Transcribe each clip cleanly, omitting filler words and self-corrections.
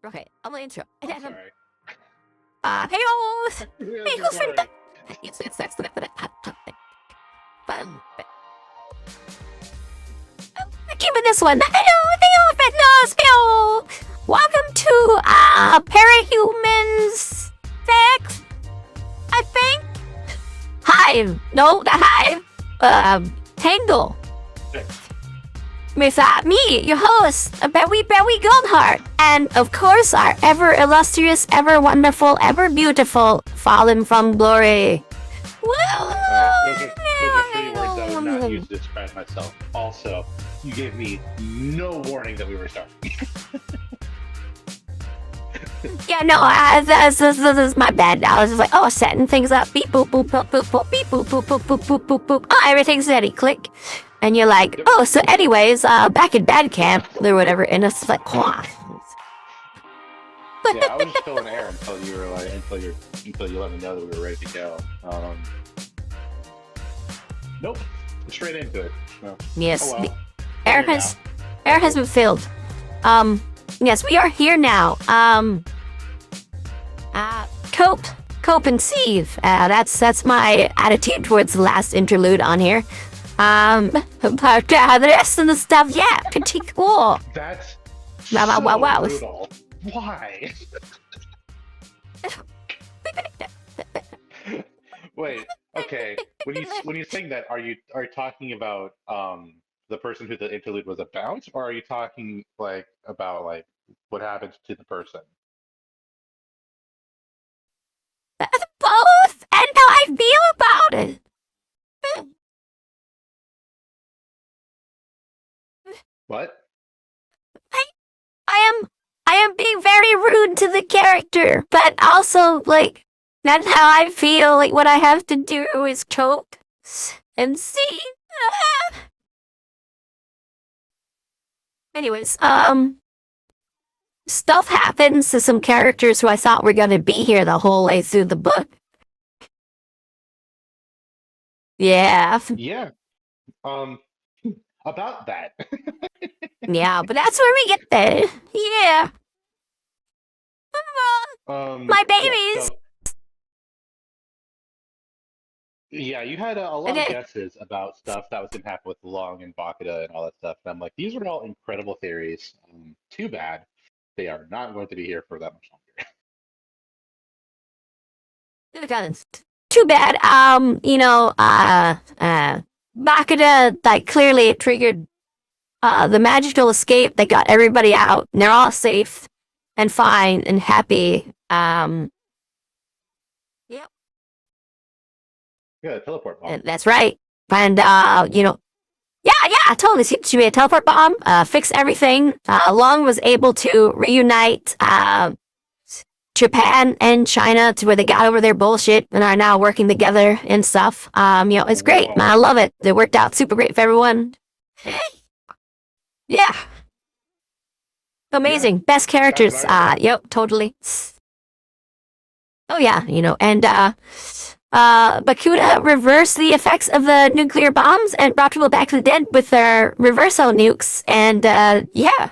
Okay, I'm gonna intro. I'm sorry. Heyo! Heyo Friendos! Keeping this one. Heyo Friendos! Heyo! Welcome to Parahumans 6, I think. Hive. No, the Hive. Tangle. With me, your host, Bewy Goldheart, and of course our ever illustrious, ever wonderful, ever beautiful Fallen from Glory. Those are 3 words I would not use to describe myself. Also, you gave me no warning that we were starting. Yeah, no, this is my bad. I was just like, oh, setting things up. Beep, boop, boop, boop, boop, boop, beep, boop, boop, boop, boop, boop, boop, boop. Oh, everything's ready. Click. And you're like, oh, so anyways, back in bad camp or whatever, and it's like, yeah, I was just filling air until you were like, until you let me know that we were ready to go. Nope, straight into it. Well, yes, oh well. air has been filled. Yes, we are here now. Cope and Steve. That's my attitude towards the last interlude on here. But the rest of the stuff, yeah, pretty cool. That's wow. brutal. Why? Wait. Okay. When you saying that, are you talking about the person who the interlude was about, or are you talking like about like what happened to the person? Both, and how I feel about it. What? I am being very rude to the character, but also, like, that's how I feel. Like, what I have to do is cope and see. Anyways, stuff happens to some characters who I thought were gonna be here the whole way through the book. Yeah. Yeah. About that. Yeah, but that's where we get there. Yeah. My babies. Yeah, you had a lot of guesses about stuff that was going to happen with Long and Bakura and all that stuff. And I'm like, these are all incredible theories. Too bad they are not going to be here for that much longer. Too bad. Bakura, like, clearly triggered the magical escape that got everybody out, and they're all safe and fine and happy. Yep. Yeah, teleport bomb. That's right. And, yeah, totally. Seems to be a teleport bomb. Fix everything. Long was able to reunite Japan and China to where they got over their bullshit and are now working together and stuff. It's great. Man, I love it. It worked out super great for everyone. Yeah. Amazing. Yeah. Best characters. Yep, totally. Oh yeah, and Bakura reversed the effects of the nuclear bombs and brought people back to the dead with their reversal nukes, and yeah.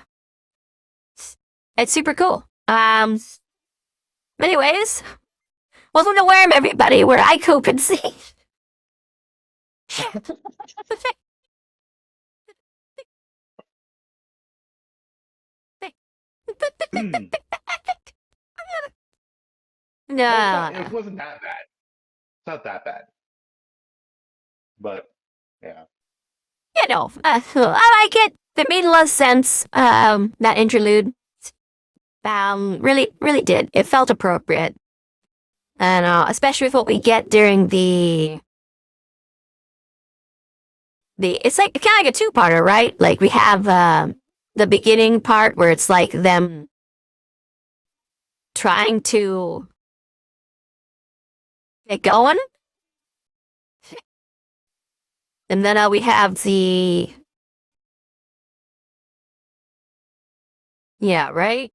It's super cool. Anyways, welcome to Worm, everybody, where I cope and see. No, it wasn't that bad. It's not that bad. But yeah, I like it. It made a lot of sense. That interlude, really did. It felt appropriate, and especially with what we get during the. It's like kind of like a two-parter, right? Like we have the beginning part where it's like them trying to get going, and then we have the right,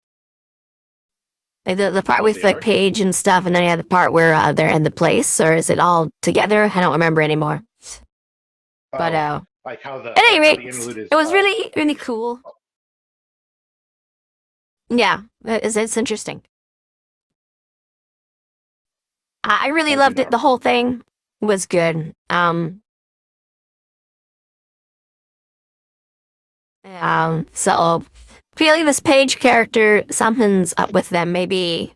like the part with like Paige and stuff, and then you have the part where they're in the place, or is it all together? I don't remember anymore. But like how the at any rate, it was really cool. Yeah, it's interesting. I really As you loved know. it. The whole thing was good. So feeling this Page character, something's up with them. Maybe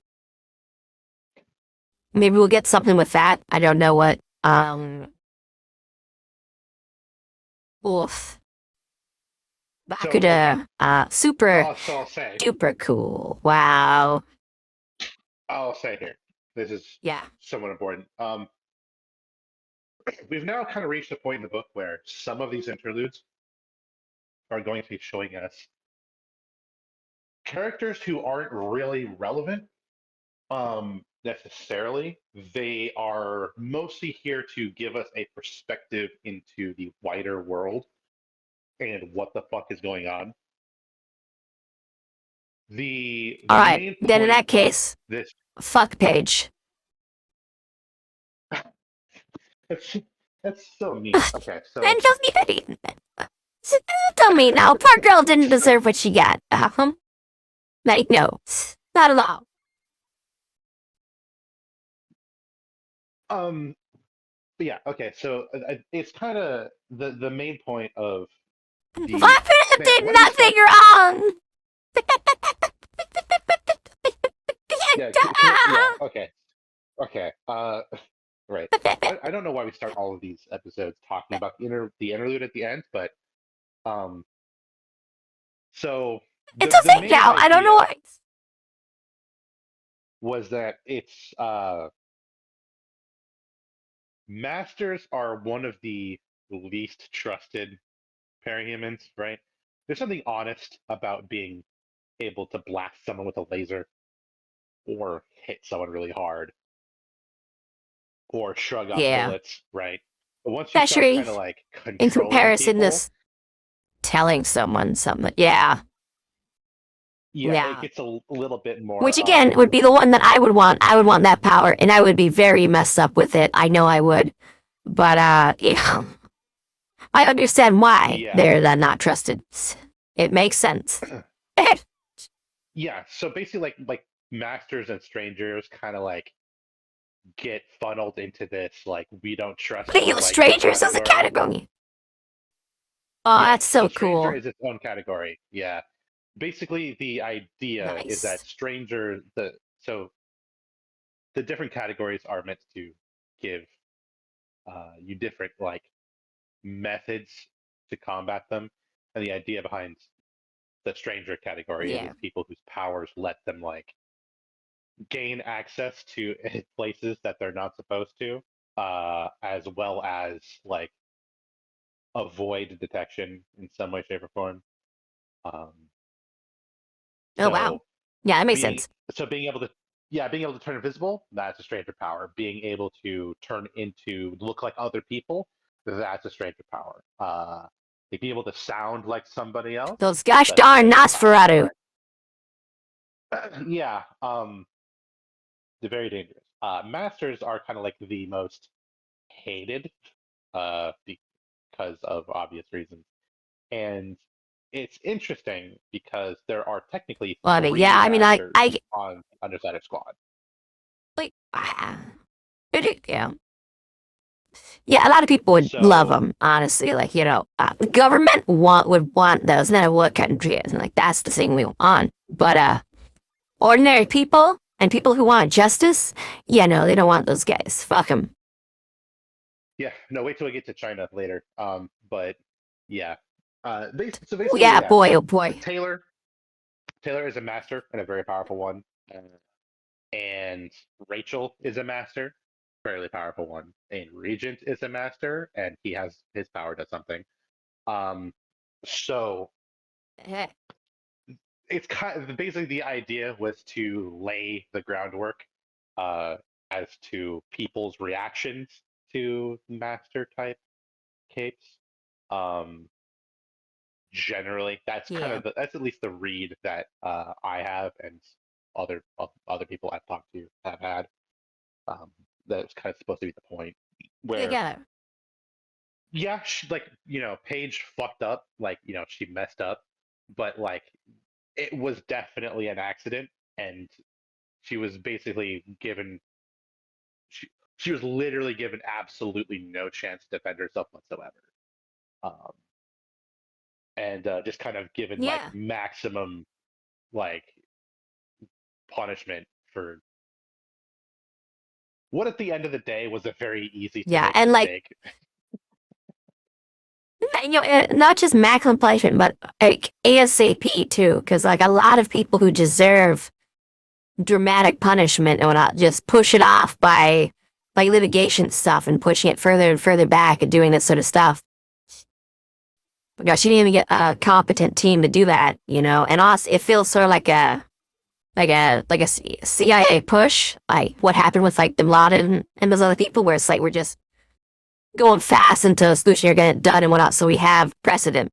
we'll get something with that. I don't know what. Oof. So okay, Super so I'll say, duper cool. Wow. I'll say here, this is Yeah. somewhat important. We've now kind of reached a point in the book where some of these interludes are going to be showing us characters who aren't really relevant necessarily. They are mostly here to give us a perspective into the wider world and what the fuck is going on. All The right. main Then in point that of case, this fuck Page. that's that's so mean. Okay, And so just leave it in. Tell me now, poor girl didn't deserve what she got. Like, no, not at all. um yeah, okay, so it's kind of the main point of the Vapid man. did When we nothing start, wrong. yeah, okay, okay, right. I don't know why we start all of these episodes talking about the interlude at the end, but um, so It's a the thing main now. I don't know idea why. was that it's masters are one of the least trusted parahumans, right? There's something honest about being able to blast someone with a laser or hit someone really hard or shrug off Yeah. bullets, right? But once you start Especially kind of like in controlling comparison to people, telling someone something. Yeah. yeah, it Yeah. gets a little bit Which more again would be the one that I would want. I would want that power and I would be very messed up with it. I know I would. But yeah. I understand why yeah. they're not trusted. It makes sense. Yeah, so basically like masters and strangers kind of like get funneled into this like we don't trust you Legal like this strangers as a category. category. Oh, Yeah, that's so so stranger cool. is its own category. Yeah. Basically the idea is that Nice. the different categories are meant to give you different like methods to combat them. And the idea behind the stranger category is Yeah. it's people whose powers let them like gain access to places that they're not supposed to, as well as like avoid detection in some way, shape, or form. Um, Oh, wow. so Yeah, that makes being sense. being able to yeah, being able to turn invisible, that's a stranger power. Being able to turn into look like other people, that's a stranger power. Like being able to sound like somebody else, Those gosh that's a darn stranger power, Nosferatu. right? Yeah, they're very dangerous. Masters are kind of like the most hated, because of obvious reasons. And it's interesting because there are technically Well, I mean, yeah, three I mean, masters on Undersider Squad. like, yeah. Yeah, a lot of people would love So them, honestly. Like, the government would want those, no matter what country it is. And, like, that's the thing we want. But, ordinary people and people who want justice, yeah, no, they don't want those guys. Fuck them. yeah, no, wait till we get to China later. But yeah, so Oh, basically, yeah, yeah. boy, oh, So boy. Taylor is a master and a very powerful one, and Rachel is a master, fairly powerful one, and Regent is a master, and he has his power does something. Um, so Eh, it's kind of basically the idea was to lay the groundwork uh, as to people's reactions to master type capes. Um, generally, Yeah. that's at least the read that I have and other people I've talked to have had. That's kind of supposed to be the point where Yeah. yeah, like Paige fucked up, like she messed up, but like it was definitely an accident, and she was basically given she, she was literally given absolutely no chance to defend herself whatsoever. Um, and just kind of given like Yeah. maximum like punishment for what at the end of the day was a very easy to Yeah, make and like, mistake. not just maximum punishment, but like ASAP too, because like a lot of people who deserve dramatic punishment and whatnot just push it off by litigation stuff and pushing it further and further back and doing this sort of stuff. But gosh, she didn't even get a competent team to do that, And also, it feels sort of like a CIA push, like what happened with like Bin Laden and those other people, where it's like we're just going fast into a solution, you're getting it done and whatnot, so we have precedent,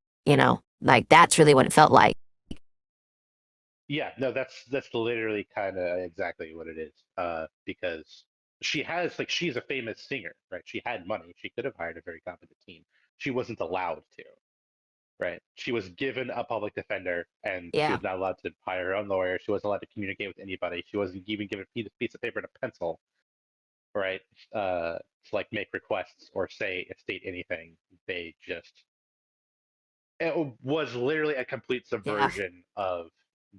Like that's really what it felt like. Yeah, no, that's literally kind of exactly what it is. Because she's a famous singer, right? She had money. She could have hired a very competent team. She wasn't allowed to, right? She was given a public defender, and she Yeah. was not allowed to hire her own lawyer. She wasn't allowed to communicate with anybody. She wasn't even given a piece of paper and a pencil, right? To like make requests or state anything. They just it was literally a complete Yeah. subversion of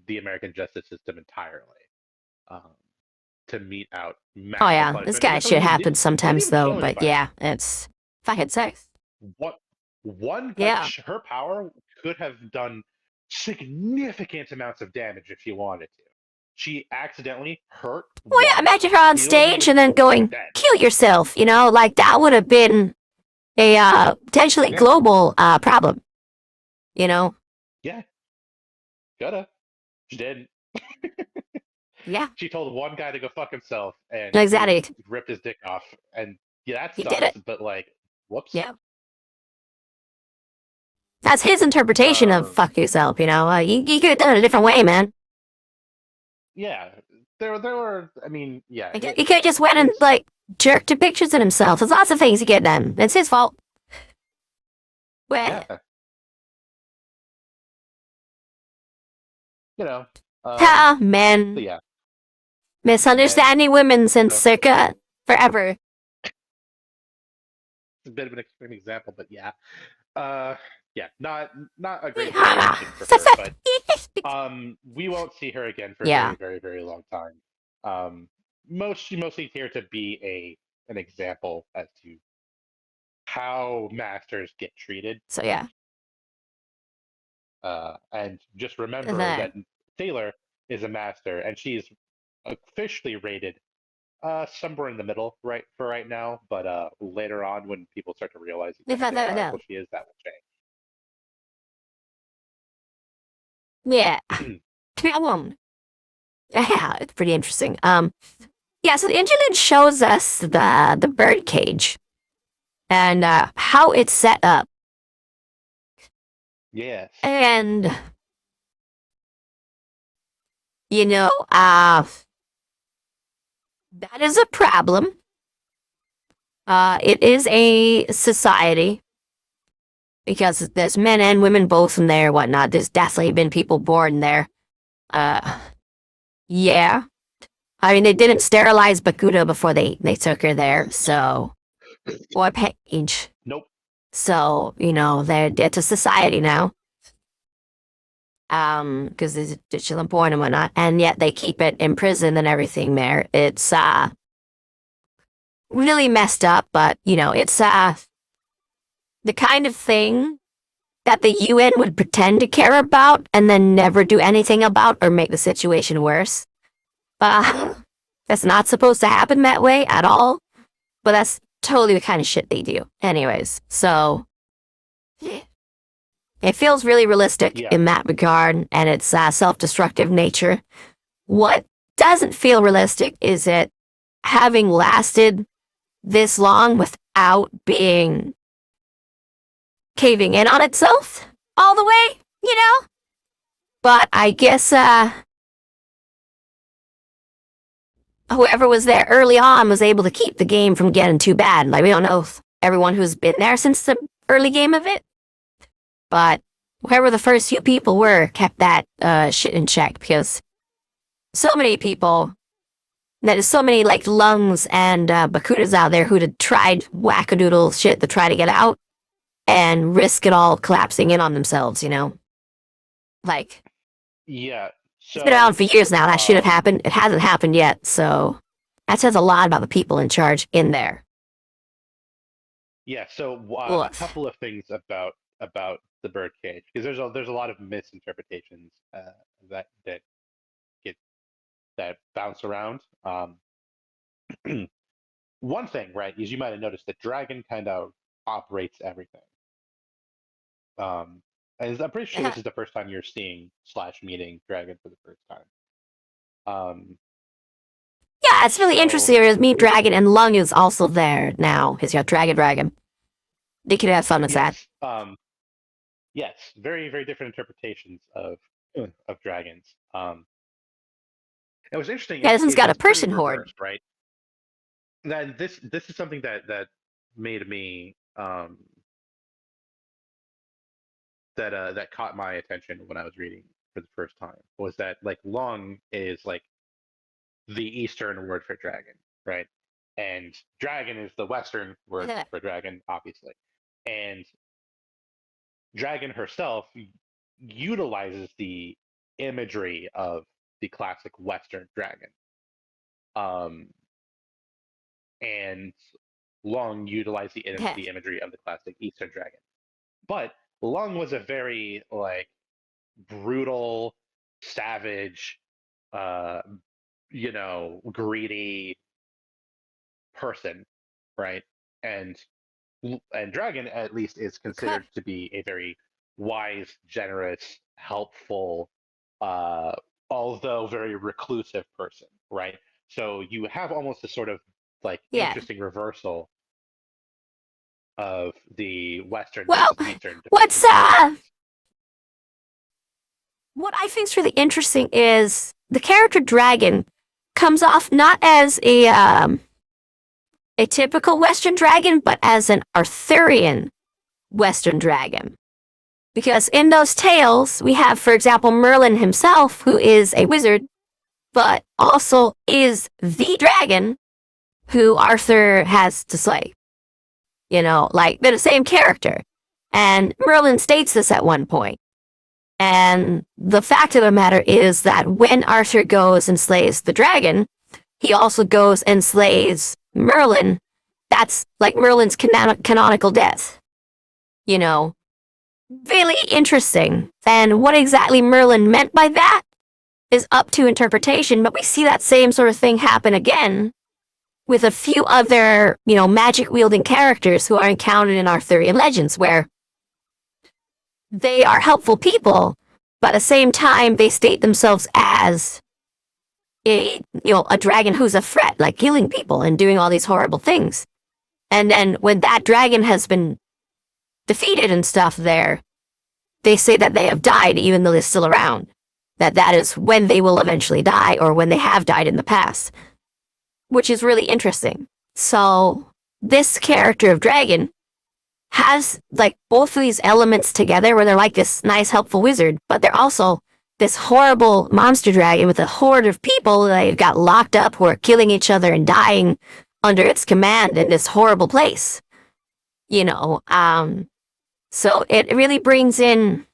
the American justice system entirely, um, to mete out Oh maximum yeah, this punishment. And kind of definitely shit happens didn't sometimes even though, kill but anybody. yeah, it's fucking sex. What one like Yeah. her power could have done significant amounts of damage if she wanted to. She accidentally hurt Well, yeah, one imagine her guy. on He wasn't stage even and then going, dead. kill yourself, like that would have been a potentially Yeah, global problem, you know? yeah, coulda. She didn't. Yeah, She told one guy to go fuck himself, and he exactly. ripped his dick off. And yeah, that He did sucks. it. But like, whoops. Yeah. That's his interpretation of Um, fuck yourself, you could have done it a different way, man. yeah, there were. I mean, yeah, He could have just went and, it's like, jerked to pictures of himself. There's lots of things he could have done. It's his fault. Well, yeah, you know. ha, So men. yeah, men. Misunderstanding women since So circa forever. it's a bit of an extreme example, but yeah, uh, yeah, not a great Yeah. situation for her. But we won't see her again for a very, Yeah. very, very long time. Mostly here to be an example as to how masters get treated. So yeah. And just And remember that then Taylor is a master, and she's officially rated somewhere in the middle right now. But later on, when people start to realize if I exactly how don't know. powerful she is, that will Yeah. change. To be a woman. Yeah, it's pretty interesting. Yeah, so the interlude shows us the bird cage and how it's set up. Yes. And you know, that is a problem. It is a society because there's men and women both in there, whatnot. There's definitely been people born there. Uh, yeah. I mean, they didn't sterilize Bakuda before they took her there, so or Paige. Nope. So it's a society now. Because there's digital porn and whatnot, and yet they keep it in prison and everything there. It's really messed up, but it's the kind of thing that the UN would pretend to care about and then never do anything about or make the situation worse. That's not supposed to happen that way at all. But that's totally the kind of shit they do. Anyways, so it feels really realistic Yeah. in that regard, and its self-destructive nature. What doesn't feel realistic is it having lasted this long without being caving in on itself all the way, But I guess whoever was there early on was able to keep the game from getting too bad. Like, we don't know if everyone who's been there since the early game of it, but whoever the first few people were kept that shit in check, because so many people, there's so many like lungs and bakudas out there who'd have tried wackadoodle shit to try to get out and risk it all collapsing in on themselves, you know? Like, Yeah. it's been around for So, years now. That should have happened. It hasn't happened yet, so that says a lot about the people in charge in there. yeah. So a Woof. couple of things about the birdcage, because there's a lot of misinterpretations that get that bounce around. One thing, right, is you might have noticed that Dragon kind of operates everything. And I'm pretty sure this is the first time you're seeing / meeting Dragon for the first time. Yeah, it's really So interesting. There's Meat Dragon, and Lung is also there now. He's got Dragon. They could have fun with that. yes, yes, very very different interpretations of dragons. It was interesting. Yeah, this one's got a It's very person horde. reversed, right? Then this is something that made me that caught my attention when I was reading for the first time, was that like Long is like the Eastern word for dragon, right? And dragon is the Western word for dragon, obviously. And dragon herself utilizes the imagery of the classic Western dragon. And Long utilized the imagery of the classic Eastern dragon. But Long was a very like brutal, savage, uh, greedy person, right? And Dragon at least is considered to be a very wise, generous, helpful, uh, although very reclusive person, right? So you have almost a sort of like interesting reversal of the Western Well, versus Eastern. What I think is really interesting is the character Dragon comes off not as a typical Western dragon, but as an Arthurian Western dragon. Because in those tales, we have, for example, Merlin himself, who is a wizard, but also is the dragon who Arthur has to slay. You know, like, they're the same character. And Merlin states this at one point. And the fact of the matter is that when Arthur goes and slays the dragon, he also goes and slays Merlin. That's like Merlin's canonical death. You know, really interesting. And what exactly Merlin meant by that is up to interpretation, but we see that same sort of thing happen again with a few other, magic-wielding characters who are encountered in Arthurian legends, where they are helpful people, but at the same time, they state themselves as a dragon who's a threat, like killing people and doing all these horrible things. And then when that dragon has been defeated and stuff there, they say that they have died even though they're still around. That is when they will eventually die, or when they have died in the past. Which is really interesting. So, this character of Dragon has, like, both of these elements together, where they're like this nice, helpful wizard, but they're also this horrible monster dragon with a horde of people that they've got locked up who are killing each other and dying under its command in this horrible place. So it really brings in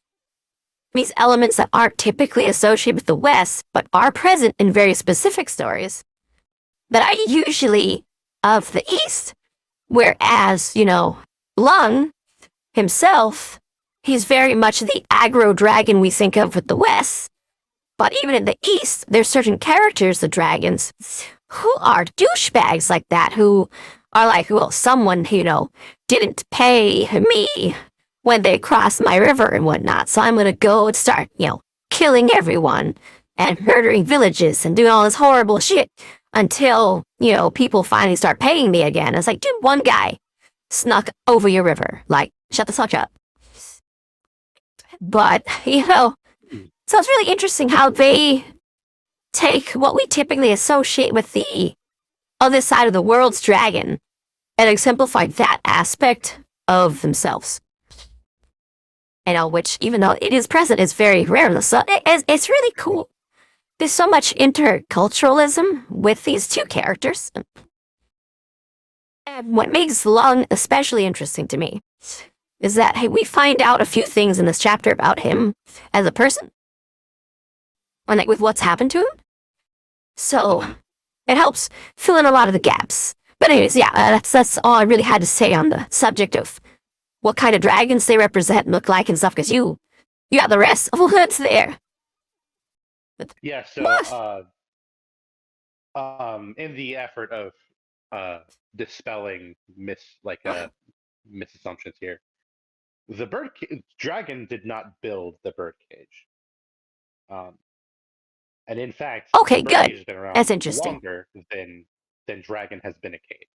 these elements that aren't typically associated with the West, but are present in very specific stories that are usually of the East. Whereas, Lung himself, he's very much the aggro dragon we think of with the West. But even in the East, there's certain characters, the dragons, who are douchebags like that, who are like, well, someone, didn't pay me when they crossed my river and whatnot, so I'm gonna go and start, killing everyone and murdering villages and doing all this horrible shit until, people finally start paying me again. It's like, dude, one guy snuck over your river. Like, shut the fuck up. But, so it's really interesting how they take what we typically associate with the other side of the world's dragon and exemplify that aspect of themselves. which even though it is present, is very rare. So it's really cool. There's so much interculturalism with these two characters. And what makes Lung especially interesting to me is that, hey, we find out a few things in this chapter about him as a person, and like with what's happened to him. So it helps fill in a lot of the gaps. But anyways, yeah, that's all I really had to say on the subject of what kind of dragons they represent and look like and stuff, because you got the rest of what's there. Yeah, so in the effort of dispelling misassumptions here, the dragon did not build the birdcage. And in fact, okay, the good. birdcage has been around That's interesting. longer than dragon has been a cave.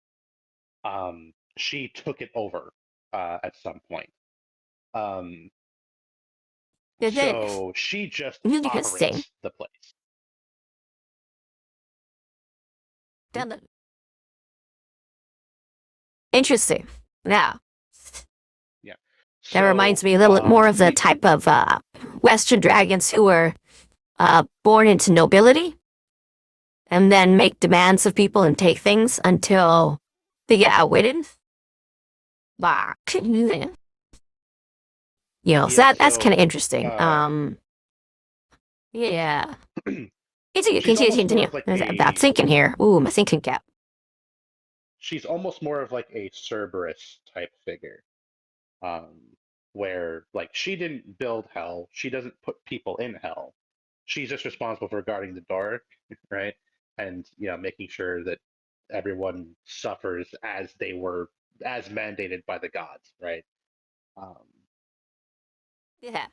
She took it over at some point. So she just operates the place. Interesting. Yeah. Yeah. That reminds me a little more of the type of Western dragons who were born into nobility and then make demands of people and take things until they get outwitted. So that's kind of interesting. Yeah. Continue. That's thinking here. Ooh, my thinking cap. She's almost more of like a Cerberus type figure, where like she didn't build hell, she doesn't put people in hell. She's just responsible for guarding the door, right? And making sure that everyone suffers as mandated by the gods, right? Yeah.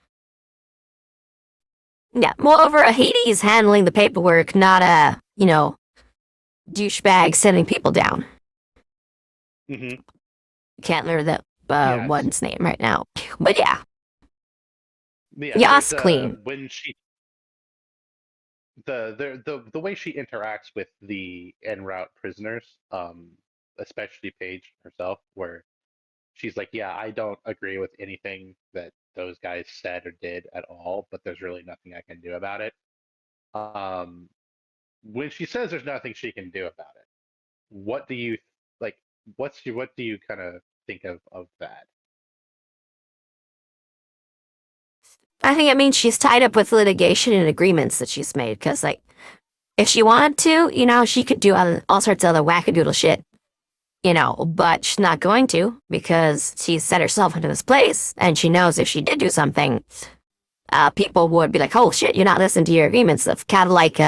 Moreover, Hades handling the paperwork, not a douchebag sending people down. Mm-hmm. Can't remember that one's name right now, but yeah. Yas clean. When she the way she interacts with the en route prisoners, especially Paige herself, where she's like, yeah, I don't agree with anything that those guys said or did at all, but there's really nothing I can do about it. When she says there's nothing she can do about it, what do you like? What do you kind of think of that? I think it means she's tied up with litigation and agreements that she's made, because, like, if she wanted to, she could do all sorts of other wackadoodle shit, but she's not going to, because she's set herself into this place, and she knows if she did do something, people would be like, oh shit, you're not listening to your agreements. Of kind of like,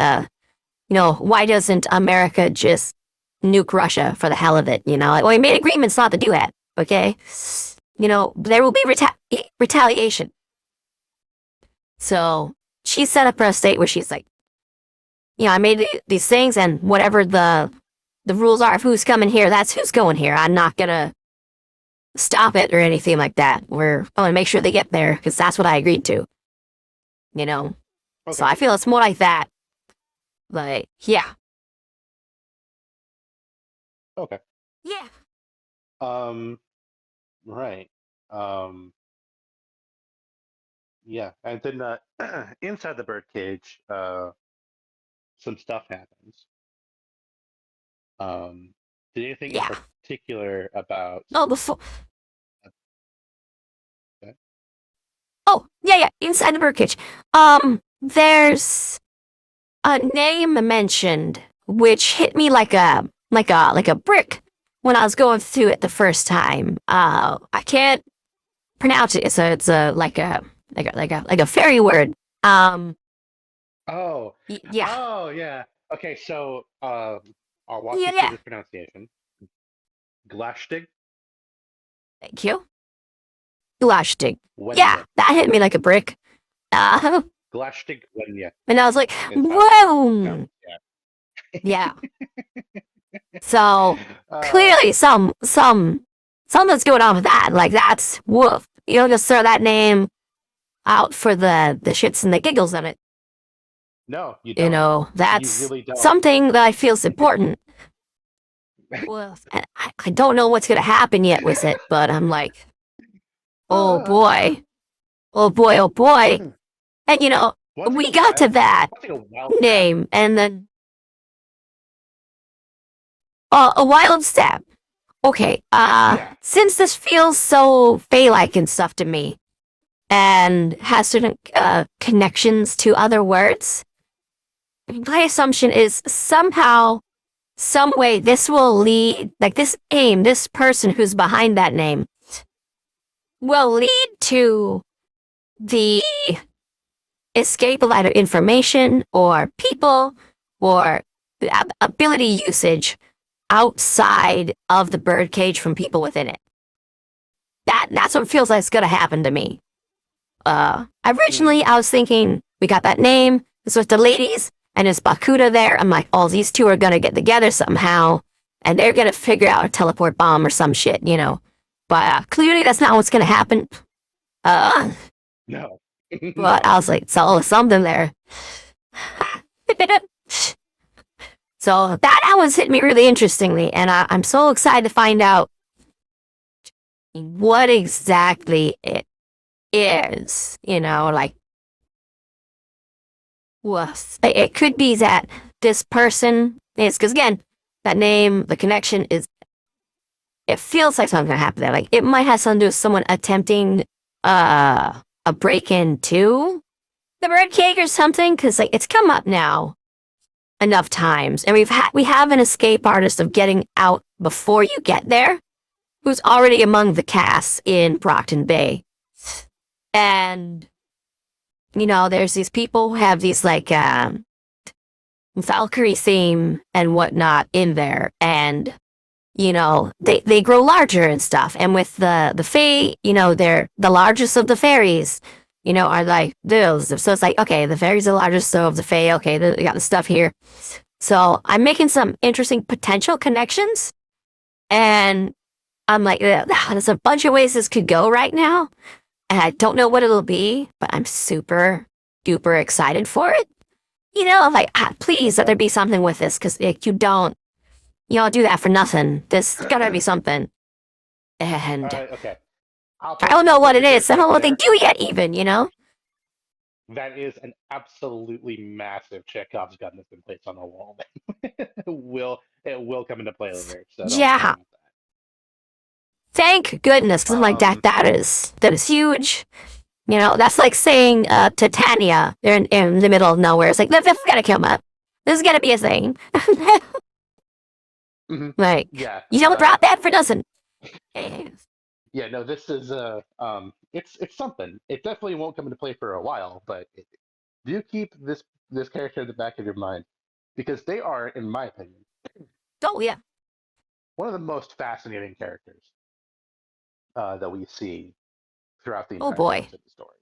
why doesn't America just nuke Russia for the hell of it? Like, well, we made agreements not to do that, okay? There will be retaliation. So she's set up for a state where she's like, I made these things, and whatever the rules are of who's coming here, that's who's going here. I'm not gonna stop it or anything like that. I'm gonna make sure they get there, because that's what I agreed to. Okay. So I feel it's more like that. Like, yeah. Okay. Yeah. Right. Yeah, and then inside the birdcage, some stuff happens. Did anything in particular about? Oh, Okay. Oh, yeah. Inside the birdcage, there's a name mentioned which hit me like a brick when I was going through it the first time. I can't pronounce it, so it's like a fairy word. Oh. Yeah. Oh, yeah. Okay, so I'll walk you through this pronunciation. Glashtig. Thank you. Glashtig. Yeah, that hit me like a brick. Glashtig Wenya. And I was like, whoa. Yeah. So clearly something's going on with that. Like, that's woof. You don't just throw that name out for the shits and the giggles of it. No, you don't. That's you really don't. something that I feel is important. Well, I don't know what's going to happen yet with it, but I'm like, oh boy. oh boy, oh boy. And we got to that name, and then a wild step. Okay, since this feels so Fae-like and stuff to me, and has certain connections to other words, my assumption is somehow, some way, this will lead, like this person who's behind that name, will lead to the escape of either information or people or the ability usage outside of the birdcage from people within it. That's what feels like it's gonna happen to me. Originally I was thinking we got that name, it's with the ladies, and it's Bakuda there. I'm like, oh, these two are gonna get together somehow, and they're gonna figure out a teleport bomb or some shit, But clearly that's not what's gonna happen. No. But I was like, so something there. So that one's hit me really interestingly, and I'm so excited to find out what exactly it is. Like, it could be that this person is, because again, that name, the connection is, it feels like something's gonna happen there. Like, it might have something to do with someone attempting a break-in to the birdcage or something, because like it's come up now enough times, and we have an escape artist of getting out before you get there, who's already among the cast in Brockton Bay, and there's these people who have these like Valkyrie theme and whatnot in there, and they grow larger and stuff, and with the Fae, they're the largest of the fairies, are like those. So it's like, okay, the fairies are the largest of the Fae, okay, they got the stuff here. So I'm making some interesting potential connections, and I'm like, there's a bunch of ways this could go right now, and I don't know what it'll be, but I'm super duper excited for it. I'm like, please let there be something with this, because you don't do that for nothing. There's gotta be something. And okay. I don't know what it is. I don't know what they do yet, even, That is an absolutely massive Chekhov's gun that's been placed on the wall. it will come into play later. So yeah. Thank goodness, because I'm like, that is huge. That's like saying Titania, they're in the middle of nowhere. It's like, we've gotta come up. This is gonna be a thing. Like, yeah, you don't brought that for nothing. Yeah, no, this is it's something. It definitely won't come into play for a while, but do keep this character in the back of your mind, because they are, in my opinion, yeah, one of the most fascinating characters that we see throughout the entire course of the story.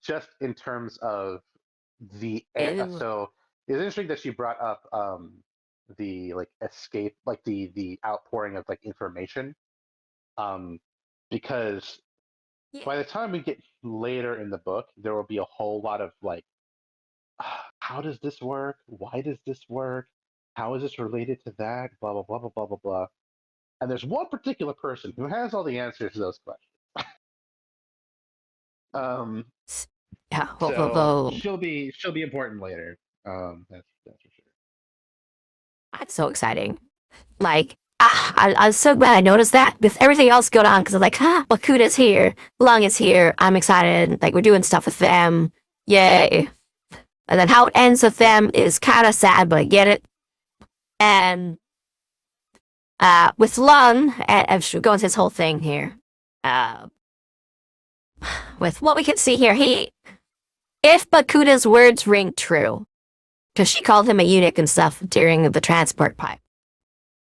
Just in terms of so it's interesting that she brought up the like escape, like the outpouring of like information, because by the time we get later in the book, there will be a whole lot of like, how does this work? Why does this work? How is this related to that? Blah blah blah blah blah blah blah. And there's one particular person who has all the answers to those questions. Yeah, so she'll be important later. That's for sure. That's so exciting. Like, I was so glad I noticed that with everything else going on, because I'm like, Bakuda's here, Lung is here, I'm excited, like, we're doing stuff with them, yay. And then how it ends with them is kind of sad, but I get it. And with Lung, and going his whole thing here, with what we can see here, if Bakuda's words ring true, because she called him a eunuch and stuff during the transport pipe,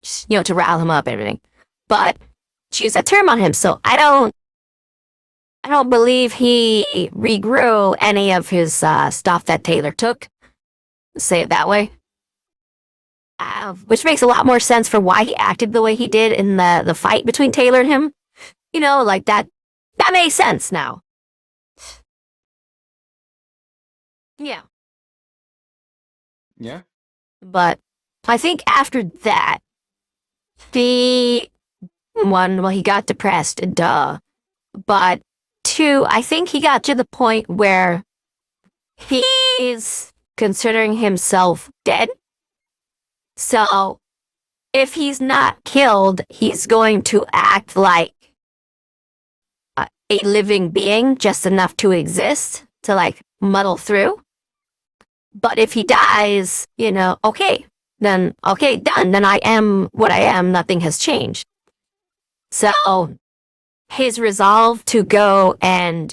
to rile him up and everything, but she used that term on him, so I don't believe he regrew any of his stuff that Taylor took, say it that way, which makes a lot more sense for why he acted the way he did in the fight between Taylor and him. Like that makes sense now. Yeah. But I think after that, he got depressed, duh. But two, I think he got to the point where he's considering himself dead. So if he's not killed, he's going to act like a living being, just enough to exist, to like muddle through. But if he dies, okay, done. Then I am what I am. Nothing has changed. So his resolve to go and,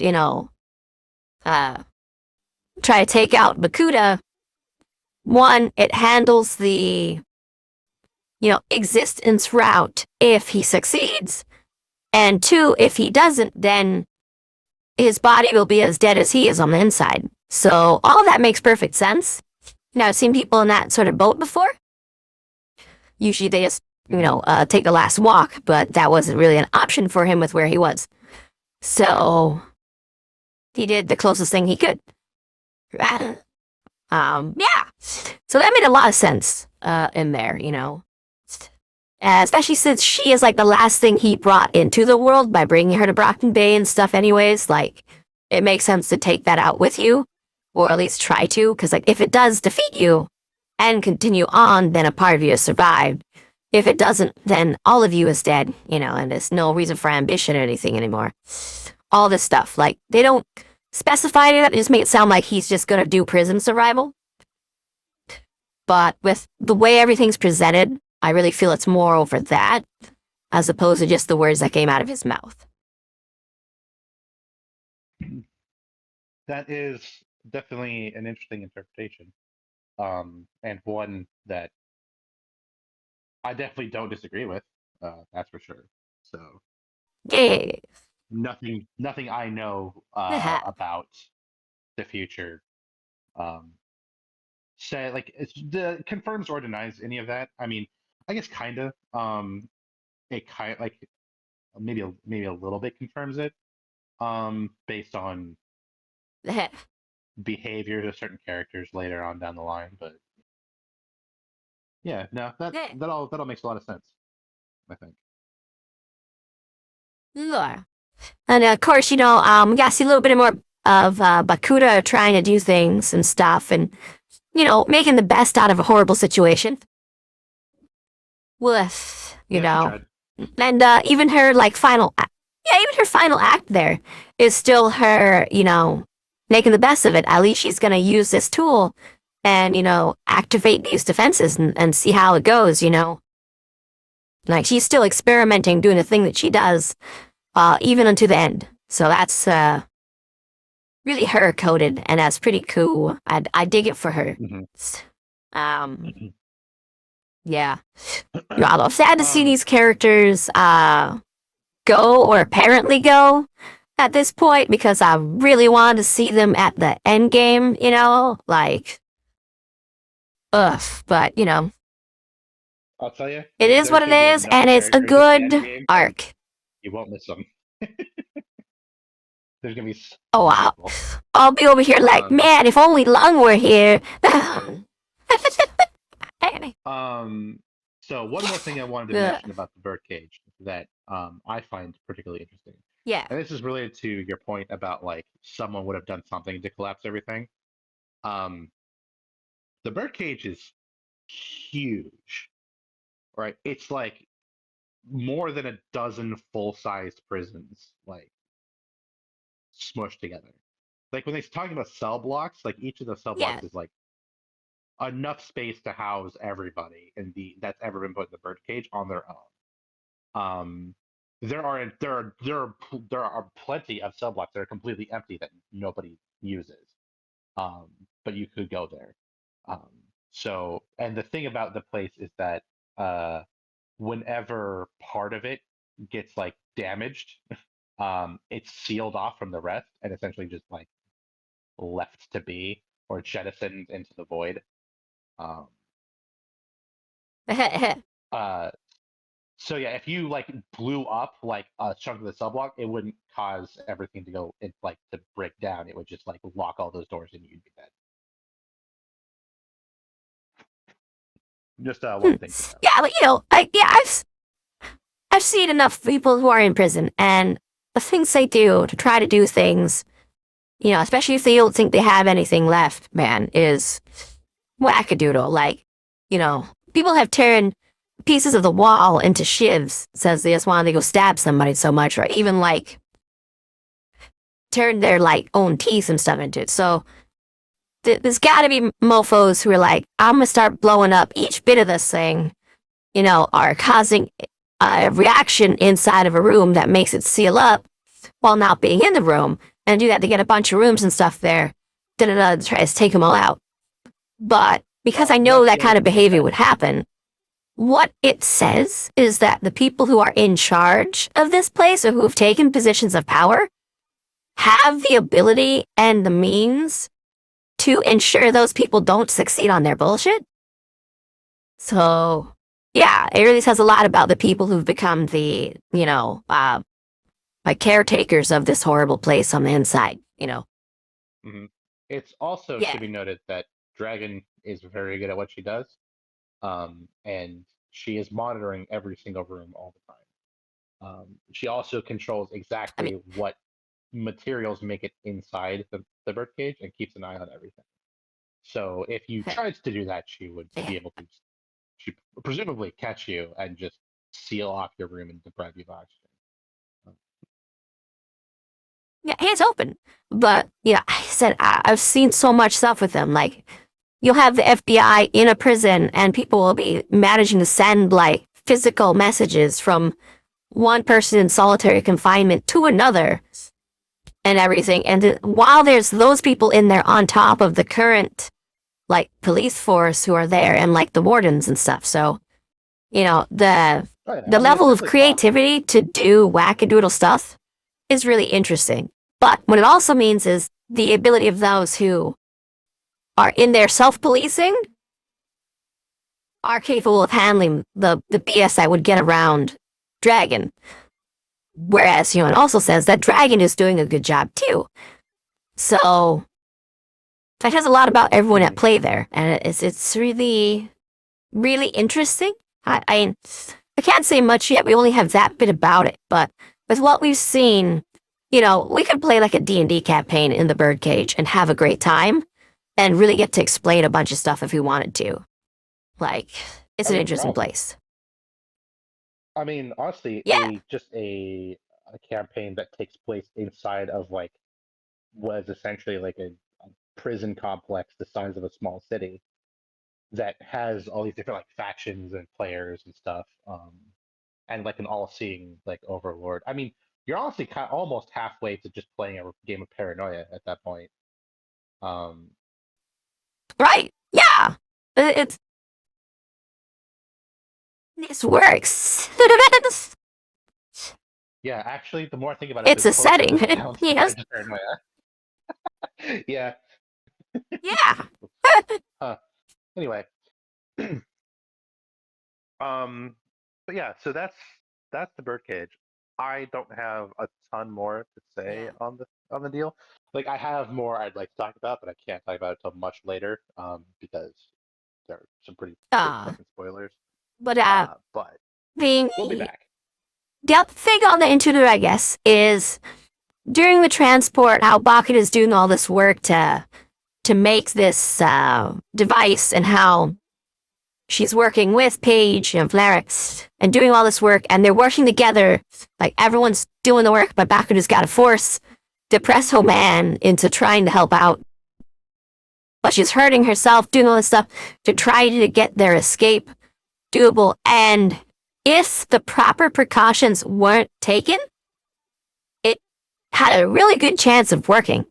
try to take out Bakuda, one, it handles the, existence route if he succeeds. And two, if he doesn't, then his body will be as dead as he is on the inside. So all of that makes perfect sense. I've seen people in that sort of boat before. Usually they just, take the last walk, but that wasn't really an option for him with where he was. So he did the closest thing he could. Yeah. So that made a lot of sense in there, especially since she is like the last thing he brought into the world by bringing her to Brockton Bay and stuff anyways. Like, it makes sense to take that out with you, or at least try to, because like if it does defeat you and continue on, then a part of you has survived. If it doesn't, then all of you is dead, and there's no reason for ambition or anything anymore. All this stuff, like, they don't specify that, they just make it sound like he's just gonna do prison survival. But with the way everything's presented, I really feel it's more over that, as opposed to just the words that came out of his mouth. That is definitely an interesting interpretation, and one that I definitely don't disagree with. That's for sure. So, Yeah. nothing I know about the future say like confirms or denies any of that. I mean, I guess kind of. It kind like maybe a little bit confirms it. Based on behaviors of certain characters later on down the line, but yeah, no, that all makes a lot of sense, I think. Sure. And of course, we got to see a little bit more of Bakuda trying to do things and stuff, and making the best out of a horrible situation. With and even her like final, even her final act there is still her, making the best of it. At least she's gonna use this tool and activate these defenses and see how it goes. Like, she's still experimenting, doing the thing that she does, even unto the end. So that's really her coded, and that's pretty cool. I dig it for her. Mm-hmm. Yeah. Although sad to see these characters go, or apparently go, at this point, because I really wanted to see them at the end game, like, but I'll tell you, it is what it is, and it's a good arc. You won't miss them. There's gonna be oh wow, I'll be over here like, man, if only Lung were here. So one more thing I wanted to mention about the birdcage that I find particularly interesting. Yeah. And this is related to your point about like someone would have done something to collapse everything. The birdcage is huge, right? It's like more than a dozen full-sized prisons, like smushed together. Like when they're talking about cell blocks, like each of the cell blocks is like enough space to house everybody that's ever been put in the birdcage on their own. There are plenty of cell blocks that are completely empty that nobody uses, but you could go there. So, and the thing about the place is that whenever part of it gets like damaged, it's sealed off from the rest and essentially just like left to be or jettisoned into the void. So yeah, if you like blew up like a chunk of the subblock, it wouldn't cause everything to go to break down. It would just like lock all those doors and you'd be dead. Just one thing. Yeah, but I've seen enough people who are in prison, and the things they do to try to do things, you know, especially if they don't think they have anything left, man, is wackadoodle. Like, you know, people have turned pieces of the wall into shivs, says they just wanted to go stab somebody so much, or even like turn their like own teeth and stuff into it. So there's got to be mofos who are like, I'm gonna start blowing up each bit of this thing, you know, are causing a reaction inside of a room that makes it seal up while not being in the room, and do that to get a bunch of rooms and stuff there. Try to take them all out. But because I know that kind of behavior would happen, what it says is that the people who are in charge of this place or who have taken positions of power have the ability and the means to ensure those people don't succeed on their bullshit. So, yeah, it really says a lot about the people who've become the, you know, like caretakers of this horrible place on the inside, you know. Mm-hmm. It's also to be noted that Dragon is very good at what she does. And she is monitoring every single room all the time. She also controls exactly what materials make it inside the birdcage and keeps an eye on everything. So if you tried to do that, she would be able to, she presumably catch you and just seal off your room and deprive you of oxygen. Yeah, it's open. But, yeah, I said, I've seen so much stuff with them. Like, you'll have the FBI in a prison and people will be managing to send, like, physical messages from one person in solitary confinement to another and everything. And while there's those people in there on top of the current, like, police force who are there and, like, the wardens and stuff. So, you know, the level of creativity to do wackadoodle stuff is really interesting. But what it also means is the ability of those who are in their self-policing are capable of handling the BS that would get around Dragon. Whereas, you know, it also says that Dragon is doing a good job too. So that has a lot about everyone at play there. And it's really, really interesting. I can't say much yet. We only have that bit about it. But with what we've seen, you know, we could play like a D&D campaign in the birdcage and have a great time and really get to explain a bunch of stuff if we wanted to. Like, it's an interesting place. I mean, honestly, just a campaign that takes place inside of like what is essentially like a prison complex the size of a small city that has all these different like factions and players and stuff, and like an all-seeing like overlord. I mean, you're honestly almost halfway to just playing a game of Paranoia at that point. Right? Yeah. This works. Yeah, actually, the more I think about it, it's a setting. Yes. Yeah. Yeah. Anyway. But yeah, so that's the birdcage. I don't have a ton more to say on the deal. Like, I have more I'd like to talk about, but I can't talk about it until much later, because there are some pretty big fucking spoilers. But we'll be back. The other thing on the intruder, I guess, is during the transport, how Bucket is doing all this work to make this device, and how she's working with Paige and Flarix and doing all this work, and they're working together. Like, everyone's doing the work, but Bucket has got to force Depresso Man into trying to help out. But she's hurting herself, doing all this stuff to try to get their escape doable. And if the proper precautions weren't taken, it had a really good chance of working.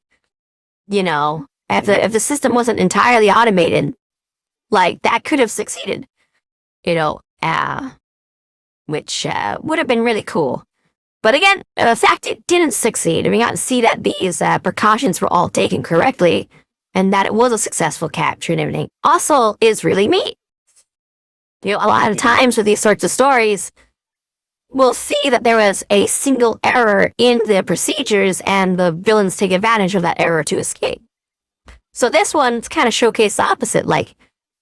You know, if the system wasn't entirely automated, like, that could have succeeded. You know, which would have been really cool. But again, the fact it didn't succeed, and we got to see that these precautions were all taken correctly, and that it was a successful capture and everything, also is really neat. You know, a lot of times with these sorts of stories, we'll see that there was a single error in the procedures, and the villains take advantage of that error to escape. So this one's kind of showcased the opposite. Like,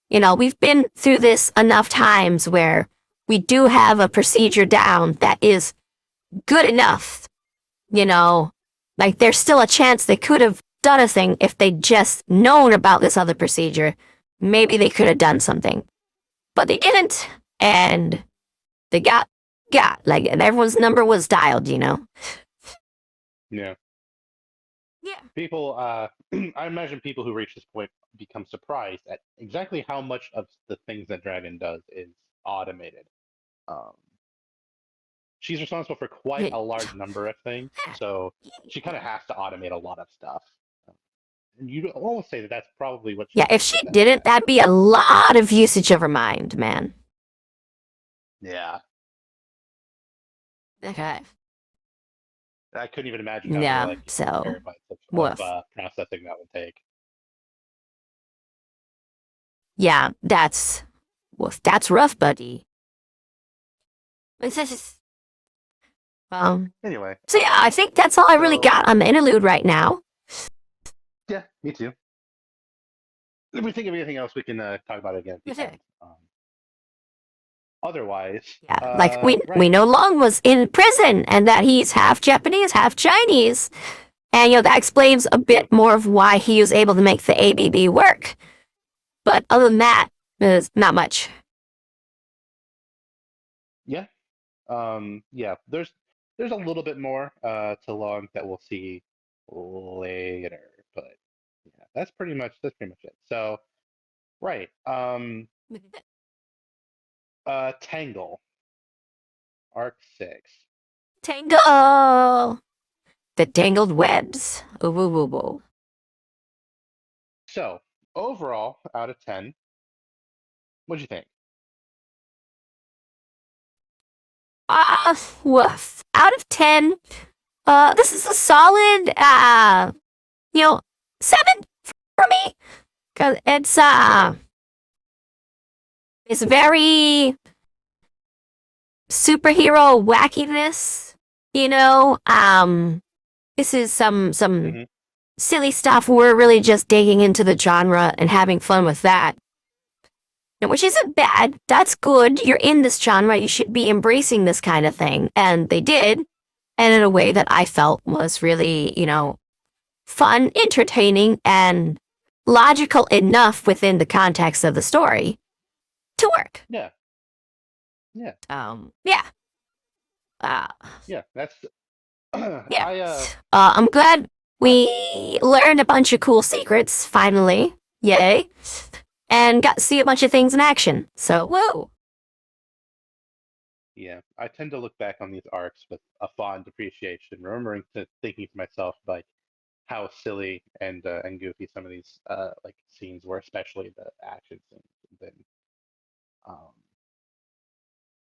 you know, we've been through this enough times where we do have a procedure down that is good enough, you know, like there's still a chance they could have done a thing if they'd just known about this other procedure. Maybe they could have done something. But they didn't, and they got, like, everyone's number was dialed, you know? Yeah. Yeah. People, I imagine people who reach this point become surprised at exactly how much of the things that Dragon does is automated. Um, she's responsible for quite a large number of things, so she kind of has to automate a lot of stuff. And you almost say that that's probably what. Yeah, if she didn't, that'd be a lot of usage of her mind, man. Yeah. Okay. I couldn't even imagine how Yeah, many, like, so terabytes of processing that would take. Yeah, that's rough, buddy. Anyway. So yeah, I think that's all I really got on the interlude right now. Yeah, me too. If we think of anything else, we can talk about it again. Otherwise, yeah, like we know Long was in prison and that he's half Japanese, half Chinese, and that explains a bit more of why he was able to make the ABB work. But other than that, there's not much. Yeah, yeah. There's a little bit more to Long that we'll see later, but yeah, that's pretty much it. So, right. Tangle, Arc 6. Tangle! The tangled webs. Ooh. So, overall, out of 10, what'd you think? Woof. Out of 10, this is a solid, 7 for me. Cause it's very superhero wackiness, this is some silly stuff. We're really just digging into the genre and having fun with that. Which isn't bad. That's good. You're in this genre. You should be embracing this kind of thing. And they did. And in a way that I felt was really, fun, entertaining, and logical enough within the context of the story to work. Yeah. Yeah. Yeah. Yeah, that's... yeah. I'm glad we learned a bunch of cool secrets, finally. Yay. And got to see a bunch of things in action. So, whoa. Yeah, I tend to look back on these arcs with a fond appreciation, thinking to myself, like, how silly and goofy some of these like scenes were, especially the action scenes. And then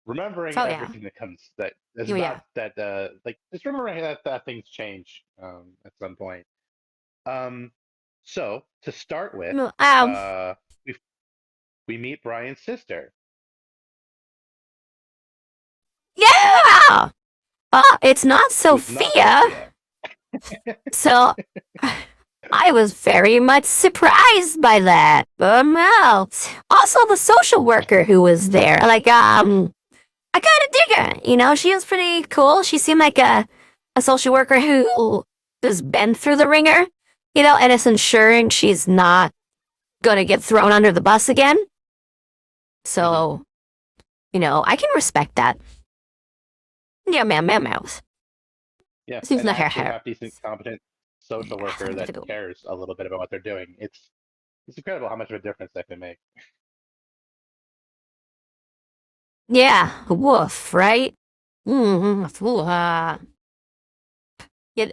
remembering everything that comes that is about that, like, just remembering that things change at some point. So to start with, we meet Brian's sister. Yeah! It's not Sophia. So, I was very much surprised by that. But no. Also, the social worker who was there. Like, I kind of dig her. She was pretty cool. She seemed like a social worker who has been through the ringer, and is ensuring she's not gonna get thrown under the bus again. So, I can respect that. Yeah, mouse. Yeah, seems like a half-decent, competent social worker that cares a little bit about what they're doing. It's incredible how much of a difference that can make. Yeah, woof, right? Yeah,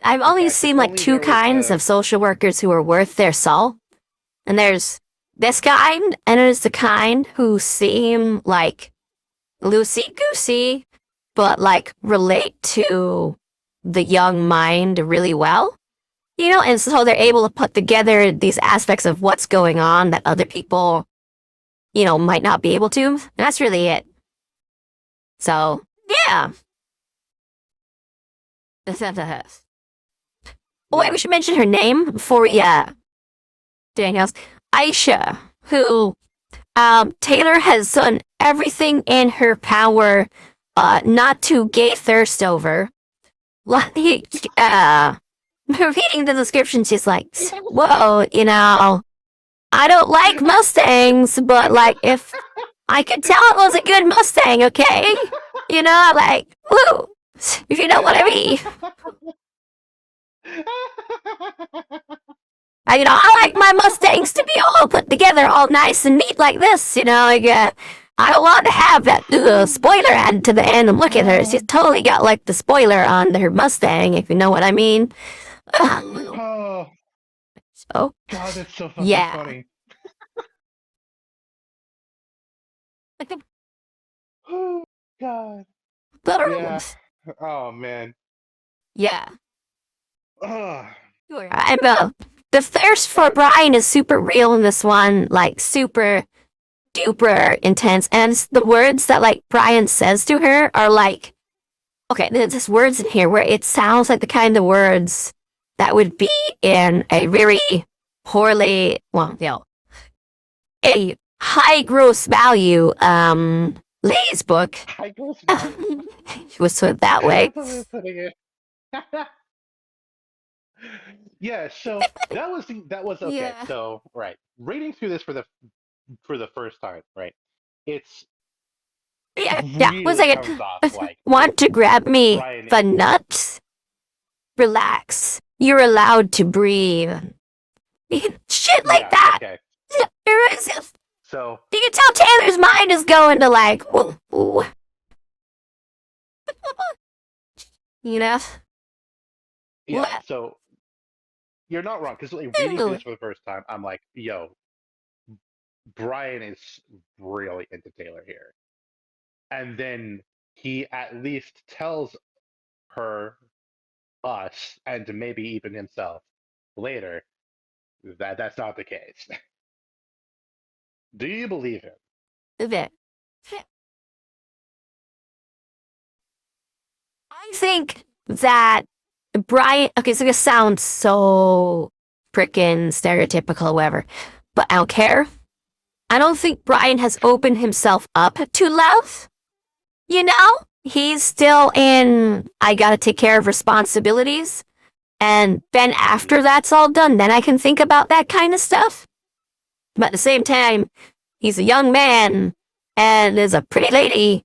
I've only seen like two kinds of social workers who are worth their salt. And there's this kind, and there's the kind who seem like loosey-goosey, but like relate to the young mind really well. And so they're able to put together these aspects of what's going on that other people, might not be able to. And that's really it. So, yeah. Oh, wait, we should mention her name before we, do anything else. Aisha, who, Taylor has done everything in her power, not to gay thirst over. reading the description, she's like, whoa, you know, I don't like Mustangs, but like if I could tell it was a good Mustang, okay? You know, like, woo, if you know what I mean. You know, I like my Mustangs to be all put together, all nice and neat like this, you know, like, I don't want to have that spoiler added to the end. And look at her, she's totally got like the spoiler on her Mustang, if you know what I mean. Oh, So, God, that's so fucking yeah. funny. Like the Oh, God. yeah. Oh, man. Yeah. Ugh. I'm the thirst for Brian is super real in this one, like super duper intense. And the words that like Brian says to her are like, okay, there's words in here where it sounds like the kind of words that would be in a very poorly, well, you know, a high gross value Lay's book. High gross value. Was put it that way. Yeah, so that was okay. Yeah. So right, reading through this for the first time, right? It's Yeah. really Was like comes off like want to grab me Brian the nuts? Relax. You're allowed to breathe. Shit like that. Okay. There is. So You can tell Taylor's mind is going to like, ooh. You know? yeah, What? so you're not wrong because like, reading through this for the first time, I'm like, yo, Brian is really into Taylor here, and then he at least tells her, us, and maybe even himself later that that's not the case. Do you believe him? A bit. I think that Brian. Okay, so this sounds so frickin' stereotypical, whatever, but I don't care. I don't think Brian has opened himself up to love. You know? He's still in, I gotta take care of responsibilities. And then after that's all done, then I can think about that kind of stuff. But at the same time, he's a young man and is a pretty lady,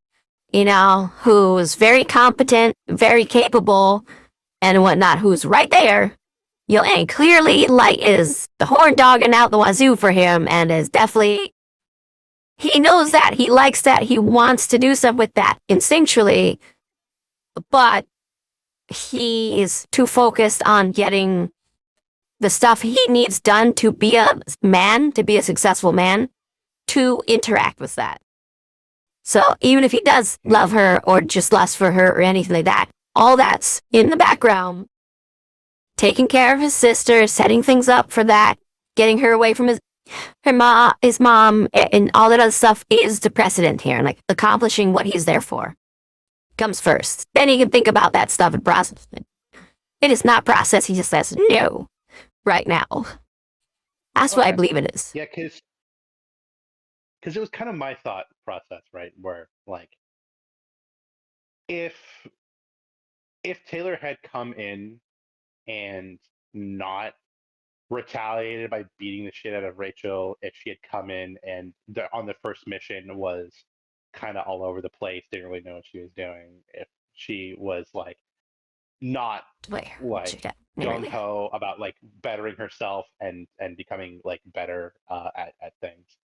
you know, who's very competent, very capable, and whatnot, who's right there. You know, and clearly, like, is the horn dogging out the wazoo for him and is definitely. He knows that. He likes that. He wants to do something with that instinctually. But he is too focused on getting the stuff he needs done to be a man, to be a successful man, to interact with that. So even if he does love her or just lust for her or anything like that, all that's in the background. Taking care of his sister, setting things up for that, getting her away from his mom, and all that other stuff is the precedent here. And like accomplishing what he's there for comes first. Then he can think about that stuff and process it. It is not process. He just says no right now. That's what I believe it is. Yeah, because it was kind of my thought process, right? Where like, if Taylor had come in and not retaliated by beating the shit out of Rachel, if she had come in and on the first mission was kind of all over the place, didn't really know what she was doing, if she was like not like gung ho about like bettering herself and becoming like better at things,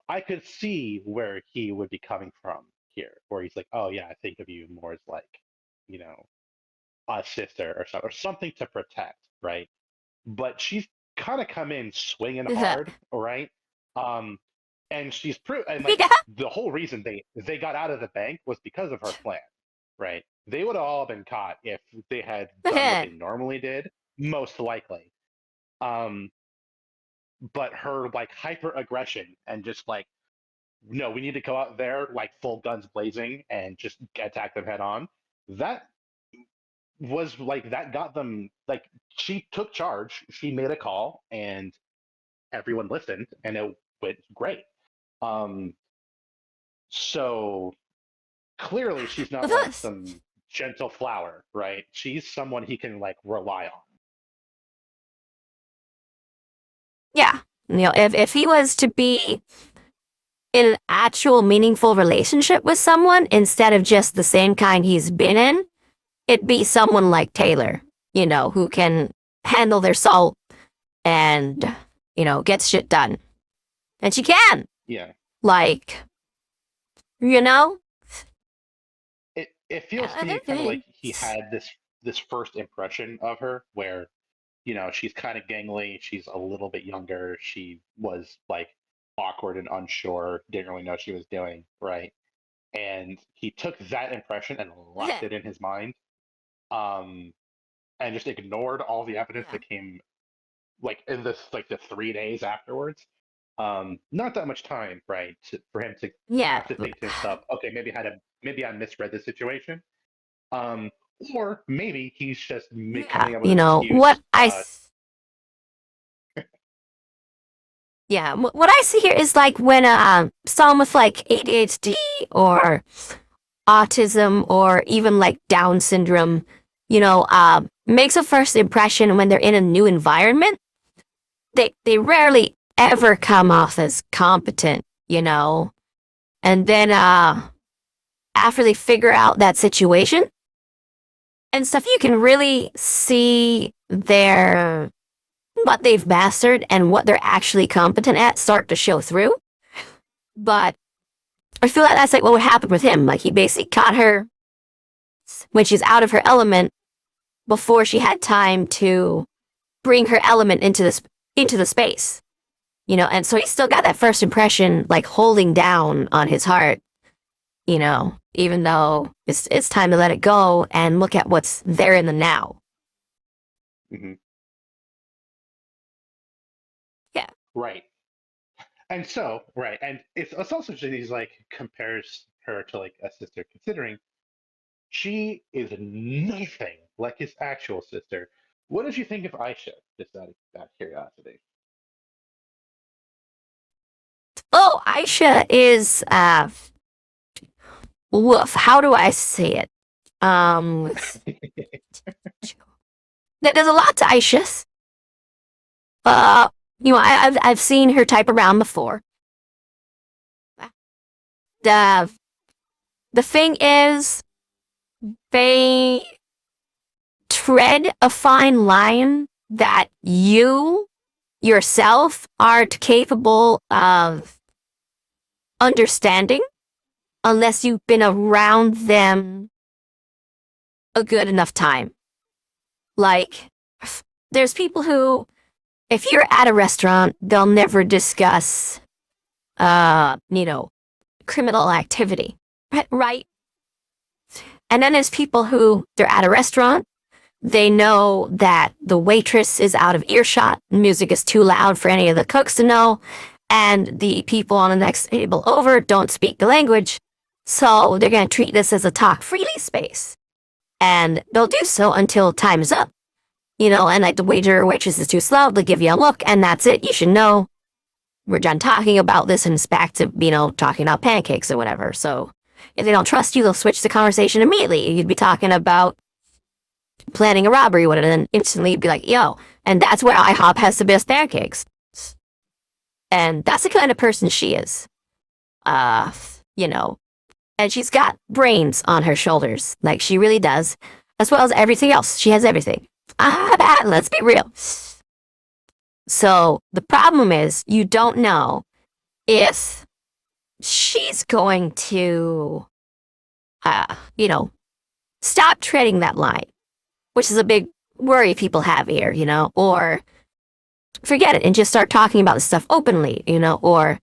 I could see where he would be coming from here, where he's like, oh yeah, I think of you more as like, you know, a sister or something to protect, right? But she's kind of come in swinging hard, right? And she's and like the whole reason they got out of the bank was because of her plan, right? They would have all been caught if they had done what they normally did, most likely. But her like hyper aggression and just like, no, we need to go out there like full guns blazing and just attack them head on. That was like that got them like, she took charge, she made a call, and everyone listened, and it went great. So clearly she's not like some gentle flower, right? She's someone he can like rely on. Yeah. If he was to be in an actual meaningful relationship with someone instead of just the same kind he's been in, it'd be someone like Taylor, who can handle their salt and, gets shit done. And she can. Yeah. Like, you know? It feels to me kind of like he had this first impression of her where, she's kind of gangly, she's a little bit younger, she was like awkward and unsure, didn't really know what she was doing, right? And he took that impression and left it in his mind, and just ignored all the evidence that came like in this like the 3 days afterwards. Not that much time, right, for him to have to think to himself, okay, maybe I misread the situation, um, or maybe he's just coming up with an excuse. What I see here is like when someone with like ADHD or autism or even like Down syndrome, makes a first impression when they're in a new environment. They rarely ever come off as competent, and then after they figure out that situation and stuff, you can really see what they've mastered and what they're actually competent at start to show through. But I feel like that's like what would happen with him. Like he basically caught her when she's out of her element before she had time to bring her element into the space. And so he's still got that first impression like holding down on his heart, even though it's time to let it go and look at what's there in the now. Mm-hmm. Yeah. Right. And so, right, and it's also just he's like compares her to like a sister, considering she is nothing like his actual sister. What did you think of Aisha? Just out of curiosity. Oh, Aisha is woof. How do I say it? There's a lot to Aisha. I've seen her type around before. The thing is, they tread a fine line that you yourself aren't capable of understanding unless you've been around them a good enough time. Like, there's people who, if you're at a restaurant, they'll never discuss, criminal activity, right? And then there's people who, they're at a restaurant, they know that the waitress is out of earshot, music is too loud for any of the cooks to know, and the people on the next table over don't speak the language, so they're going to treat this as a talk freely space. And they'll do so until time is up. And like the waiter or waitress is too slow, they'll give you a look, and that's it. You should know we're done talking about this, and it's back to, talking about pancakes or whatever. So if they don't trust you, they'll switch the conversation immediately. You'd be talking about planning a robbery, and then instantly be like, yo, and that's where IHOP has the best pancakes. And that's the kind of person she is. And she's got brains on her shoulders, like she really does, as well as everything else. She has everything. Let's be real. So the problem is you don't know if she's going to, stop treading that line, which is a big worry people have here, or forget it and just start talking about this stuff openly, or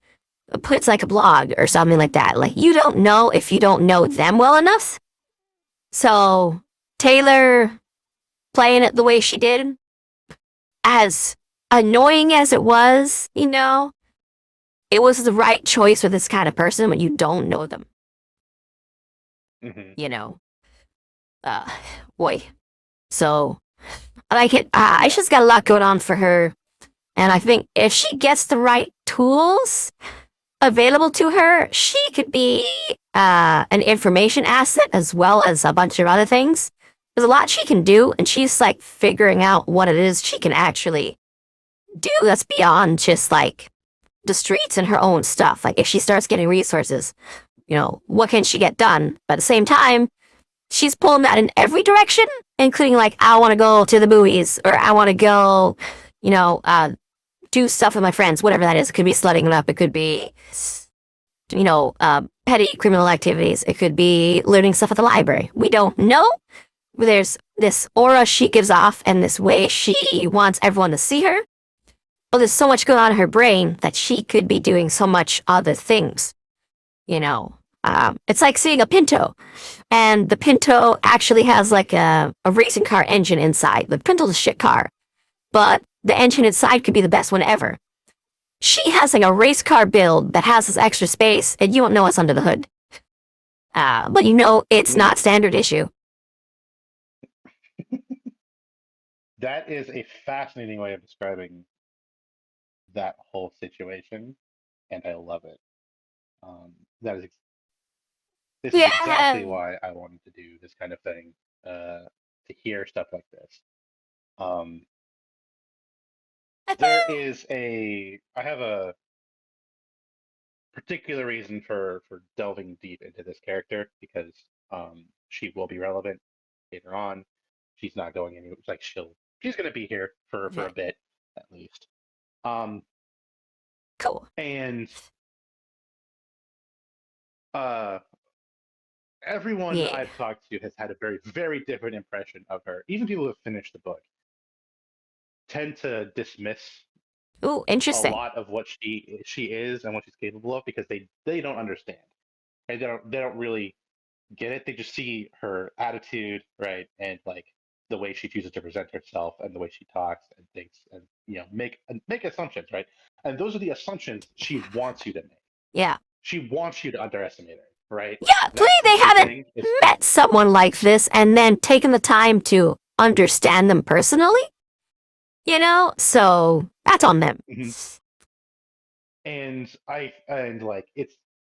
puts like a blog or something like that. Like, you don't know if you don't know them well enough. So Taylor playing it the way she did, as annoying as it was, it was the right choice for this kind of person when you don't know them. Mm-hmm. Boy. So, I like it. Aisha's got a lot going on for her. And I think if she gets the right tools, available to her, she could be an information asset as well as a bunch of other things. There's a lot she can do, and she's like figuring out what it is she can actually do that's beyond just like the streets and her own stuff. Like if she starts getting resources, what can she get done? But at the same time, she's pulling that in every direction, including like, I want to go to the movies, or I want to go, do stuff with my friends, whatever that is. It could be slutting it up. It could be, petty criminal activities. It could be learning stuff at the library. We don't know. There's this aura she gives off and this way she wants everyone to see her. Well, there's so much going on in her brain that she could be doing so much other things. It's like seeing a Pinto, and the Pinto actually has like a racing car engine inside. The Pinto's a shit car, but the engine inside could be the best one ever. She has like a race car build that has this extra space, and you don't know what's under the hood. But it's not standard issue. That is a fascinating way of describing that whole situation, and I love it. This is exactly why I wanted to do this kind of thing, to hear stuff like this. I have a particular reason for delving deep into this character, because she will be relevant later on. She's not going anywhere. Like she's going to be here for a bit at least. Cool. And everyone I've talked to has had a very, very different impression of her. Even people who have finished the book tend to dismiss interesting. a lot of what she is and what she's capable of, because they don't understand. And they don't really get it. They just see her attitude, right, and like the way she chooses to present herself and the way she talks and thinks, and make assumptions, right? And those are the assumptions she wants you to make. Yeah. She wants you to underestimate her, right? Yeah, please, they haven't met someone like this and then taken the time to understand them personally. So that's on them. Mm-hmm. And I don't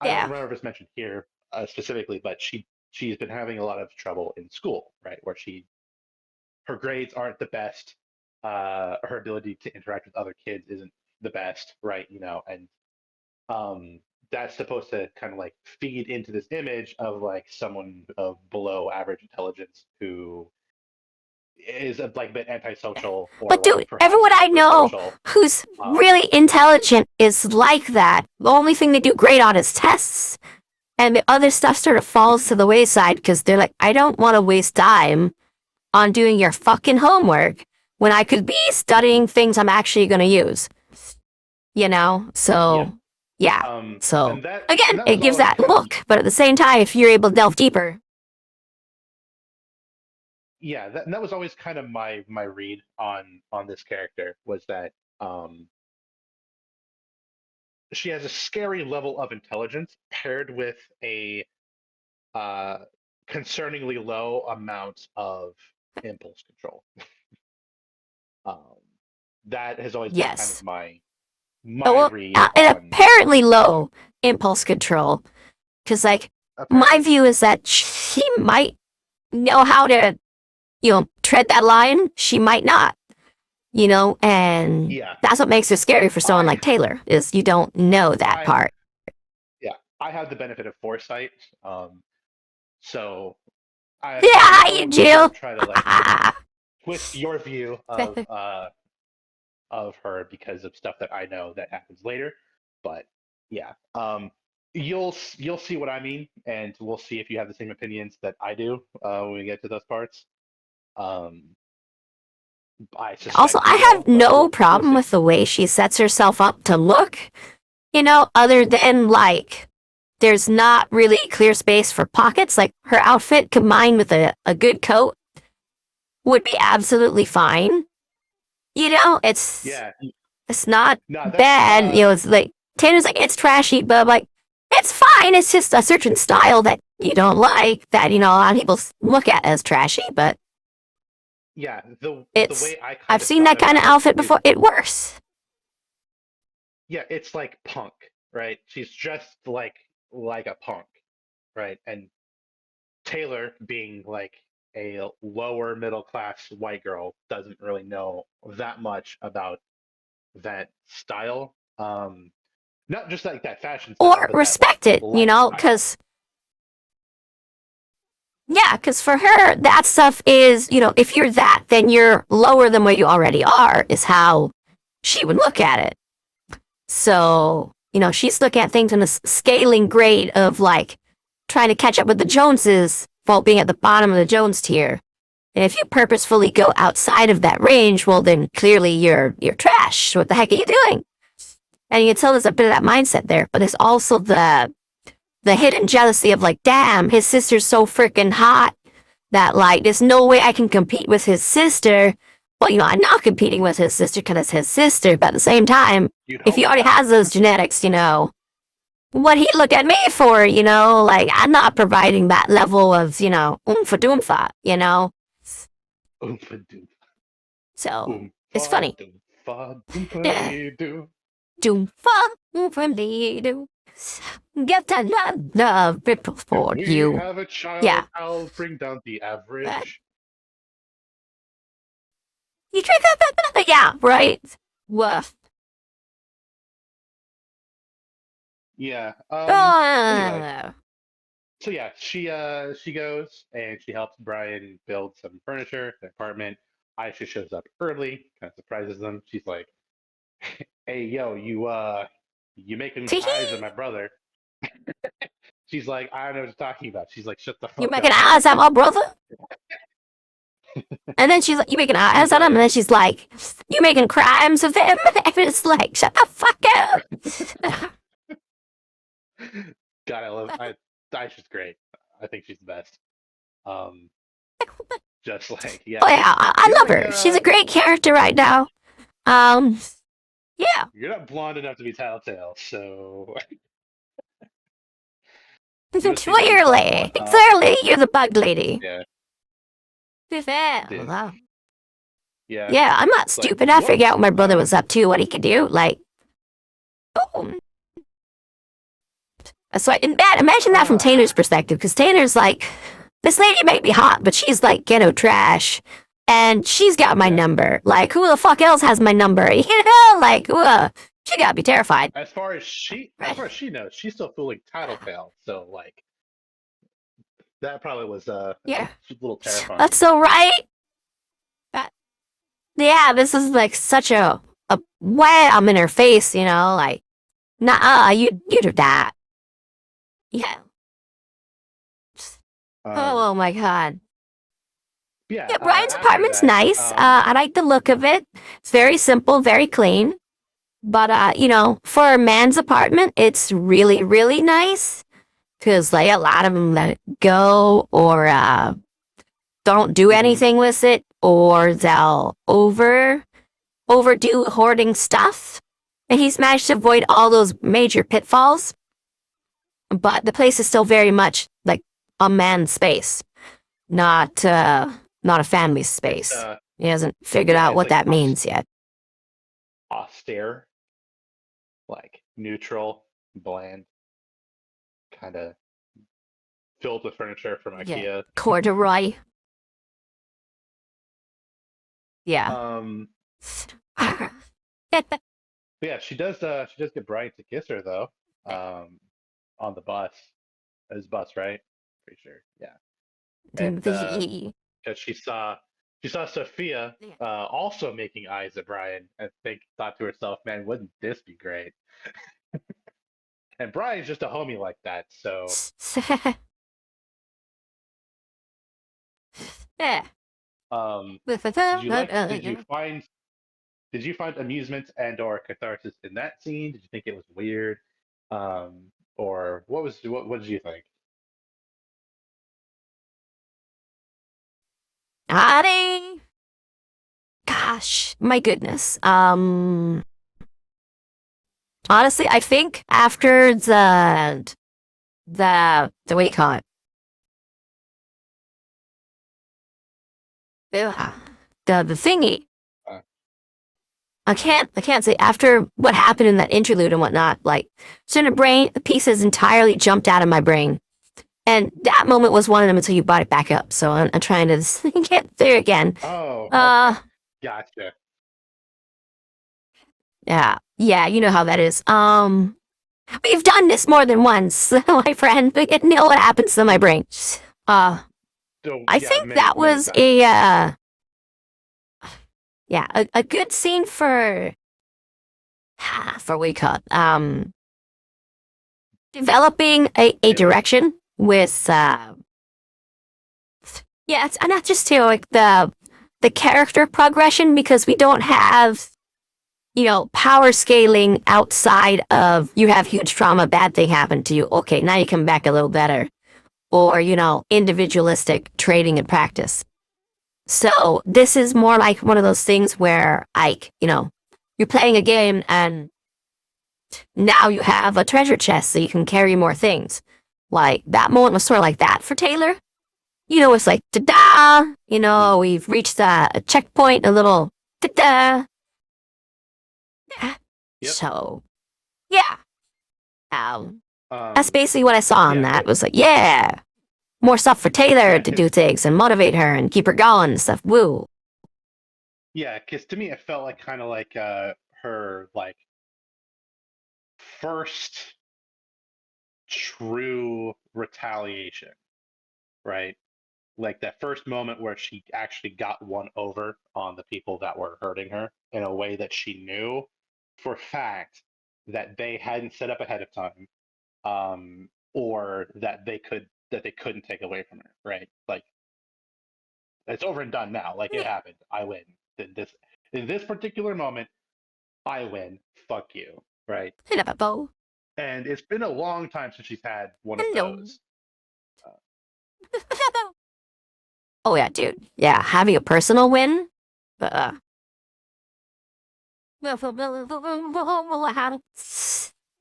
remember if it's mentioned here specifically, but she's been having a lot of trouble in school, right? Where her grades aren't the best. Her ability to interact with other kids isn't the best, right? And that's supposed to kind of like feed into this image of like someone of below average intelligence who is like a bit antisocial. But dude, everyone I know who's really intelligent is like that. The only thing they do great on is tests. And the other stuff sort of falls to the wayside because they're like, I don't want to waste time on doing your fucking homework when I could be studying things I'm actually going to use. So, yeah. It gives that look. But at the same time, if you're able to delve deeper. Yeah, that was always kind of my read on this character, was that she has a scary level of intelligence paired with a concerningly low amount of impulse control. That has always been kind of my read. And apparently low impulse control, because my view is that she might know how to tread that line. She might not, and that's what makes her scary for someone like Taylor, is you don't know that part. Yeah, I have the benefit of foresight, so you do. Try to twist your view of her because of stuff that I know that happens later, but yeah, you'll see what I mean, and we'll see if you have the same opinions that I do when we get to those parts. I have no problem with the way she sets herself up to look, other than there's not really clear space for pockets. Like her outfit combined with a good coat would be absolutely fine. It's not bad. It's like Taylor's like, it's trashy, but I'm like, it's fine. It's just a certain style that you don't like, that a lot of people look at as trashy, but yeah, the way I've seen that kind of outfit before. It works. Yeah, it's like punk. right? She's dressed like a punk, right? And Taylor, being like a lower middle class white girl, doesn't really know that much about that style. Not just like that fashion style, Or but that like respect it, you know, lifestyle. because yeah, because for her, that stuff is, you know, if you're that, then you're lower than what you already are, is how she would look at it. So, you know, she's looking at things in a scaling grade of like trying to catch up with the Joneses while being at the bottom of the Jones tier. And if you purposefully go outside of that range, well, then clearly you're trash. What the heck are you doing? And you can tell there's a bit of that mindset there, but there's also the hidden jealousy of like, damn, his sister's so freaking hot that like there's no way I can compete with his sister. Well, you know, I'm not competing with his sister because it's his sister, but at the same time, You'd if hope he already not. has those genetics, you know, what he look at me for, you know, like I'm not providing that level of, you know, oomph doomfa, you know. Oompa doompa, So it's oompa funny. doompa, doompa doo. Doomfa from the get to love ripple If for we you. have a child, Yeah. I'll bring down the average. You drink that? Yeah, right. Woof. Yeah. Anyway, Oh, so yeah, she goes and she helps Brian build some furniture, in the apartment. Aisha shows up early, kind of surprises them. She's like, "Hey, yo, you making eyes at tee-hee. my brother?" She's like, "I don't know what you're talking about." She's like, "Shut the You fuck making up." eyes at my brother? And then she's like, you making eyes She's at him? And like, then she's like, you making crimes of him? And it's like, shut the fuck up. "God, Aisha's great. I think she's the best." Um, just like, Oh yeah, yeah, I you're love like, her. She's a great character right now. Um, yeah. you're not blonde enough to be Tattletale, so you must be the blonde one on Clearly, top. clearly, you're the bug lady. Yeah, dude. Yeah, Yeah, I'm not it's like, stupid. I figured out whoops. what my brother was up to, what he could do. Like, boom. So imagine that from Taylor's perspective, because Taylor's like, this lady may be hot, but she's like ghetto trash. And she's got my Yeah. number. Like, who the fuck else has my number? You know, like, she gotta be terrified. As far as she knows, she's still fooling Tattletale. So like, that probably was a Yeah, little that's terrifying. so right. That, yeah, this is like such a wham in her face, you know, like, nah, you do that. Yeah. Um, Oh my god. yeah. Yeah, Brian's After apartment's that, nice. I like the look of it. It's very simple, very clean. But you know, for a man's apartment, it's really, really nice. Cause like a lot of them let it go or don't do mhm, anything with it, or they'll overdo hoarding stuff. And he's managed to avoid all those major pitfalls. But the place is still very much like a man's space, not a family it's space. He hasn't figured yeah, out it's what like that means yet. austere, like neutral, bland, kind of filled with furniture from Yeah. IKEA. Corduroy. Yeah. Um, but yeah, she does get Brian to kiss her though. Um, on the bus, his bus, right? Pretty sure, yeah. And because she saw Sophia also making eyes at Brian, and thought to herself, "Man, wouldn't this be great?" And Brian's just a homie like that. So, Yeah. did you like? Did you find amusement and/or catharsis in that scene? Did you think it was weird, or what did you think? Howdy. Gosh, my goodness. Honestly, I think after the what do you call it? Ugh, the thingy. Uh, I can't say after what happened in that interlude and whatnot, like, so in the brain, the pieces entirely jumped out of my brain. And that moment was one of them until you brought it back up. So I'm trying to get there again. Oh, Uh, okay. Gotcha. yeah, you know how that is. We've done this more than once, my friend. We get know what happens to my brain. Uh, So, I yeah, think that was times. a good scene for we cut developing a direction with it's not just to like the character progression because we don't have power scaling outside of you have huge trauma, bad thing happened to you. Okay, now you come back a little better. Or, individualistic trading and practice. So this is more like one of those things where, like, you're playing a game and now you have a treasure chest so you can carry more things. Like, that moment was sort of like that for Taylor. It's like, ta-da! We've reached a checkpoint, a little ta-da! Yep. So, yeah. That's Um, basically what I saw on that. It was like, yeah, more stuff for Taylor to do things and motivate her and keep her going and stuff. Woo. yeah, because to me it felt like kind of like her like first true retaliation, right? Like that first moment where she actually got one over on the people that were hurting her in a way that she knew for a fact that they hadn't set up ahead of time, or that they couldn't take away from her, right? Like it's over and done now. Like it happened. I win. This in this particular moment, I win. Fuck you, right? Hello. And it's been a long time since she's had one of Hello. those. Oh yeah, dude. Yeah, having a personal win.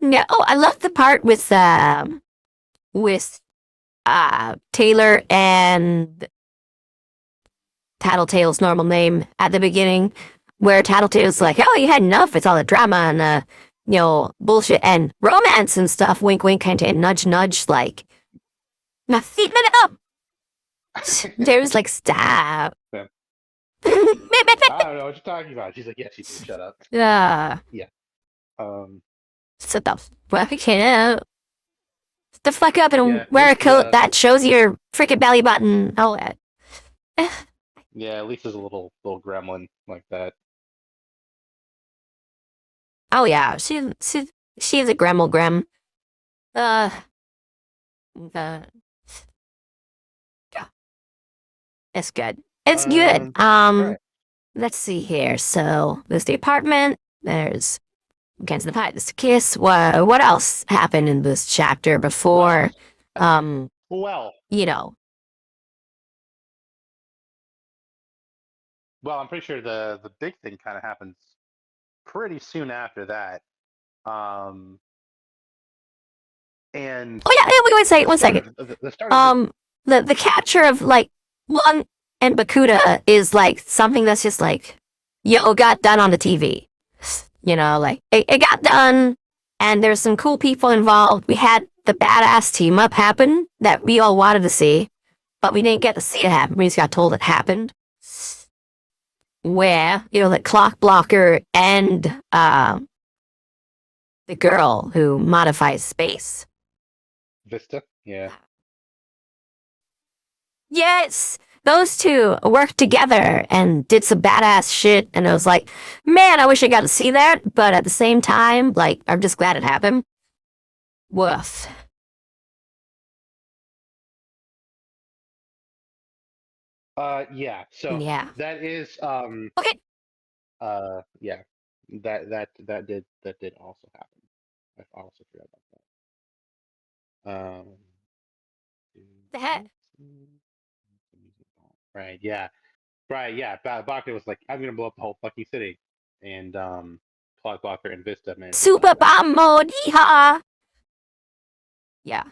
Yeah. Oh, I love the part with Taylor and Tattletale's normal name at the beginning, where Tattletale's like, "Oh, you had enough. It's all the drama and bullshit and romance and stuff." Wink, wink, kind of nudge, nudge. Like, my feet it up. Taylor's like, "Stop." Yeah. I don't know what you're talking about. She's like, yeah, she did. Shut up. Yeah. Yeah. Sit the fuck out. The fuck up and Yeah, wear a Lisa's, coat that shows your freaking belly button. Oh, yeah, Lisa's a little gremlin like that. oh yeah, she's a gremel grem. Uh, uh, yeah, it's good. It's good. Right. Let's see here. So there's the apartment. There's against the pie. There's the kiss. What else happened in this chapter before? Well, You know. I'm pretty sure the big thing kind of happens pretty soon after that. And Oh yeah. Wait. One second. The start of The capture of like Lung and Bakuda is like something that's just like, got done on the TV. Like it got done, and there's some cool people involved. We had the badass team up happen that we all wanted to see, but we didn't get to see it happen. We just got told it happened. Where the clock blocker and the girl who modifies space. Vista, yeah. Yes, those two worked together and did some badass shit. And I was like, man, I wish I got to see that. But at the same time, like, I'm just glad it happened. Woof. Yeah. So Yeah. that is Okay. yeah. That did also happen. I also forgot about that. The heck? Right. Yeah. Right. Yeah. Baca was like, I'm gonna blow up the whole fucking city, and Clock Blocker and Vista managed to Super stop that. bomb mode. Yeehaw. Yeah.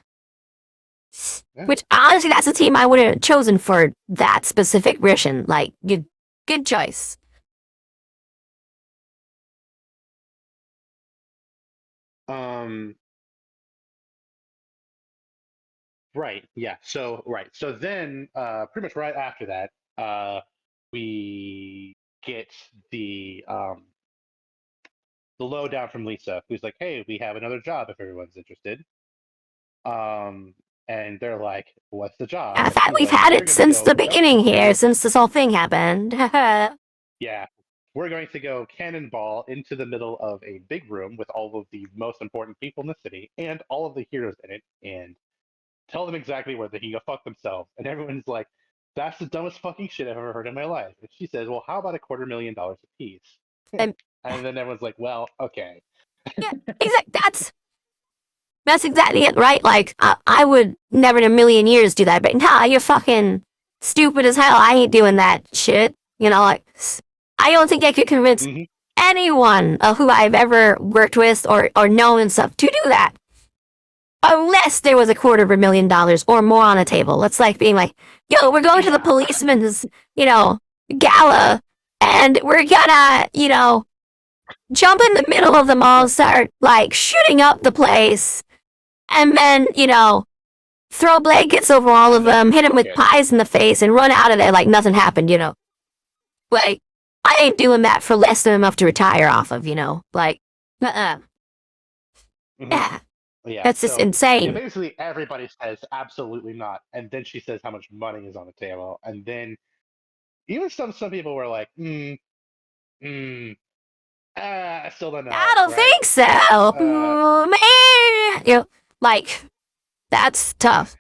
Yeah. Which honestly, that's the team I would have chosen for that specific mission. Like, good choice. Um, right. Yeah. So then, pretty much right after that, we get the lowdown from Lisa, who's like, "Hey, we have another job if everyone's interested." Um, and they're like, "What's the job?" I And thought she's we've like, had "We're it gonna since go the jump beginning here, through." since this whole thing happened. Yeah, we're going to go cannonball into the middle of a big room with all of the most important people in the city and all of the heroes in it, and tell them exactly where they can go fuck themselves. And everyone's like, "That's the dumbest fucking shit I've ever heard in my life." And she says, "Well, how about $250,000 apiece?" And And then everyone's like, "Well, okay." yeah, exactly. That's exactly it, right? Like, I would never in a million years do that, but nah, you're fucking stupid as hell. I ain't doing that shit. You know, like, I don't think I could convince Hmm. anyone who I've ever worked with or known and stuff to do that. Unless there was $250,000 or more on the table. It's like being like, yo, we're going to the Yeah. policeman's, gala, and we're gonna, jump in the middle of the mall, start, like, shooting up the place, and then, throw blankets over all of And then them, hit them book with it. pies in the face, and run out of there like nothing happened. Like, I ain't doing that for less than enough to retire off of. Like, uh-uh. Hmm. Yeah, Yeah. that's just So yeah, insane. basically everybody says absolutely not, and then she says how much money is on the table, and then even some people were like, mm, I still don't I know, don't right? think so. Uh, Man, like, that's tough.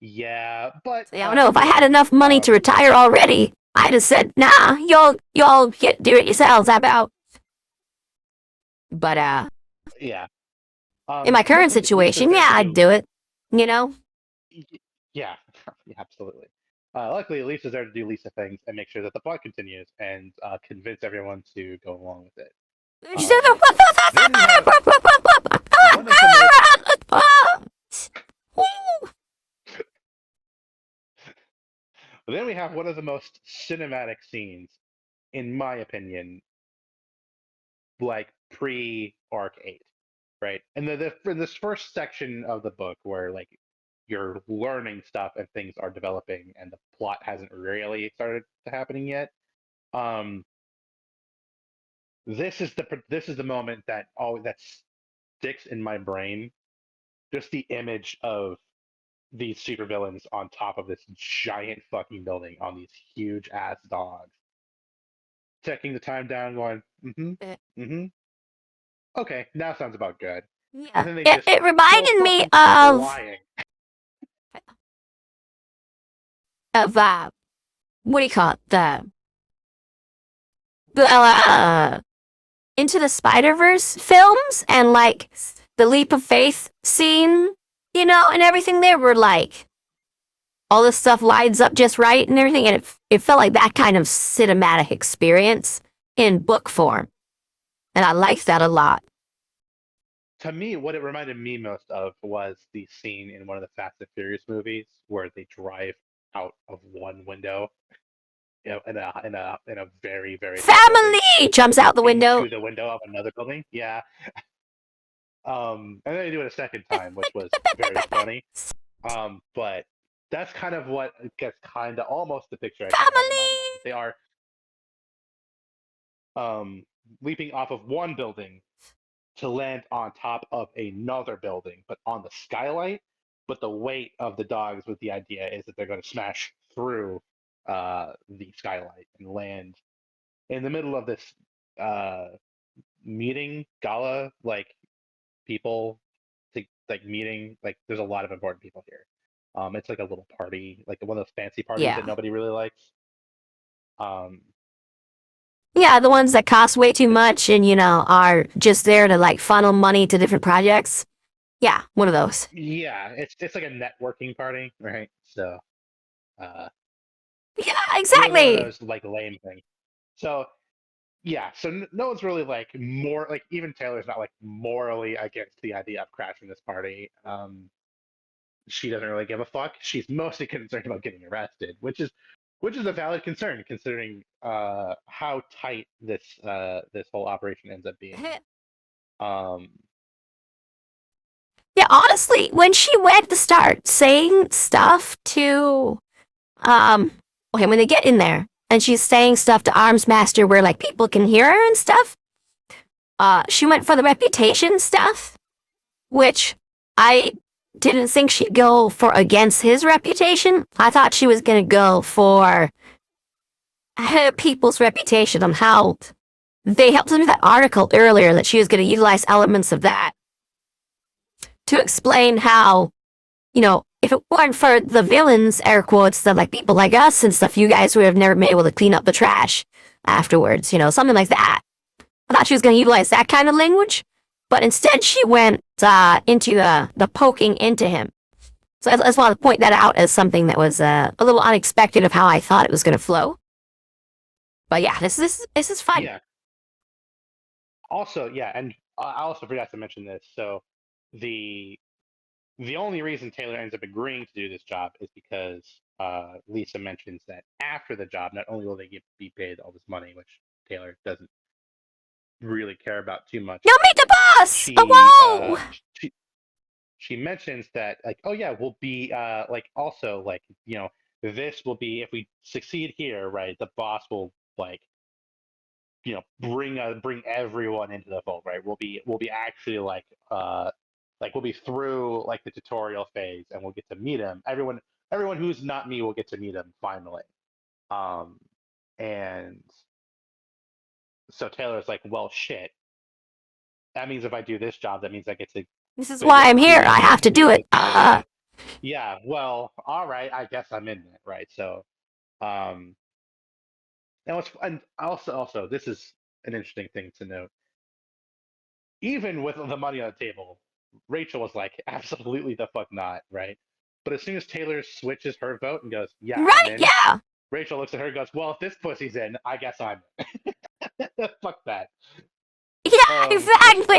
yeah, but So, yeah, I don't know. If I had again, enough money to retire already, I'd have said, nah, y'all get do it yourselves. How about? But yeah, in my current luckily Lisa's situation, there yeah, to I'd do. do it. You know? Yeah, yeah, absolutely. Luckily, Lisa's there to do Lisa things and make sure that the plot continues and convince everyone to go along with it. Um, then we have one of the most then we have one of the most cinematic scenes, in my opinion, like pre arc 8, right? And in this first section of the book where like you're learning stuff and things are developing and the plot hasn't really started to happening yet. Um, this is the moment that sticks in my brain. Just the image of these supervillains on top of this giant fucking building on these huge ass dogs, checking the time down, going, mm-hmm. Okay, now sounds about good. And Yeah, then they it, just it go reminded me fucking of flying. of what do you call it? The Into the Spider-Verse films and like the leap of faith scene, and everything there were like all this stuff lines up just right and everything, and it felt like that kind of cinematic experience in book form, and I liked that a lot. To me, what it reminded me most of was the scene in one of the Fast and Furious movies where they drive out of one window, in a very very tall building Family jumps out the window. into the window of another building. Yeah. And then they do it a second time, which was very funny. But that's kind of what gets kind of almost the picture I kind of have in my mind. Family. They are um, leaping off of one building to land on top of another building, but on the skylight. But the weight of the dogs with the idea is that they're going to smash through the skylight and land in the middle of this uh, meeting gala, like people to like meeting. Like there's a lot of important people here. It's like a little party, like one of those fancy parties that Yeah. nobody really likes. Um, Yeah, the ones that cost way too much and, are just there to like funnel money to different projects. Yeah, one of those. yeah, it's like a networking party, right? So uh, Yeah, one of exactly. those like lame things. So yeah, so no one's really like more like even Taylor's not like morally against the idea of crashing this party. She doesn't really give a fuck. She's mostly concerned about getting arrested, which is which is a valid concern considering how tight this whole operation ends up being. Um, Yeah, honestly, when she went to start saying stuff to, okay, when they get in there and she's saying stuff to Arms Master where like people can hear her and stuff, she went for the reputation stuff, which I didn't think she'd go for against his reputation. I thought she was gonna go for her people's reputation on how they helped them with that article earlier that she was gonna utilize elements of that to explain how, you know, if it weren't for the villains, air quotes, that like people like us and stuff, you guys would have never been able to clean up the trash afterwards, you know, something like that. I thought she was going to utilize that kind of language, but instead she went into the poking into him. So I just want to point that out as something that was a little unexpected of how I thought it was going to flow. But yeah, this is fun. Yeah. Also, yeah, and I also forgot to mention this. So the only reason Taylor ends up agreeing to do this job is because Lisa mentions that after the job, not only will they be paid all this money, which Taylor doesn't really care about too much. No, meet the boss! She, whoa! She mentions that like, oh yeah, we'll be like also like, you know, this will be, if we succeed here, right, the boss will like, you know, bring everyone into the fold, right? We'll be actually like we'll be through like the tutorial phase and we'll get to meet him. Everyone who's not me will get to meet him finally. And so Taylor's like, well, shit. That means if I do this job, that means I get to. This is why I'm here. I have to do it. Yeah. Well, all right. I guess I'm in it, right? So, and also, this is an interesting thing to note. Even with the money on the table, Rachel was like, absolutely the fuck not, right? But as soon as Taylor switches her vote and goes, yeah, right? I'm in, Yeah. Rachel looks at her and goes, well, if this pussy's in, I guess I'm in. Fuck that. Yeah, exactly.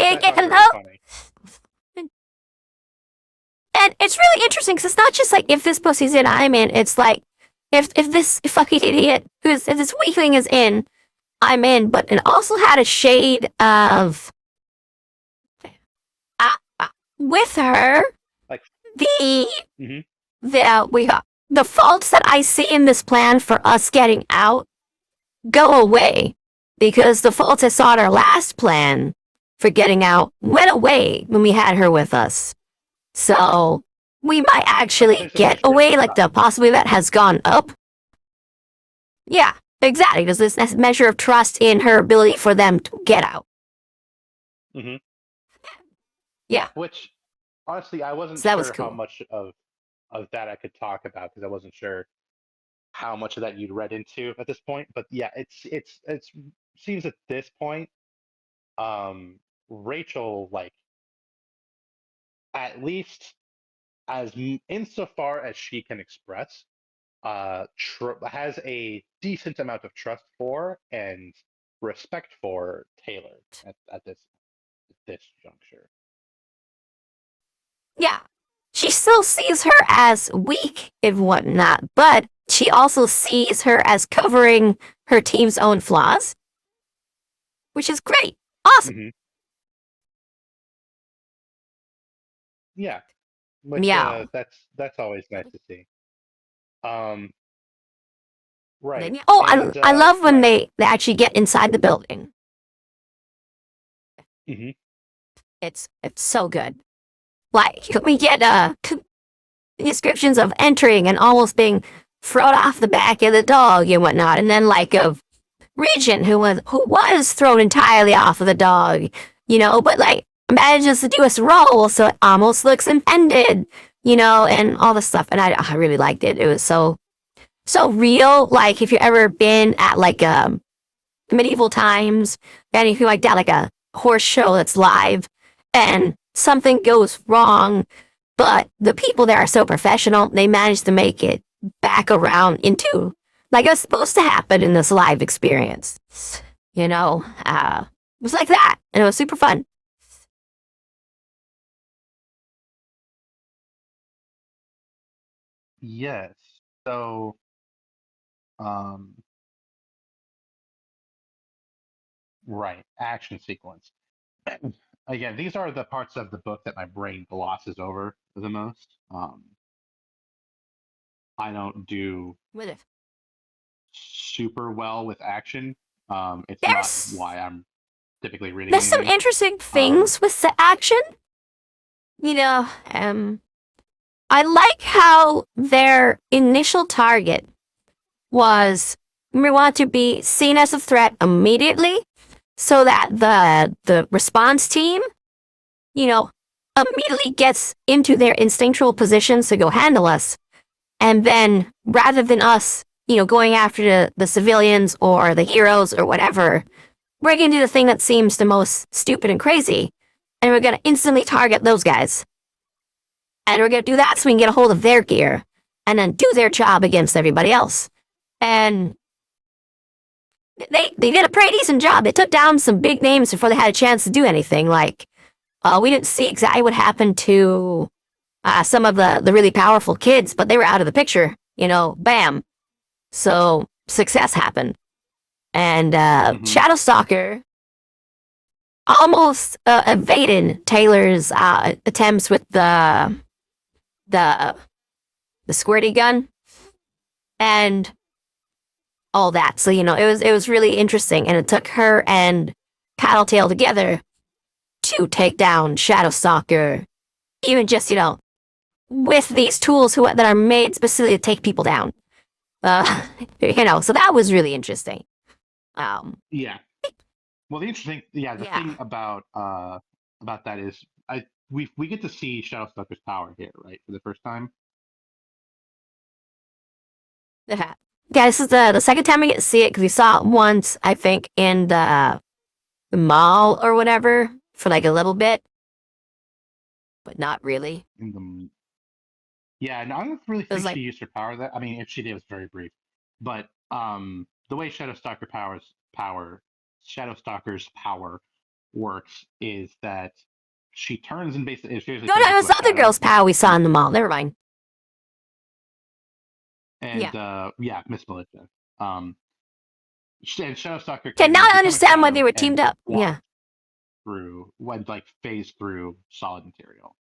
And it's really interesting because it's not just like if this pussy's in, I'm in. It's like if this fucking idiot if this weakling is in, I'm in. But it also had a shade of with her like the mm-hmm. the faults that I see in this plan for us getting out go away because the faults I saw in our last plan for getting out went away when we had her with us. So we might actually get away, like the possibility that has gone up. Yeah, exactly. There's this measure of trust in her ability for them to get out. Mm-hmm. Yeah. Which, honestly, I wasn't sure cool. how much of that I could talk about because I wasn't sure how much of that you'd read into at this point. But yeah, it seems at this point, Rachel, like, at least as insofar as she can express, has a decent amount of trust for and respect for Taylor at this juncture. Yeah. She still sees her as weak and whatnot, but she also sees her as covering her team's own flaws, which is great. Awesome. Mm-hmm. Yeah. Which Meow. that's always nice to see. Right. Oh, and, I love when right. they actually get inside the building. Mm-hmm. It's so good. Like we get descriptions of entering and almost being thrown off the back of the dog and whatnot, and then like of Regent who was thrown entirely off of the dog, you know, but like manages to do a roll so it almost looks impended, you know, and all this stuff. And I really liked it. It was so real. Like if you've ever been at like medieval times, anything like that, like a horse show that's live, and something goes wrong, but the people there are so professional, they manage to make it back around into like it was supposed to happen in this live experience. You know, it was like that, and it was super fun. Yes. So, Right, action sequence. Again, these are the parts of the book that my brain glosses over the most. I don't do With it. super well with action. It's not There's why I'm typically reading there's some anything. interesting things with the action. You know, I like how their initial target was we want to be seen as a threat immediately so that the response team, you know, immediately gets into their instinctual positions to go handle us. And then rather than us, going after the civilians or the heroes or whatever, we're going to do the thing that seems the most stupid and crazy. And we're going to instantly target those guys. And we're going to do that so we can get a hold of their gear and then do their job against everybody else. And they did a pretty decent job. They took down some big names before they had a chance to do anything. Like, we didn't see exactly what happened to some of the really powerful kids, but they were out of the picture. Bam. So success happened. And Shadowstalker almost evaded Taylor's attempts with the squirty gun and all that. So it was really interesting, and it took her and Tattletale together to take down Shadowstalker, even just with these tools that are made specifically to take people down. So that was really interesting. Yeah. Well, the interesting, the thing about that is we get to see Shadowstalker's power here, right, for the first time. Yeah, this is the second time we get to see it because we saw it once, I think, in the mall or whatever for like a little bit, but not really. Yeah, no, I don't really think like, she used her power. That I mean, if she did, it was very brief. But the way Shadowstalker's power works is that she turns and basically no, it was the other girl's power we saw in the mall. Never mind. And Miss Melissa. And Shadowstalker. Okay, now I understand why they were teamed up. Yeah. Phase through solid material.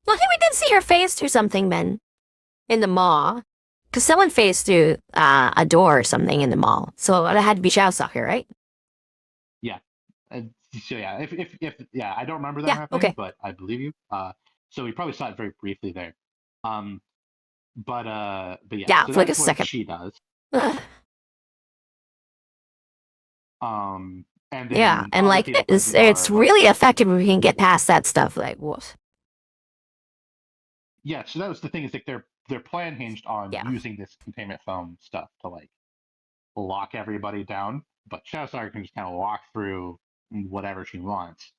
Well, I think we did see her phase through something, Ben, in the mall. Because someone phased through a door or something in the mall. So it had to be Shadowstalker, right? Yeah. So yeah, if I don't remember that happening, okay. But I believe you. So we probably saw it very briefly there. But yeah. Yeah, so for like a that's what second. she does. And then yeah, and like it's really effective if we can get past that stuff. Like, woof. Yeah, so that was the thing, is like their plan hinged on using this containment foam stuff to like lock everybody down, but Shadowstalker can just kind of walk through whatever she wants.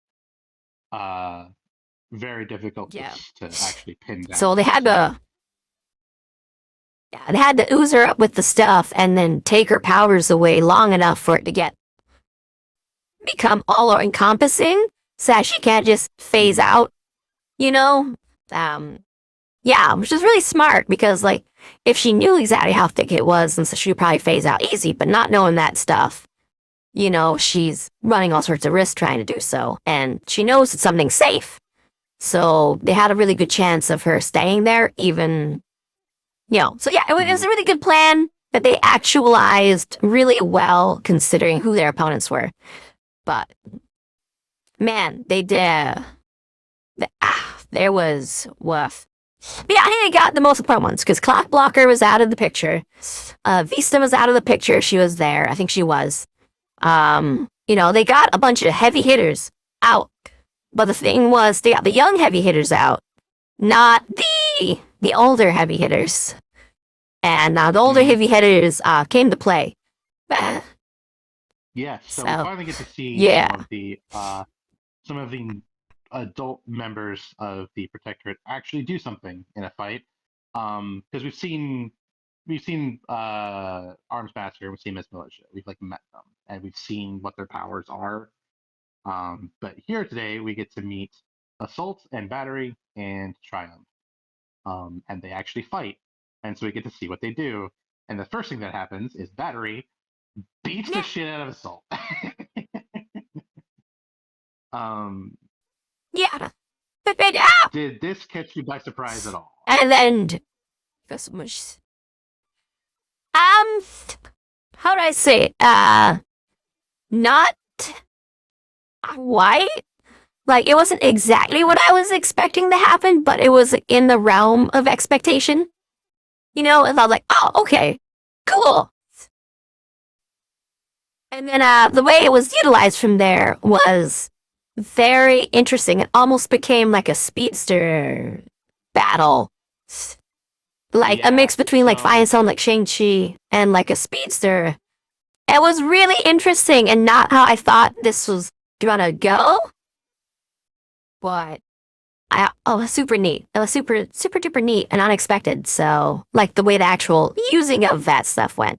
Very difficult to actually pin down. So they had to ooze her up with the stuff and then take her powers away long enough for it to become all encompassing so that she can't just phase out, which is really smart because like if she knew exactly how thick it was, then so she would probably phase out easy, but not knowing that stuff, she's running all sorts of risks trying to do so, and she knows it's something safe. So they had a really good chance of her staying there, even, So yeah, it was a really good plan that they actualized really well considering who their opponents were. But man, they did. There was woof. But yeah, I think they got the most important ones because Clock Blocker was out of the picture. Vista was out of the picture. She was there. I think she was. They got a bunch of heavy hitters out. But the thing was, they got the young heavy hitters out, not the older heavy hitters. And the older heavy hitters came to play. Yeah, so we finally get to see some of the adult members of the Protectorate actually do something in a fight. Because we've seen Arms Master, we've seen Miss Militia, we've like met them, and we've seen what their powers are. But here today we get to meet Assault and Battery and Triumph. And they actually fight. and so we get to see what they do. And the first thing that happens is Battery beats the shit out of Assault. Yeah. Did this catch you by surprise at all? And then, how do I say it? Not quite. Like, it wasn't exactly what I was expecting to happen, but it was in the realm of expectation. And I was like, oh, okay, cool. And then the way it was utilized from there was very interesting. It almost became like a speedster battle. Like a mix between like Fire and Stone, like Shang-Chi, and like a speedster. It was really interesting and not how I thought this was gonna go. But it was super neat. It was super duper neat and unexpected. So like the way the actual using of that stuff went.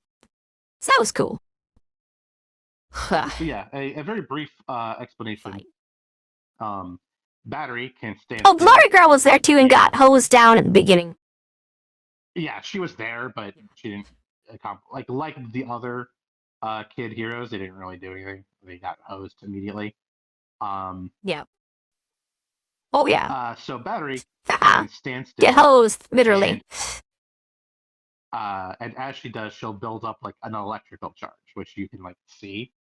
So that was cool. Yeah, a very brief explanation. Battery can stand. Oh, Glory Girl was there too and got hosed down in the beginning. Yeah, she was there, but she didn't like the other kid heroes. They didn't really do anything. They got hosed immediately. Yeah. Oh yeah. So Battery can stand still. Get hosed, literally. And as she does, she'll build up like an electrical charge, which you can like see.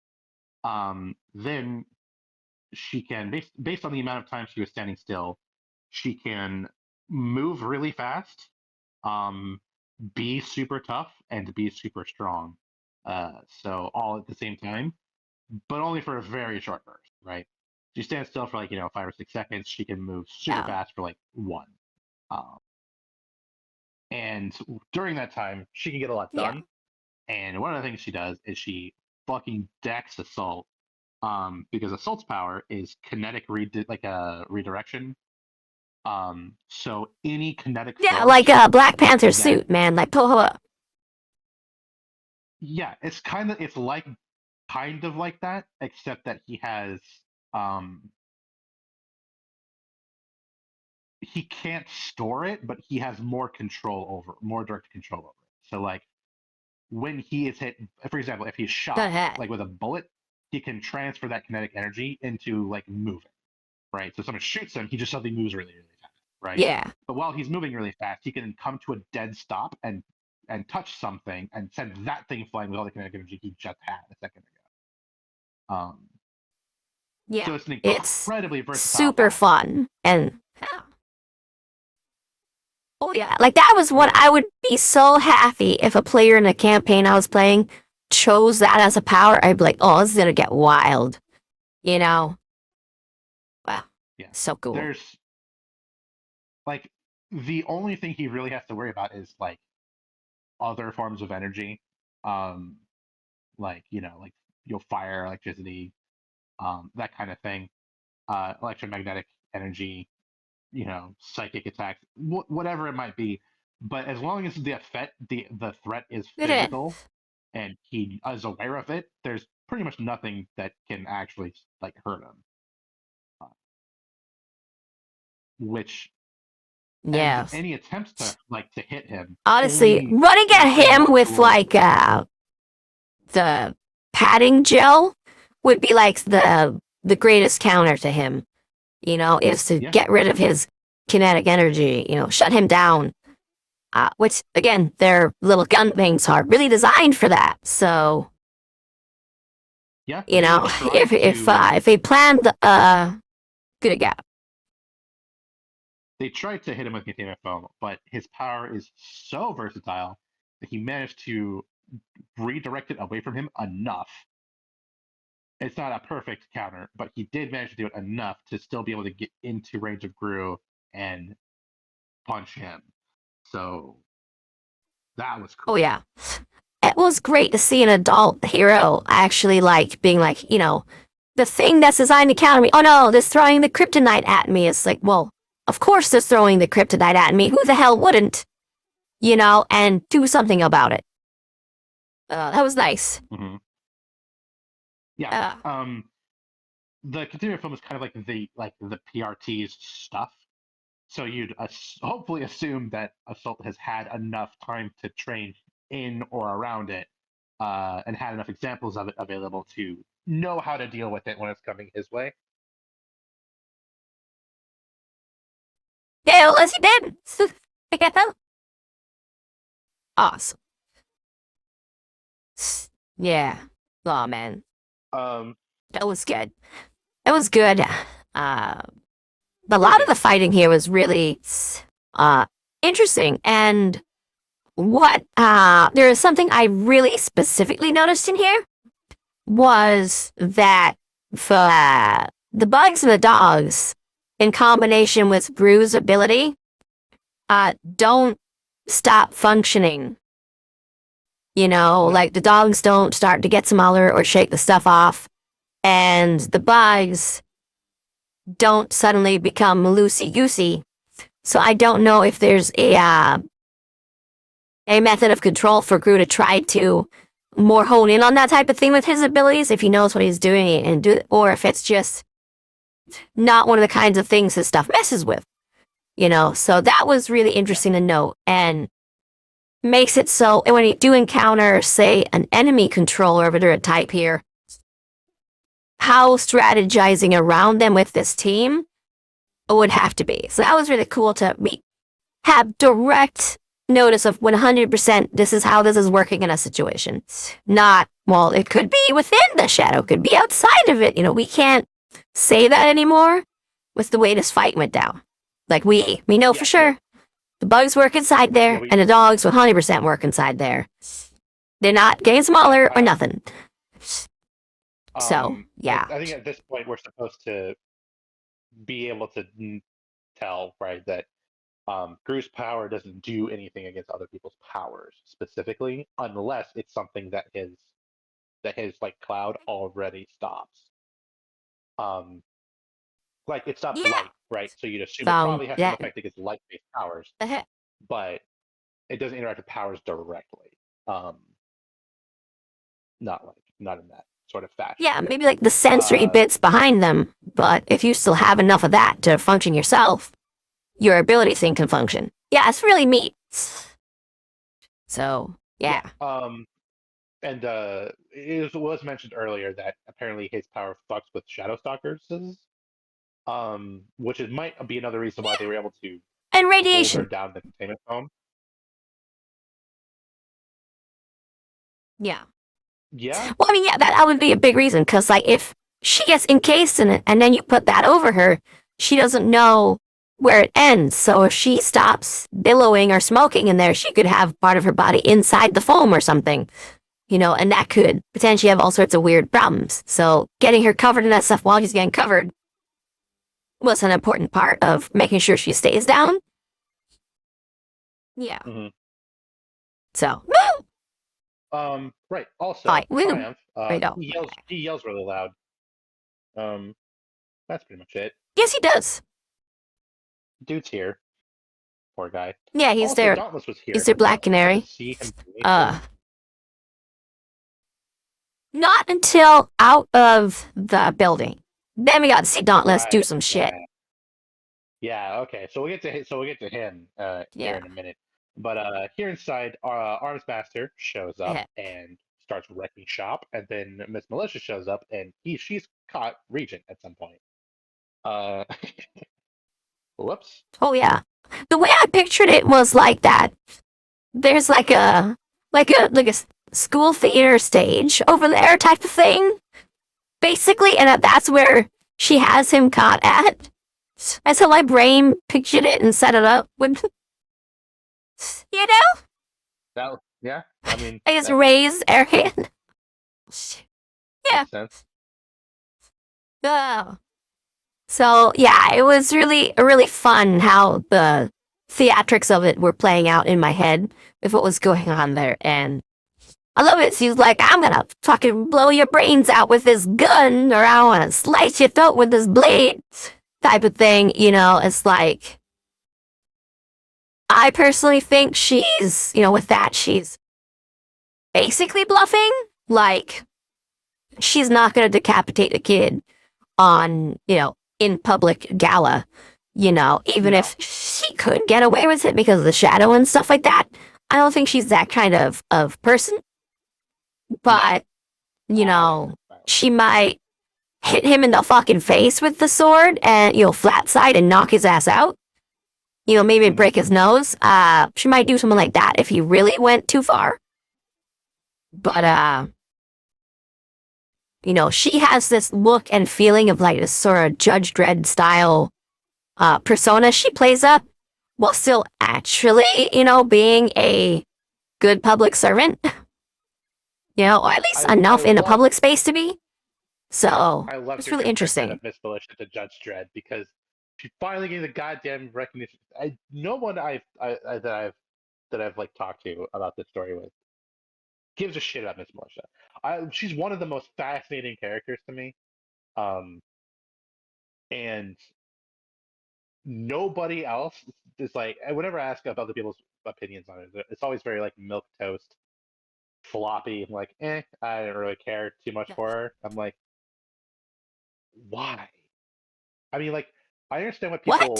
Then she can, based on the amount of time she was standing still, she can move really fast, be super tough, and be super strong. So all at the same time, but only for a very short burst, right? She stands still for like 5 or 6 seconds. She can move super fast for like 1. And during that time, she can get a lot done. And one of the things she does is she fucking decks Assault, because Assault's power is kinetic redirection. So any kinetic force, like a Black Panther suit, man. Like pull up. Yeah, it's kind of like that, except that he has he can't store it, but he has more direct control over it. So like when he is hit, for example, if he's shot like with a bullet, he can transfer that kinetic energy into like moving, right? So if someone shoots him, he just suddenly moves really, really fast, right? Yeah. But while he's moving really fast, he can come to a dead stop and touch something and send that thing flying with all the kinetic energy he just had a second ago. Yeah. So it's an incredibly versatile super fun and. Oh yeah, like that was what I would be so happy if a player in a campaign I was playing chose that as a power. I'd be like, oh, this is gonna get wild, Wow, yeah, so cool. There's like the only thing he really has to worry about is like other forms of energy, like like fire, electricity, that kind of thing, electromagnetic energy, psychic attacks, whatever it might be. But as long as the threat is physical and he is aware of it, there's pretty much nothing that can actually like hurt him. Which any attempts to hit him, honestly, running at him with like the padding gel would be like the greatest counter to him. Is to get rid of his kinetic energy. Shut him down. Which again, their little gun things are really designed for that. So, if they planned good again. They tried to hit him with containment foam, but his power is so versatile that he managed to redirect it away from him enough. It's not a perfect counter, but he did manage to do it enough to still be able to get into range of Gru and punch him. So that was cool. Oh yeah. It was great to see an adult hero actually like being like, the thing that's designed to counter me. Oh no, they're throwing the kryptonite at me. It's like, well, of course they're throwing the kryptonite at me. Who the hell wouldn't? And do something about it. That was nice. Mm-hmm. Yeah. The containment film is kind of like the PRT's stuff. So you'd hopefully assume that Assault has had enough time to train in or around it, and had enough examples of it available to know how to deal with it when it's coming his way. Yeah, well, as he did. I get that. Awesome. Yeah. Oh man, Um, that was good. That was good. A lot of the fighting here was really interesting, and there is something I really specifically noticed in here was that the bugs and the dogs, in combination with Brew's ability, don't stop functioning. You know, like the dogs don't start to get smaller or shake the stuff off, and the bugs don't suddenly become loosey-goosey. So I don't know if there's a method of control for Gru to try to more hone in on that type of thing with his abilities, if he knows what he's doing and do, or if it's just not one of the kinds of things his stuff messes with. You know, so that was really interesting to note, and makes it so when you do encounter, say, an enemy controller of a type here, how strategizing around them with this team would have to be. So that was really cool to have direct notice of 100% this is how this is working in a situation. Not, well, it could be within the shadow, could be outside of it. You know, we can't say that anymore with the way this fight went down. Like, we know for sure the bugs work inside there, and the dogs 100% work inside there. They're not getting smaller or nothing. So, yeah. I think at this point we're supposed to be able to tell, right, that Gru's power doesn't do anything against other people's powers specifically, unless it's something that his like cloud already stops. Like it stops light, right? So you'd assume it probably has some effect against light-based powers, but it doesn't interact with powers directly. Not in that sort of fashion. Yeah, maybe like the sensory bits behind them, but if you still have enough of that to function yourself, your ability thing can function. Yeah, it's really neat. So, yeah. And it was mentioned earlier that apparently his power fucks with Shadow Stalkers, which might be another reason why they were able to and radiation hold her down the containment foam. Yeah. Yeah. Well, I mean, yeah, that would be a big reason, because like if she gets encased in it and then you put that over her, she doesn't know where it ends. So if she stops billowing or smoking in there, she could have part of her body inside the foam or something, you know, and that could potentially have all sorts of weird problems. So getting her covered in that stuff while she's getting covered was an important part of making sure she stays down. Yeah. Mm-hmm. So. Right. Also, Triumph. He yells really loud. That's pretty much it. Yes, he does. Dude's here. Poor guy. Yeah, he's also, there. Dauntless was here. He's their Black Canary. Not until out of the building. Then we got to see Dauntless do some shit. Yeah. Okay. So we'll get to him here in a minute. But here inside, Arms Master shows up and starts wrecking shop, and then Miss Militia shows up and she's caught Regent at some point. Whoops. Oh yeah. The way I pictured it was like that. There's like a school theater stage over there type of thing, basically, and that's where she has him caught at. That's how my brain pictured it and set it up with. You know? Yeah. I mean, I just raised our hand. Yeah. Makes sense. Oh. So yeah, it was really fun how the theatrics of it were playing out in my head with what was going on there, and I love it. She's like, I'm gonna fucking blow your brains out with this gun, or I wanna slice your throat with this blade, type of thing. You know, it's like, I personally think she's, you know, with that, she's basically bluffing. Like, she's not gonna decapitate a kid on, you know, in public gala, even No. if she could get away with it because of the shadow and stuff like that, I don't think she's that kind of person. But, she might hit him in the fucking face with the sword and, flat side and knock his ass out. Maybe break his nose. She might do something like that if he really went too far. But, she has this look and feeling of like this sort of Judge Dredd style persona she plays up while still actually, being a good public servant. Or at least enough in a public space to be. So it's really interesting. Of Miss Militia to Judge Dredd because she finally gave the goddamn recognition. No one that I've like talked to about this story with gives a shit about Miss Militia. She's one of the most fascinating characters to me, and nobody else is like. Whenever I ask about other people's opinions on it, it's always very like milk toast, floppy. I'm like, I don't really care too much for her. I'm like, why? I mean, like, I understand what people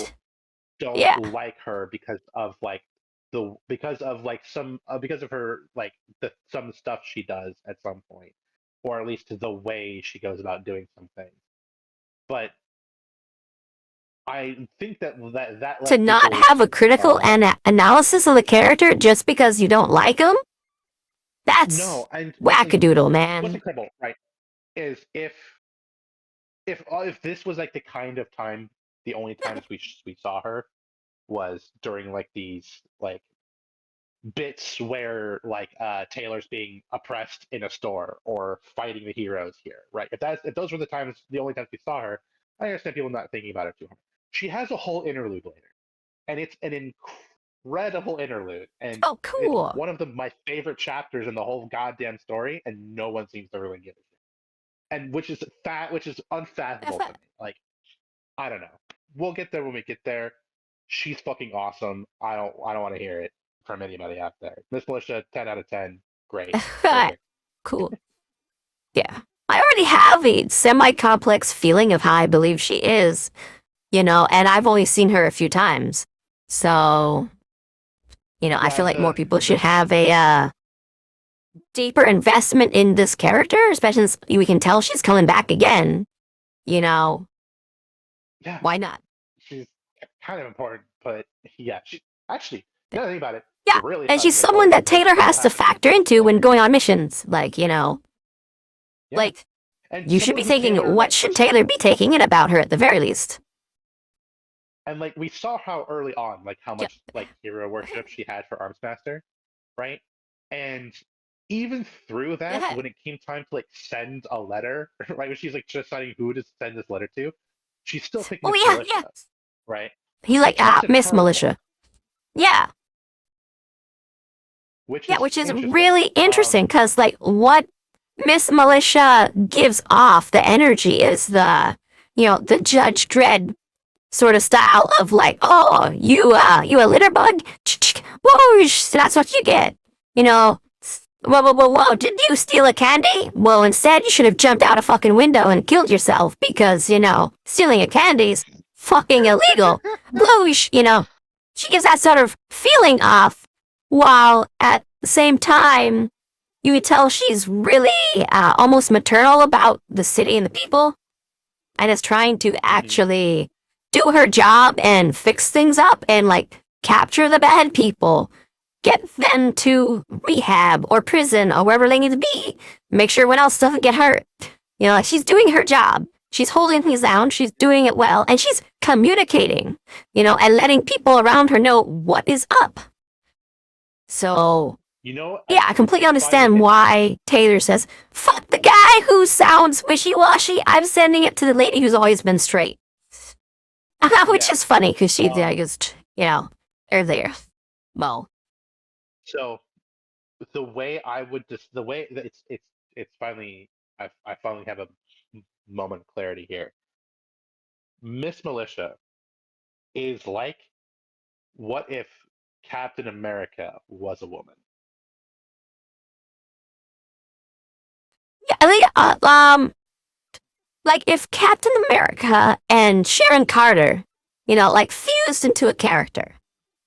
don't like her because of like because of her like some stuff she does at some point, or at least the way she goes about doing some things. But I think that to not have a critical analysis of the character just because you don't like him, that's wackadoodle, man. What's incredible, right? Is if this was like the kind of time, the only times we saw her was during like these like bits where like Taylor's being oppressed in a store or fighting the heroes here, right? If those were the only times we saw her, I understand people not thinking about it too hard. She has a whole interlude later, and it's an incredible interlude, and cool. It's one of my favorite chapters in the whole goddamn story, and no one seems to really give it. And which is unfathomable to me. Like, I don't know. We'll get there when we get there. She's fucking awesome. I don't want to hear it from anybody out there. Miss Militia, 10 out of 10. Great. Cool. Yeah. I already have a semi-complex feeling of how I believe she is, and I've only seen her a few times. So, I feel like more people should have a deeper investment in this character, especially since we can tell she's coming back again. Yeah. Why not? She's kind of important, but yeah, she actually, the other thing about it, yeah, really and she's someone that Taylor has to factor into when going on missions. Like, like, and you should be thinking, what should Taylor be taking it about her at the very least? And like, we saw how early on, like how much like hero worship she had for Armsmaster, right? And even through that, when it came time to like send a letter, right, when she's like just deciding who to send this letter to, she's still thinking Militia, right? He's like, Miss Militia. Yeah. Which is really interesting because like what Miss Militia gives off the energy is the the Judge Dredd sort of style of like, oh, you a litter bug? Whoa, that's what you get. Whoa, did you steal a candy? Well, instead you should have jumped out a fucking window and killed yourself because, stealing a candy's fucking illegal. Bloosh, she gives that sort of feeling off, while at the same time, you can tell she's really almost maternal about the city and the people, and is trying to actually do her job and fix things up and, like, capture the bad people, get them to rehab or prison or wherever they need to be, make sure everyone else doesn't get hurt. She's doing her job. She's holding things down, she's doing it well, and she's communicating, and letting people around her know what is up. So, I completely understand why Taylor says, fuck the guy who sounds wishy-washy, I'm sending it to the lady who's always been straight. Which is funny, because she's just, they're there. Well. So, the way I would just, the way that it's finally, I finally have a moment of clarity here. Miss Militia is like, what if Captain America was a woman? Yeah, like if Captain America and Sharon Carter like fused into a character.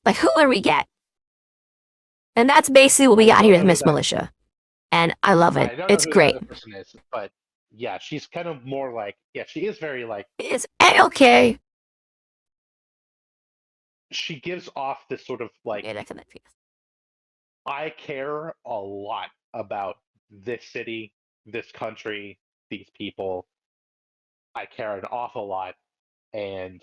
Like, who do we get? And that's basically what we got here with Miss Militia. And I love it. I don't It's know who great. the other person is, but yeah, she's kind of more like, yeah, she is very like. It's okay. She gives off this sort of like, I care a lot about this city, this country, these people. I care an awful lot. And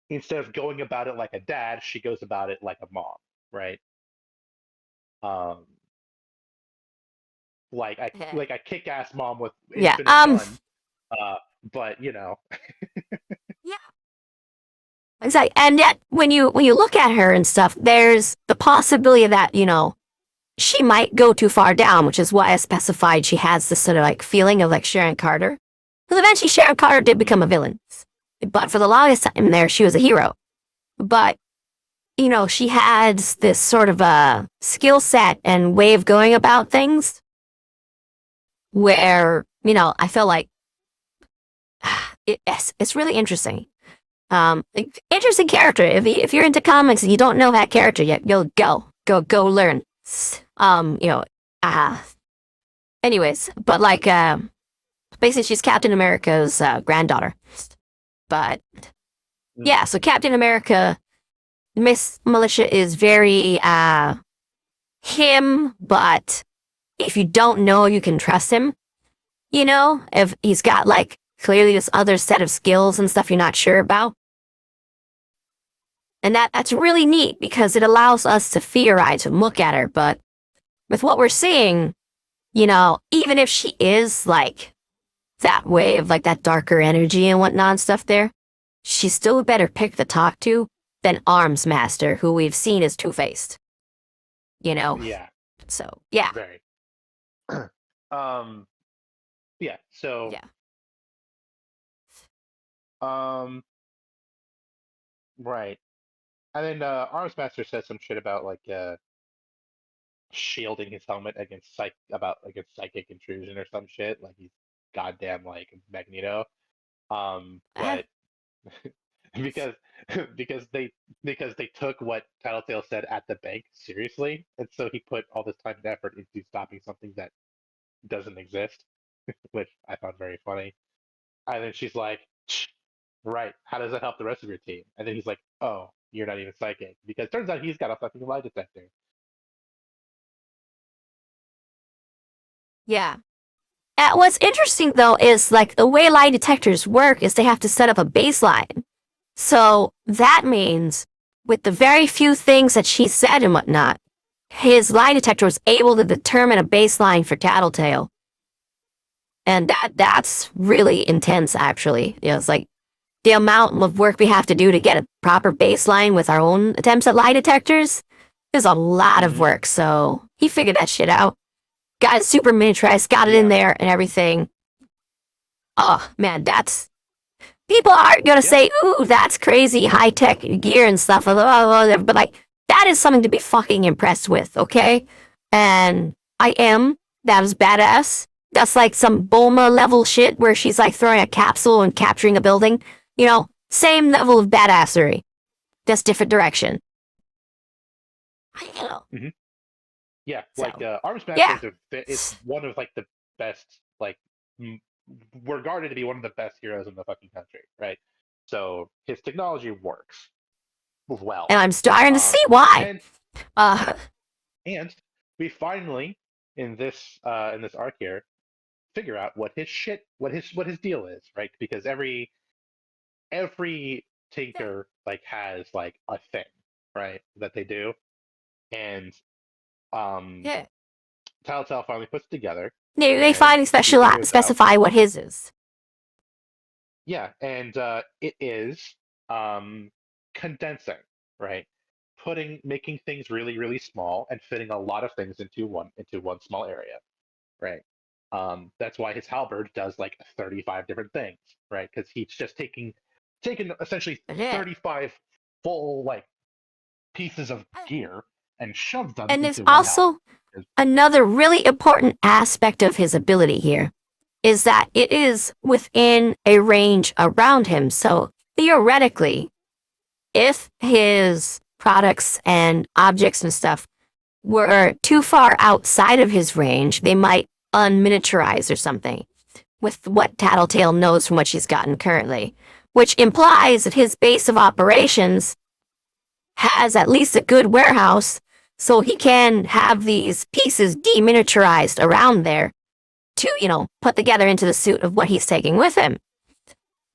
instead of going about it like a dad, she goes about it like a mom, right? Like a kick-ass mom with infinite gun. But yeah, exactly. And yet, when you look at her and stuff, there's the possibility that she might go too far down, which is why I specified she has this sort of like feeling of like Sharon Carter. Because eventually Sharon Carter did become a villain, but for the longest time there, she was a hero. But she had this sort of a skill set and way of going about things where, I feel like it's really interesting. Interesting character. If you're into comics and you don't know that character yet, you'll go learn. Anyways, but like, basically she's Captain America's granddaughter. But yeah, so Captain America, Miss Militia is very him, but if you don't know, you can trust him. If he's got like clearly this other set of skills and stuff you're not sure about. And that's really neat because it allows us to theorize and look at her. But with what we're seeing, even if she is like that way of like that darker energy and whatnot and stuff there, she's still a better pick to talk to than Arms Master, who we've seen as two-faced. Yeah. So, yeah. Very. Yeah, so... Yeah. Right. And then Arms Master says some shit about like shielding his helmet against psychic intrusion or some shit. Like he's goddamn like Magneto. But because they took what Tattletale said at the bank seriously, and so he put all this time and effort into stopping something that doesn't exist, which I found very funny. And then she's like, right, how does that help the rest of your team? And then he's like, oh, you're not even psychic. Because turns out he's got a fucking lie detector. Yeah. What's interesting, though, is like the way lie detectors work is they have to set up a baseline. So that means with the very few things that she said and whatnot, his lie detector was able to determine a baseline for Tattletale. And that's really intense, actually. It's like the amount of work we have to do to get a proper baseline with our own attempts at lie detectors is a lot of work. So he figured that shit out. Got it super miniaturized, got it in there and everything. Oh, man, people aren't going to say, ooh, that's crazy high-tech gear and stuff. But like, that is something to be fucking impressed with, okay? And I am. That is badass. That's like some Bulma level shit where she's like throwing a capsule and capturing a building. Same level of badassery. Just different direction. Mm-hmm. Yeah, so, like Arms Yeah. Master is one of like the best, like regarded to be one of the best heroes in the fucking country, right? So his technology works well, and I'm starting to see why. And we finally in this arc here figure out what his deal is, right? Because every tinker like has like a thing, right, that they do, and Telltale finally puts it together. They finally specify what his is. Yeah, and it is condensing, right? Making things really, really small and fitting a lot of things into one small area, right? That's why his halberd does like 35 different things, right? Because he's just taking essentially 35 full like pieces of gear and shoved them and into there's one also another really important aspect of his ability here is that it is within a range around him. So theoretically, if his products and objects and stuff were too far outside of his range, they might unminiaturize or something with what Tattletale knows from what she's gotten currently, which implies that his base of operations has at least a good warehouse so he can have these pieces deminiaturized around there to, put together into the suit of what he's taking with him,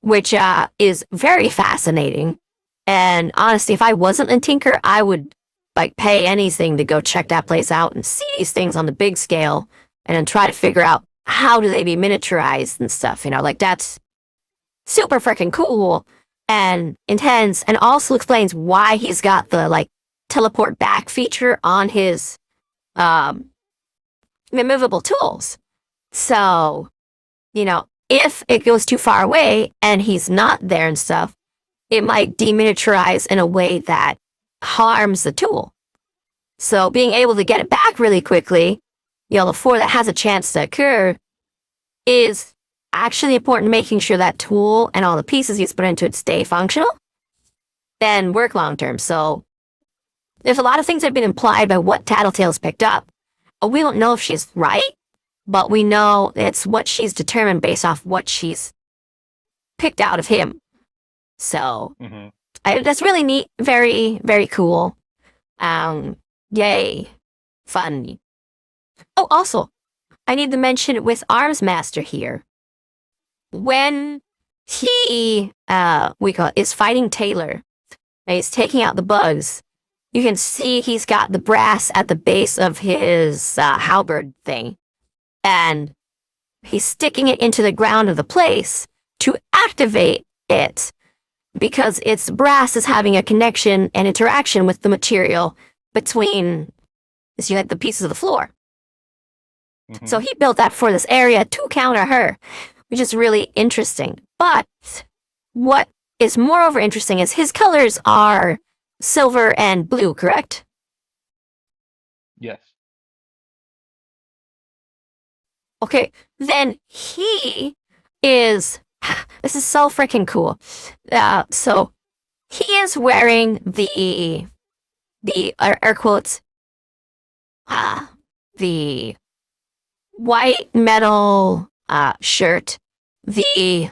which is very fascinating. And honestly, if I wasn't a tinker, I would pay anything to go check that place out and see these things on the big scale and then try to figure out how do they be miniaturized and stuff, that's super freaking cool and intense, and also explains why he's got the teleport back feature on his removable tools. So, if it goes too far away and he's not there and stuff, it might deminiaturize in a way that harms the tool. So being able to get it back really quickly, before that has a chance to occur, is actually important, making sure that tool and all the pieces he's put into it stay functional and work long term. So there's a lot of things that have been implied by what Tattletale's picked up. We don't know if she's right, but we know it's what she's determined based off what she's picked out of him. So that's really neat. Very, very cool. Yay. Fun. Oh, also, I need to mention with Arms Master here, when he, is fighting Taylor, and he's taking out the bugs, you can see he's got the brass at the base of his halberd thing, and he's sticking it into the ground of the place to activate it, because its brass is having a connection and interaction with the material between the pieces of the floor. So he built that for this area to counter her, which is really interesting. But what is moreover interesting is his colors are silver and blue, correct? Yes. Okay, then he is... This is so freaking cool. So he is wearing the air quotes, the white metal shirt, the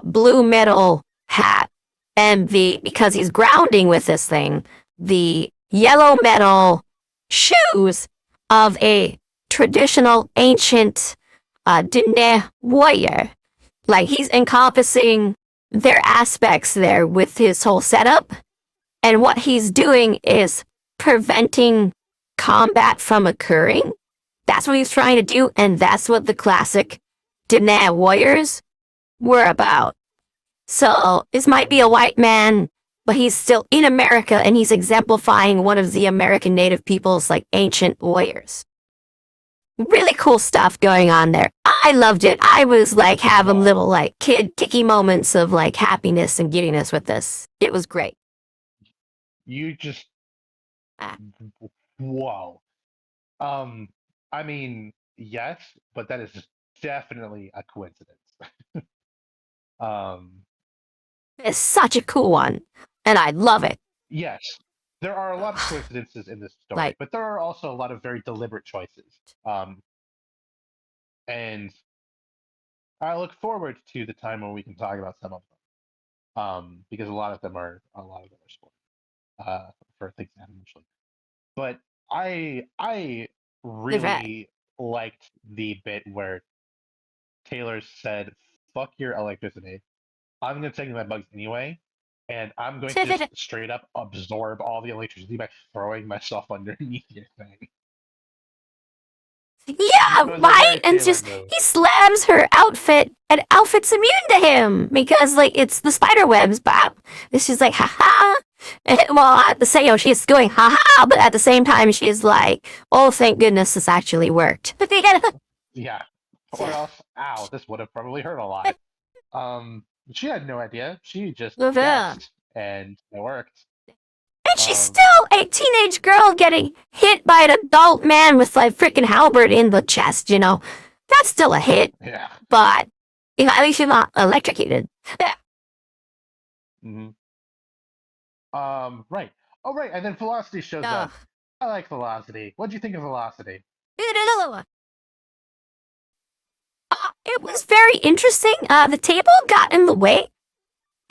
blue metal hat, and because he's grounding with this thing, the yellow metal shoes of a traditional ancient Dene warrior. He's encompassing their aspects there with his whole setup, and what he's doing is preventing combat from occurring. That's what he's trying to do, and that's what the classic Dene warriors were about. So this might be a white man, but he's still in America, and he's exemplifying one of the American native people's ancient warriors. Really cool stuff going on there. I loved it. I was having little kid kicky moments of happiness and giddiness with this. It was great. You just whoa. I mean, yes, but that is definitely a coincidence. It's such a cool one, and I love it. Yes, there are a lot of coincidences in this story, but there are also a lot of very deliberate choices. And I look forward to the time when we can talk about some of them, because a lot of them are spoiled for things that happen eventually. But I really liked the bit where Taylor said, "Fuck your electricity. I'm going to take my bugs anyway, and I'm going to just straight up absorb all the electricity by throwing myself underneath your thing." Yeah, right? And just, he slams her outfit, and outfit's immune to him, because, it's the spider webs, but she's like, haha. Well, at the same, she's going, haha, but at the same time, she's like, oh, thank goodness this actually worked. But they gotta... Yeah. Or else, ow, this would have probably hurt a lot. She had no idea. She just guessed, and it worked. And she's still a teenage girl getting hit by an adult man with freaking halberd in the chest, That's still a hit. Yeah. But at least you're not electrocuted. Mm-hmm. Right. Oh, right. And then Velocity shows Ugh. up. I like Velocity. What'd you think of Velocity? It was very interesting. The table got in the way,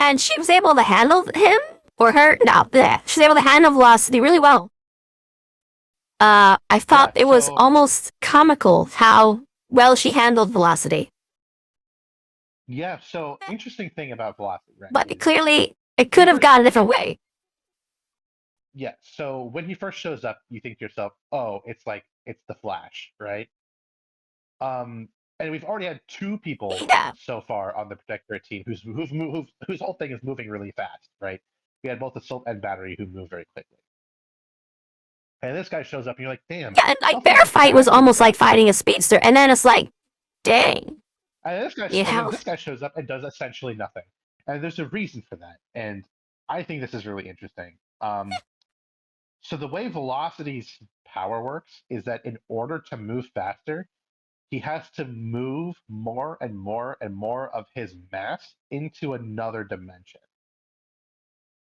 and she was able to handle him or her. No, bleh. She was able to handle Velocity really well. I thought Yeah. it was So almost comical how well she handled Velocity. yeah. So interesting thing about Velocity, right? But Is clearly, it when he could have first gone a different way. yeah. So when he first shows up, you think to yourself, oh, it's the Flash, right? Um, and we've already had two people Yeah. so far on the Protectorate team whose whole thing is moving really fast, right? We had both Assault and Battery who move very quickly. And this guy shows up, and you're like, damn, Yeah, and like Stealthy's their just fight was faster than almost like that. fighting a speedster, and then it's like, dang, And then know? this guy shows up and does essentially nothing. And there's a reason for that. And I think this is really interesting. So the way Velocity's power works is that in order to move faster, he has to move more and more and more of his mass into another dimension.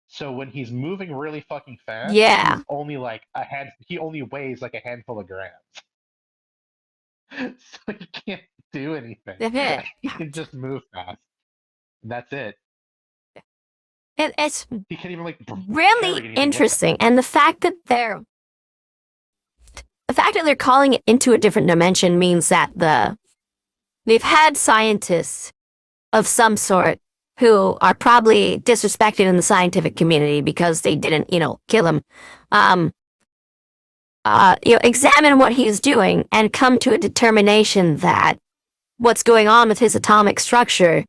So when he's moving really fucking fast, Yeah. he's only like he only weighs like a handful of grams. So he can't do anything. He can just move fast. And that's it. It's He can't even like really carry anything with him. interesting, and the fact that they're calling it into a different dimension means that they've had scientists of some sort who are probably disrespected in the scientific community because they didn't, kill him. Um, examine what he's doing and come to a determination that what's going on with his atomic structure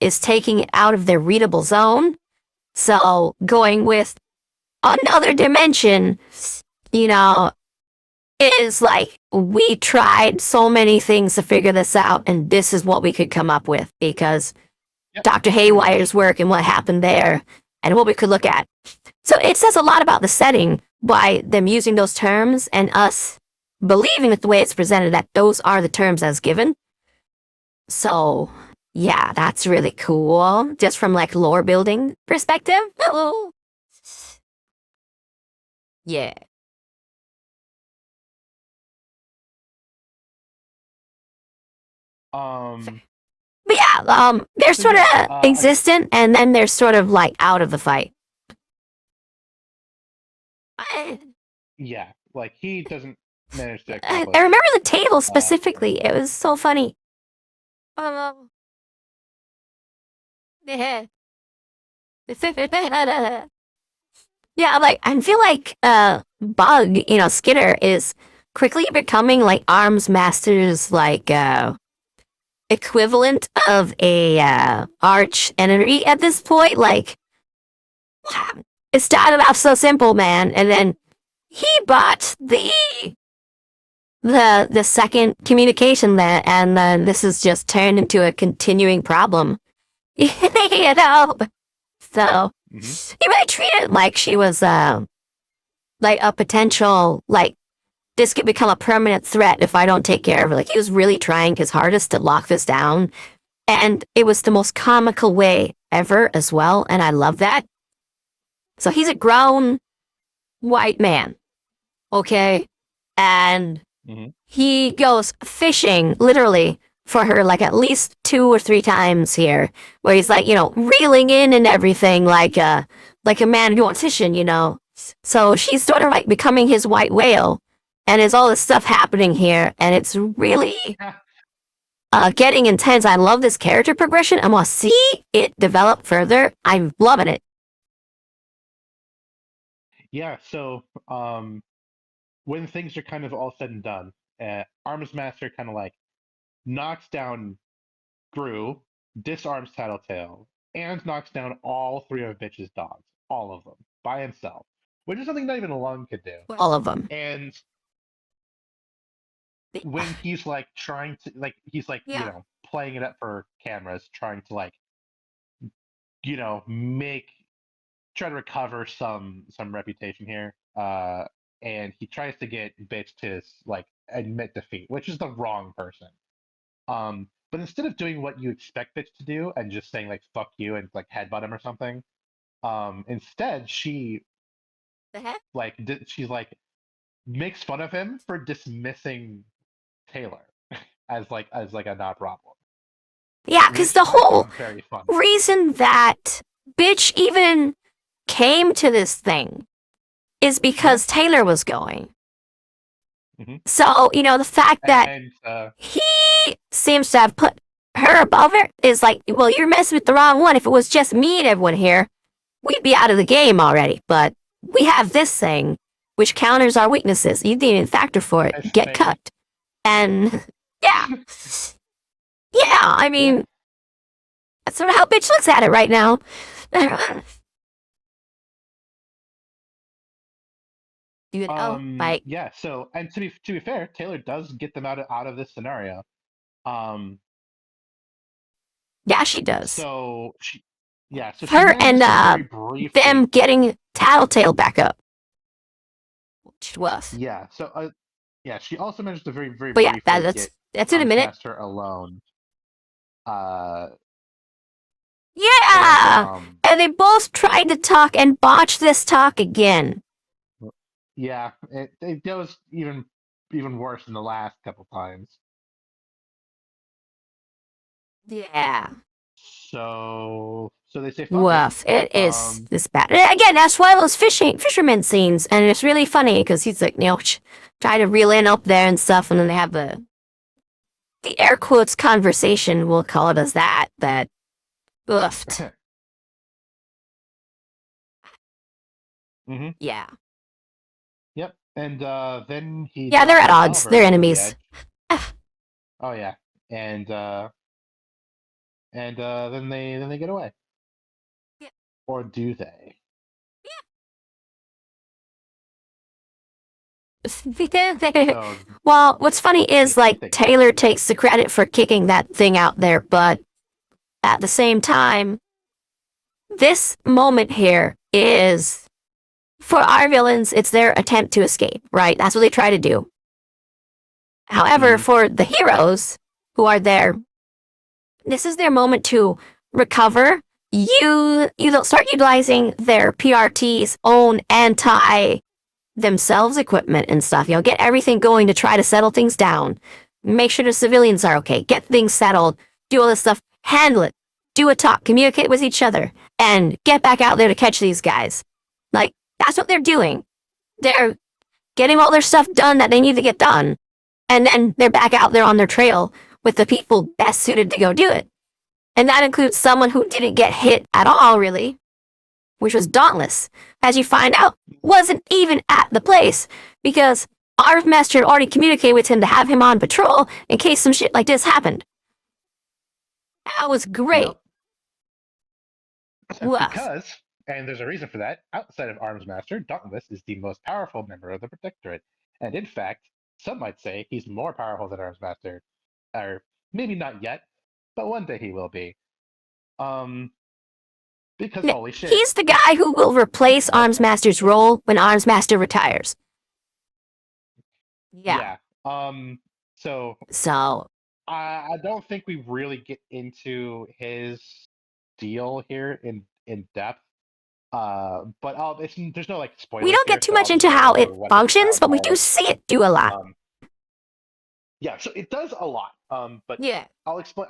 is taking it out of their readable zone. So going with another dimension, you know, is like we tried so many things to figure this out, and this is what we could come up with because Yep, Dr. Haywire's work and what happened there and what we could look at. So it says a lot about the setting by them using those terms and us believing that the way it's presented that those are the terms as given. So yeah, that's really cool. Just from like lore building perspective. Oh. Yeah. Um. But yeah, they're So sort yeah. of existent and then they're sort of like out of the fight. Yeah. Like he doesn't manage to I accomplish. remember the table Uh, specifically. It was so funny. Yeah. Yeah, like I feel like Bug, Skinner is quickly becoming like Arms Master's like equivalent of a arch enemy at this point. Like it started off so simple, man, and then he bought the second communication there, and then this has just turned into a continuing problem. So mhm. he really treated it like she was like a potential like this could become a permanent threat if I don't take care of her. Like he was really trying his hardest to lock this down. And it was the most comical way ever as well. And I love that. So he's a grown white man. Okay. And Mhm. he goes fishing literally for her like at least 2 or 3 times here, where he's like, reeling in and everything like a man going fishing. So she's sort of like becoming his white whale, and there's all this stuff happening here, and it's really getting intense. I love this character progression. I want to see it develop further. I'm loving it. Yeah. So when things are kind of all said and done, Arms Master kind of like knocks down Gru, disarms Tattletale, and knocks down all three of Bitch's dogs, all of them, by himself, which is something not even Lung could do. All of them. And when he's like trying to he's like Yeah. playing it up for cameras, trying to make try to recover some reputation here, and he tries to get Bitch to like admit defeat, which is the wrong person. But instead of doing what you expect Bitch to do and just saying like "fuck you" and like headbutt him or something, Instead, she The heck? she's like makes fun of him for dismissing Taylor as like a not problem, Yeah, because which the I whole found very funny. reason that bitch even came to this thing is because Taylor was going. Hmm. So, the fact that And he seems to have put her above it is like, well, you're messing with the wrong one. If it was just me and everyone here, we'd be out of the game already. But we have this thing, which counters our weaknesses. You didn't even factor for it. I Get say, cut. And yeah. Yeah, I yeah, mean, that's sort of how bitch looks at it right now. Like, yeah. So, and to be fair, Taylor does get them out of this scenario. Um, yeah, she does. so she Her and manages to very briefly. them getting Tattletale back up, which was. Yeah. So, yeah, she also managed to very But yeah, briefly that's get that's in a minute. Master alone. Uh, and Yeah, and they both tried to talk and botch this talk again. yeah, it goes even worse than the last couple times. Yeah. So they say fuck it. Woof. It is this bad. Again, that's one of those fisherman scenes, and it's really funny because he's like, try to reel in up there and stuff, and then they have the air quotes conversation, we'll call it as that woofed. Hmm. Yeah. Yep. And then he Yeah, they're at tosses odds. Oliver They're over the enemies. edge. Oh yeah. And then they get away. Yeah. Or do they? So Well, what's funny is I like think Taylor takes the credit for kicking that thing out there, but at the same time, this moment here is for our villains, it's their attempt to escape, right? That's what they try to do. However, Mhm. for the heroes who are there, this is their moment to recover. You don't start utilizing their PRT's own anti themselves equipment and stuff. Get everything going to try to settle things down. Make sure the civilians are okay. Get things settled. Do all this stuff. Handle it. Do a talk. Communicate with each other. And get back out there to catch these guys. Like, that's what they're doing. They're getting all their stuff done that they need to get done. And then they're back out there on their trail with the people best suited to go do it. And that includes someone who didn't get hit at all, really, which was Dauntless, as you find out, wasn't even at the place because our master had already communicated with him to have him on patrol in case some shit like this happened. That was great. Yep. Woof. Because, and there's a reason for that, outside of Arms Master, Dauntless is the most powerful member of the Protectorate. And in fact, some might say he's more powerful than Arms Master. Or maybe not yet, but one day he will be. Because holy shit. He's the guy who will replace Arms Master's role when Arms Master retires. Yeah. So I don't think we really get into his deal here in depth. But there's no like spoilers. We don't here, get too so much I'll just into go how it over what his functions, but we power do is. see it do a lot. Yeah, so it does a lot. But Yeah. I'll explain.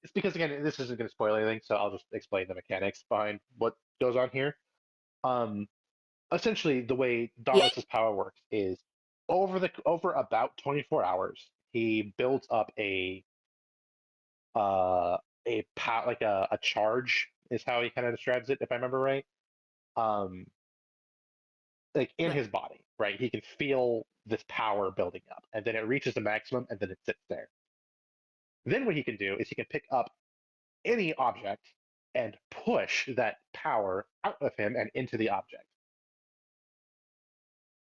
It's because again, this isn't going to spoil anything, so I'll just explain the mechanics behind what goes on here. Essentially, the way Dauntless's power works is over about 24 hours, he builds up like a charge is how he kind of describes it, if I remember right. Like in his body, right? He can feel this power building up, and then it reaches the maximum, and then it sits there. Then what he can do is he can pick up any object and push that power out of him and into the object.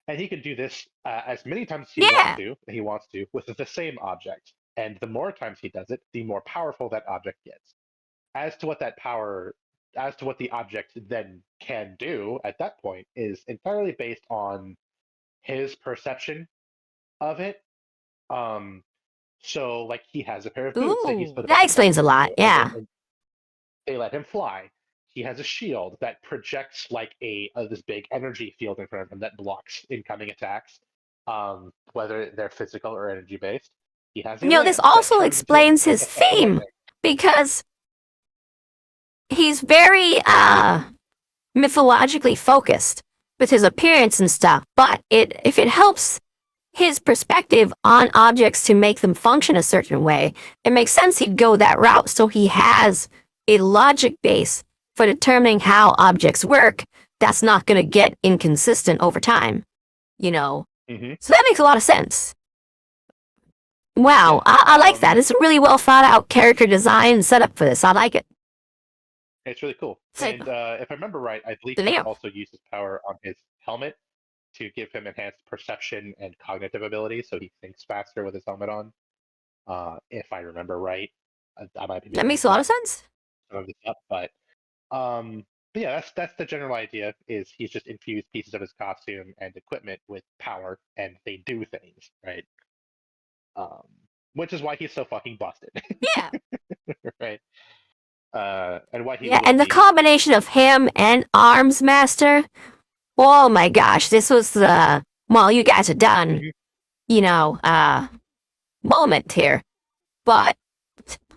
And he can do this as many times as he wants to with the same object. And the more times he does it, the more powerful that object gets. As to what the object then can do at that point is entirely based on his perception of it. So like he has a pair of boots that he's Ooh, put that above his explains a head, lot. Yeah. and they let him fly. he has a shield that projects like this big energy field in front of him that blocks incoming attacks, whether they're physical or energy based. He has a This lance that also turns into explains his a flash of theme, lightning. because he's very mythologically focused with his appearance and stuff, but if it helps his perspective on objects to make them function a certain way, it makes sense he'd go that route, so he has a logic base for determining how objects work that's not going to get inconsistent over time, Mm-hmm. So that makes a lot of sense. Wow, I like that. It's a really well thought out character design and setup for this. I like it. It's really cool. So- And if I remember right, I believe The he nail. also uses power on his helmet to give him enhanced perception and cognitive abilities, so he thinks faster with his helmet on. If I remember right, I might be. That makes a lot of sense. Some of this up, but yeah, that's the general idea. Is he's just infused pieces of his costume and equipment with power, and they do things, right? Which is why he's so fucking busted, Yeah. right? And why he Yeah, will and the be- combination of him and Arms Master, oh my gosh, this was the, well, you guys are done, moment here. But,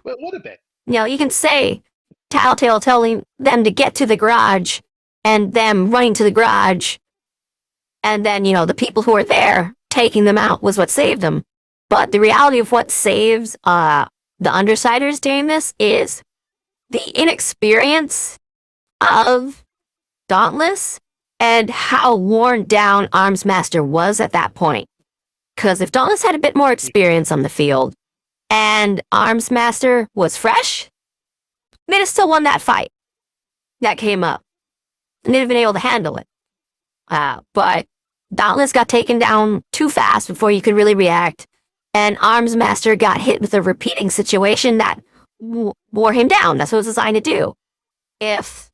Well, what a bit. you can say Tattletale telling them to get to the garage, and them running to the garage, and then, the people who were there taking them out was what saved them. But the reality of what saves the Undersiders during this is the inexperience of Dauntless and how worn down Arms Master was at that point. Because if Dauntless had a bit more experience on the field and Arms Master was fresh, they'd have still won that fight that came up. And they'd have been able to handle it. But Dauntless got taken down too fast before you could really react, and Arms Master got hit with a repeating situation that wore him down. That's what it was designed to do. If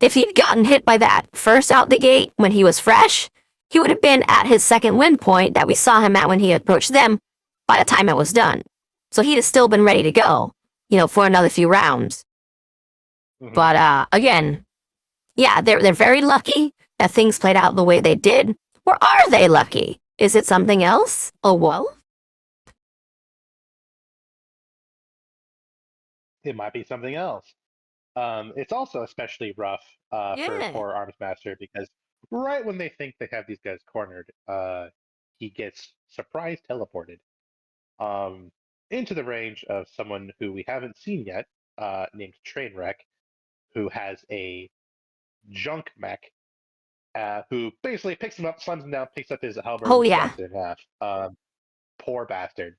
he'd gotten hit by that first out the gate when he was fresh, he would have been at his second win point that we saw him at when he approached them by the time it was done. So he'd have still been ready to go, for another few rounds. Mhm. But again, yeah, they're very lucky that things played out the way they did. Or are they lucky? Is it something else? Oh, well? It might be something else. It's also especially rough for Arms Master because right when they think they have these guys cornered, he gets surprise teleported into the range of someone who we haven't seen yet, named Trainwreck, who has a junk mech, who basically picks him up, slams him down, picks up his halberd, Oh, and yeah. snaps it in half. Poor bastard.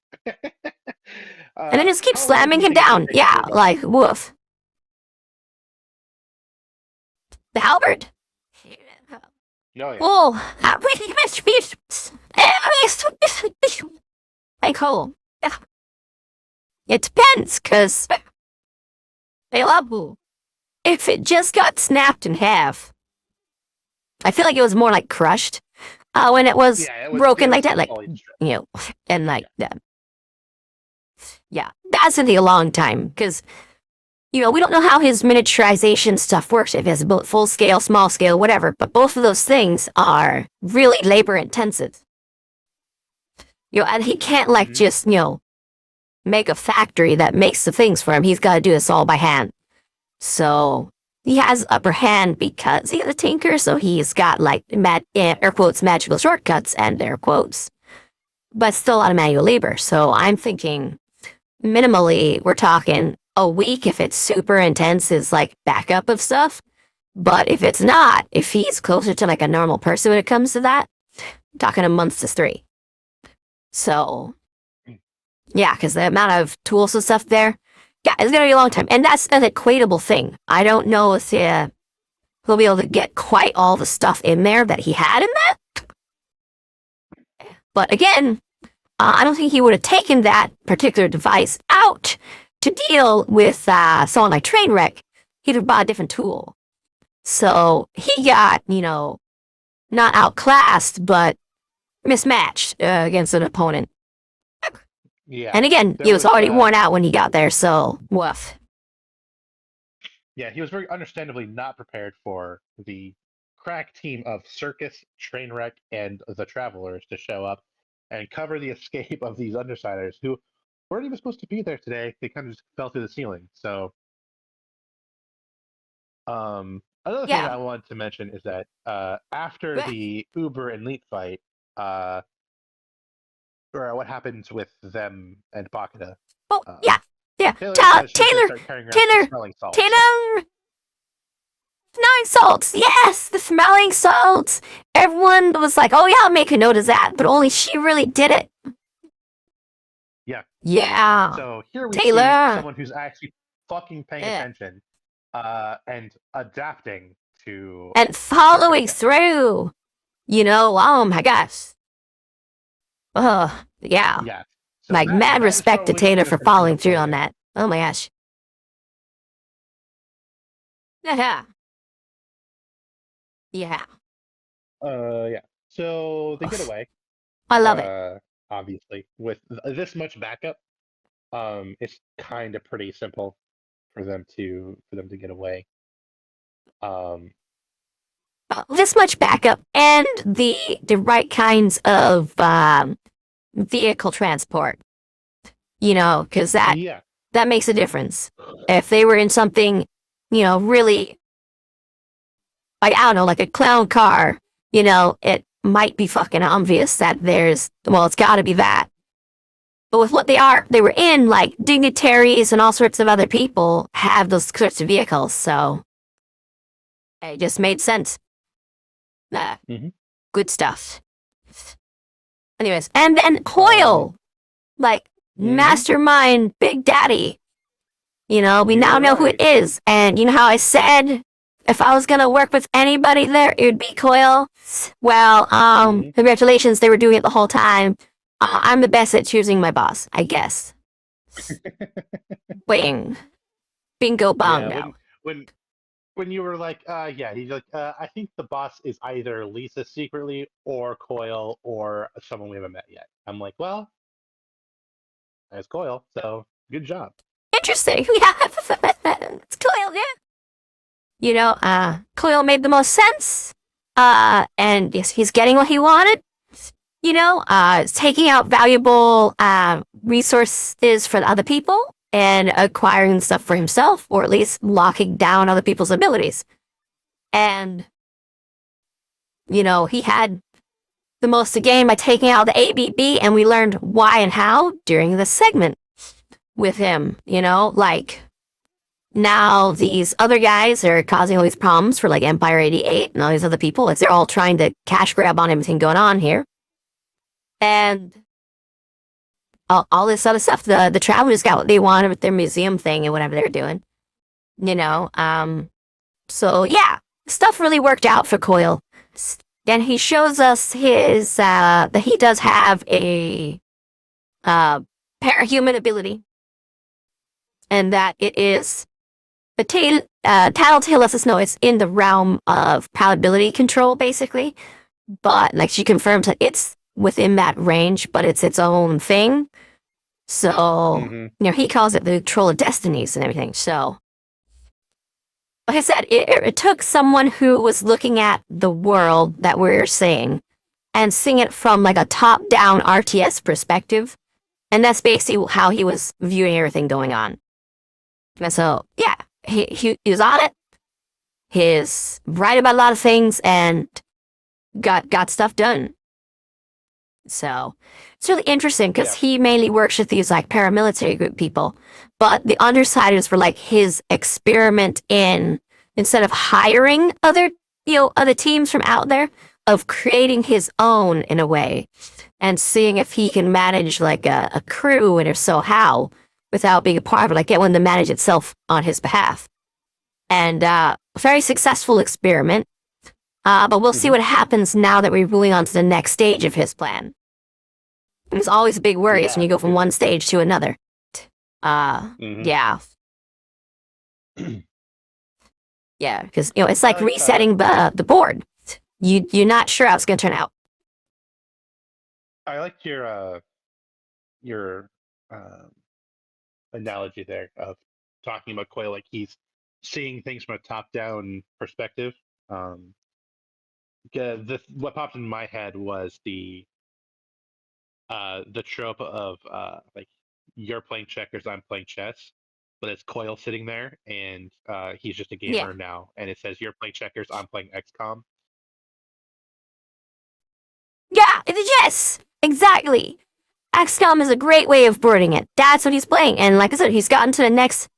And then just keep how long slamming do you him think it down. would take Yeah, to- like, woof. The halberd. No, yeah. Oh, like, oh. It depends, because if it just got snapped in half, I feel like it was more like crushed when it was broken like that, like, and like that. Yeah, that's gonna take a long time, because, we don't know how his miniaturization stuff works, if it's full scale, small scale, whatever, but both of those things are really labor intensive. And he can't, like, just, make a factory that makes the things for him. He's got to do this all by hand. So he has upper hand because he's a tinker, so he's got, like, air quotes, magical shortcuts, and air quotes, but still a lot of manual labor. So I'm thinking, minimally, we're talking a week if it's super intense, is like backup of stuff. But if it's not, if he's closer to like a normal person when it comes to that, I'm talking a month to 3. So, yeah, because the amount of tools and stuff there, yeah, it's gonna be a long time. And that's an equatable thing. I don't know if he'll be able to get quite all the stuff in there that he had in that. But again, I don't think he would have taken that particular device out to deal with someone like Trainwreck. He'd have bought a different tool. So he got, not outclassed, but mismatched against an opponent. Yeah. And again, he was already worn out when he got there, so woof. Yeah, he was very understandably not prepared for the crack team of Circus, Trainwreck, and the Travelers to show up and cover the escape of these Undersiders who weren't even supposed to be there today. They kind of just fell through the ceiling. So, another thing that Yeah. I wanted to mention is that after the Uber and Leet fight, uh, or what happens with them and Bakata, Oh, yeah. Yeah. Taylor decides she's going to Taylor, start carrying around some Taylor, smelling salts. Taylor, smelling salts. Yes, the smelling salts. Everyone was like, oh, yeah, I'll make a note of that. But only she really did it. Yeah. Yeah. So here we see Taylor. someone who's actually fucking paying Yeah. attention and adapting to And following circumstances. through. Oh my gosh. Yeah. Yeah. So Like, mad that is respect to probably Taylor going to for turn into following through on bullying. that. Oh my gosh. Yeah. Yeah. Yeah. So they get away. I love it. Obviously, with this much backup, it's kind of pretty simple for them to get away. This much backup and the right kinds of vehicle transport. Because that Yeah. makes a difference. If they were in something, really, like, I don't know, like a clown car, it might be fucking obvious that it's got to be that. But with what they were in, like dignitaries and all sorts of other people have those sorts of vehicles, so it just made sense. Mm-hmm. Good stuff. Anyways, and then Hoyle, like mastermind, Big Daddy. We now know who it is, and you know how I said if I was gonna work with anybody there, it would be Coyle. Well, congratulations, they were doing it the whole time. I'm the best at choosing my boss, I guess. Bing, bingo bongo. Yeah. When you were like, yeah, he's like, I think the boss is either Lisa secretly or Coyle or someone we haven't met yet. I'm like, well, it's Coyle, so good job. Interesting. Yeah, it's Coyle, yeah. Coyle made the most sense. And yes, he's getting what he wanted. Taking out valuable resources for the other people and acquiring stuff for himself, or at least locking down other people's abilities. And, he had the most to gain by taking out the ABB, and we learned why and how during the segment with him, like, now these other guys are causing all these problems for, like, Empire 88 and all these other people. They're all trying to cash grab on everything going on here. And all this other stuff. The Travelers got what they wanted with their museum thing and whatever they're doing. So yeah, stuff really worked out for Coyle. Then he shows us that he does have a parahuman ability, and that it is the Tattletale lets us know it's in the realm of palatability control, basically. But like, she confirms that it's within that range, but it's its own thing. So, he calls it the Troll of Destinies and everything. So, like I said, it took someone who was looking at the world that we're seeing and seeing it from like a top-down RTS perspective. And that's basically how he was viewing everything going on. And so, yeah, he was on it. He's right about a lot of things and got stuff done. So it's really interesting because he mainly works with these like paramilitary group people, but the Undersiders were like his experiment in, instead of hiring other teams from out there, of creating his own in a way and seeing if he can manage like a crew, and if so, how, without being a part of it, like get one to manage itself on his behalf. And very successful experiment. But we'll see what happens now that we're moving on to the next stage of his plan. There's always big worries when you go from one stage to another. Yeah. Yeah, because, it's like resetting the board. You're not sure how it's going to turn out. I liked your analogy there of talking about Coyle like he's seeing things from a top-down perspective. What popped in my head was the trope of like you're playing checkers, I'm playing chess, but it's Coil sitting there, and he's just a Yeah. gamer now, and it says you're playing checkers, I'm playing XCOM. Yeah, yes, exactly. XCOM is a great way of wording it. That's what he's playing, and like I said, he's gotten to the next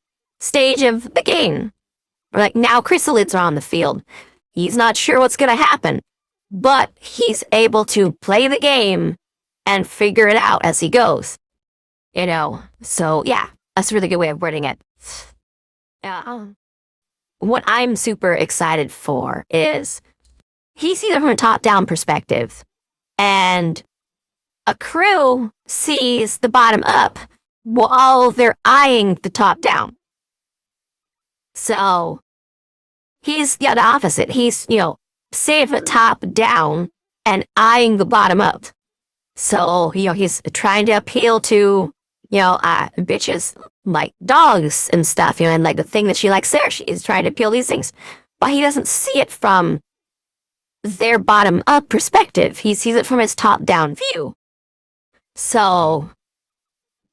stage of the game. Like now, chrysalids are on the field. He's not sure what's gonna happen, but he's able to play the game and figure it out as he goes. You know, so yeah, that's a really good way of wording it. Yeah. What I'm super excited for is he sees it from a top-down perspective, and a crew sees the bottom up while they're eyeing the top down. So he's the opposite. He's, seeing the top down and eyeing the bottom up. So, he's trying to appeal to, bitches like dogs and stuff, and like the thing that she likes there, she's trying to appeal these things. But he doesn't see it from their bottom up perspective. He sees it from his top down view. So,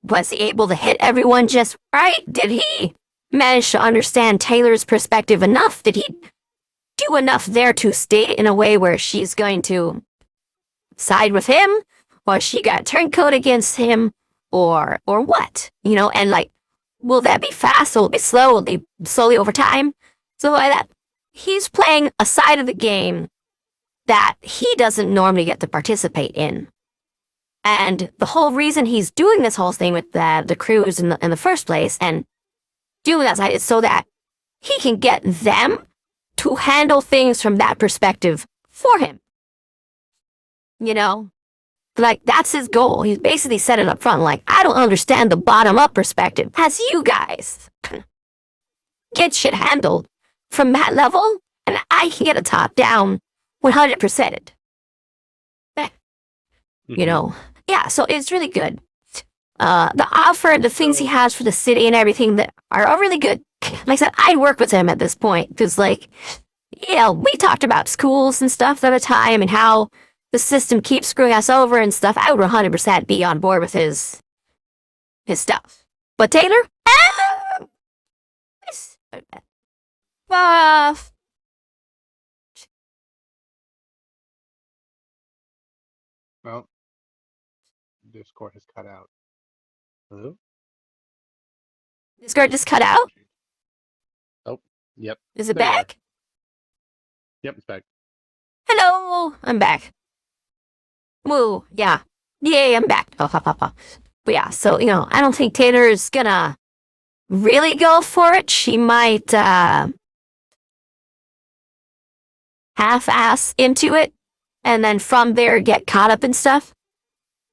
was he able to hit everyone just right? Did he manage to understand Taylor's perspective enough? Did he do enough there to stay in a way where she's going to side with him? Or she got turncoat against him? Or what? And like, will that be fast? Will it be slow? Will it be slowly over time? So like that, he's playing a side of the game that he doesn't normally get to participate in. And the whole reason he's doing this whole thing with the crews in the first place and doing that side is so that he can get them to handle things from that perspective for him. Like, that's his goal. He's basically said it up front, like, I don't understand the bottom-up perspective. As you guys get shit handled from that level, and I can get a top-down 100%. Yeah, so it's really good. The offer, the things he has for the city and everything that are really good. Like I said, I'd work with him at this point, because, like, we talked about schools and stuff at the time and how the system keeps screwing us over and stuff. I would 100% be on board with his stuff. But Taylor? Well, Discord has cut out. Hello? Discord just cut out? Oh, yep. Is it There you are. back? Yep, it's back. Hello, I'm back. Woo, yeah. Yay, I'm back. Oh, But yeah, so, I don't think Taylor's gonna really go for it. She might, half-ass into it, and then from there get caught up in stuff.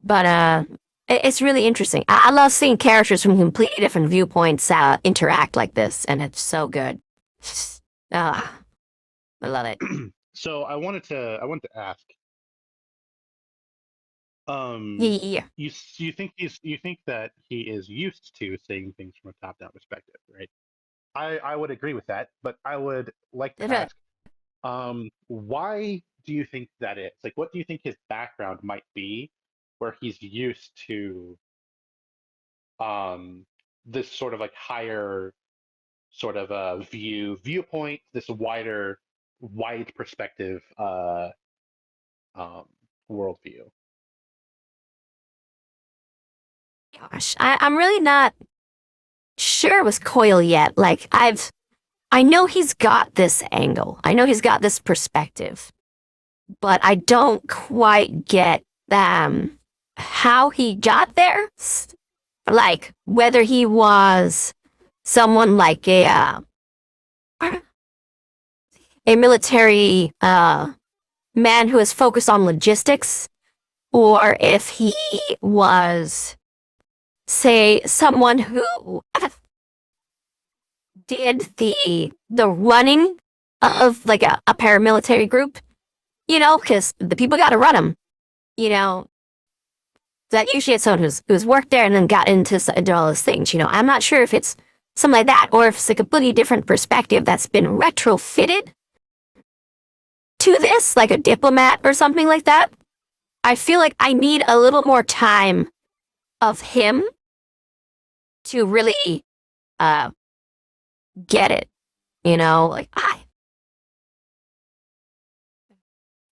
But, it's really interesting. I love seeing characters from completely different viewpoints interact like this, and it's so good. I love it. So I wanted to ask. Yeah. You think that he is used to seeing things from a top-down perspective, right? I would agree with that, but I would like to ask, why do you think that is? Like, what do you think his background might be, where he's used to this sort of like higher sort of viewpoint, this wide perspective worldview? Gosh, I'm really not sure with Coil yet. Like, I know he's got this angle. I know he's got this perspective, but I don't quite get how he got there. Like, whether he was someone like a military man who is focused on logistics, or if he was, say, someone who did the running of like a paramilitary group, because the people got to run them, that usually it's someone who's worked there and then got into all those things. I'm not sure if it's something like that, or if it's a completely different perspective that's been retrofitted to this, like a diplomat or something like that. I feel like I need a little more time of him to really get it, like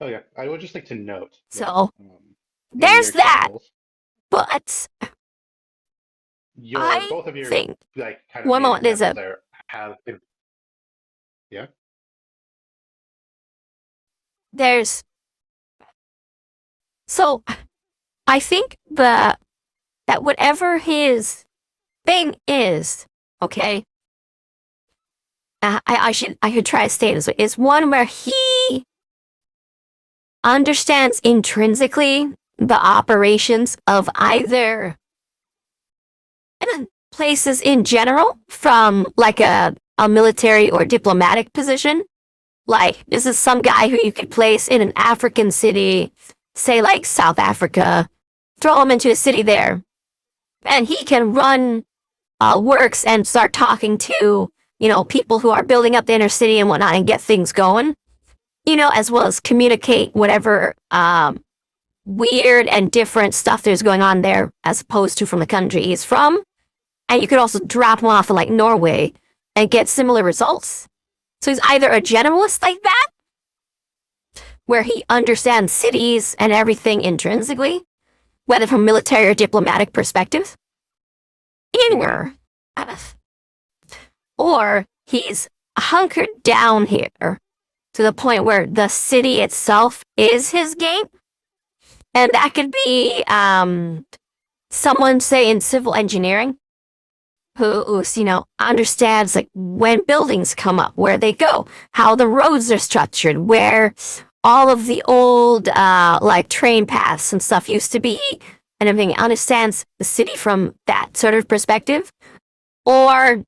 Oh yeah, I would just like to note. So in there's your that, channels, but I both of your think like kind of one main moment is examples there have yeah. there's so I think that whatever his thing is, okay, I should try to state this way, is one where he understands intrinsically the operations of either places in general from like a military or diplomatic position. Like, this is some guy who you could place in an African city, say like South Africa, throw him into a city there, and he can run works and start talking to, people who are building up the inner city and whatnot and get things going, as well as communicate whatever weird and different stuff there's going on there as opposed to from the country he's from. And you could also drop him off in like Norway and get similar results. So he's either a generalist like that, where he understands cities and everything intrinsically, whether from military or diplomatic perspective, anywhere, or he's hunkered down here to the point where the city itself is his game. And that could be someone, say, in civil engineering, who's, understands like when buildings come up, where they go, how the roads are structured, where all of the old like train paths and stuff used to be, and everything, understands the city from that sort of perspective, or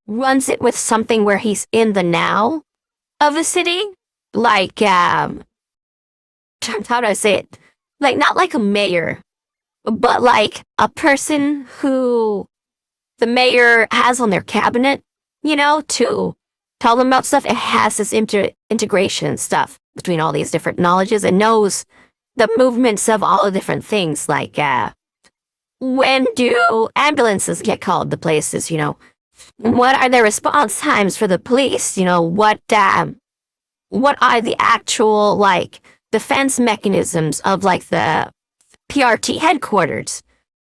runs it with something where he's in the now of the city, like how do I say it? Like, not like a mayor, but like a person who the mayor has on their cabinet, to tell them about stuff. It has this integration stuff between all these different knowledges and knows the movements of all the different things, like when do ambulances get called to places, what are their response times for the police, what are the actual like defense mechanisms of like the PRT headquarters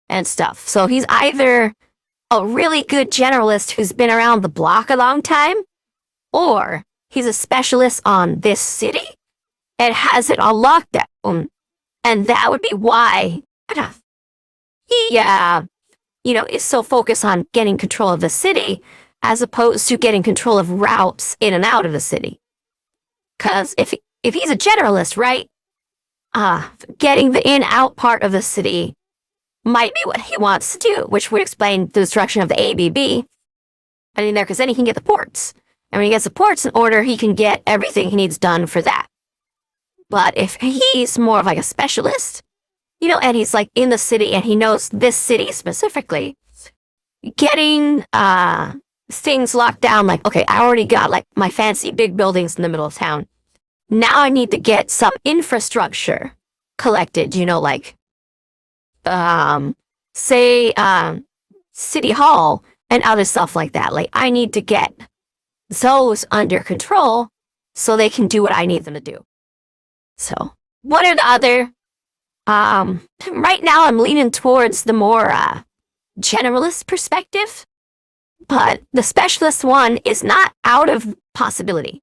and stuff. So he's either a really good generalist who's been around the block a long time, or he's a specialist on this city and has it on lockdown. And that would be why he, is so focused on getting control of the city as opposed to getting control of routes in and out of the city. Because if he's a generalist, right, getting the in-out part of the city might be what he wants to do, which would explain the destruction of the ABB. Because then he can get the ports. And when he gets the ports in order, he can get everything he needs done for that. But if he's more of like a specialist, and he's like in the city and he knows this city specifically, getting things locked down, like, okay, I already got like my fancy big buildings in the middle of town. Now I need to get some infrastructure collected, like say City Hall and other stuff like that. Like, I need to get those under control so they can do what I need them to do. So what are the other right now I'm leaning towards the more generalist perspective, but the specialist one is not out of possibility.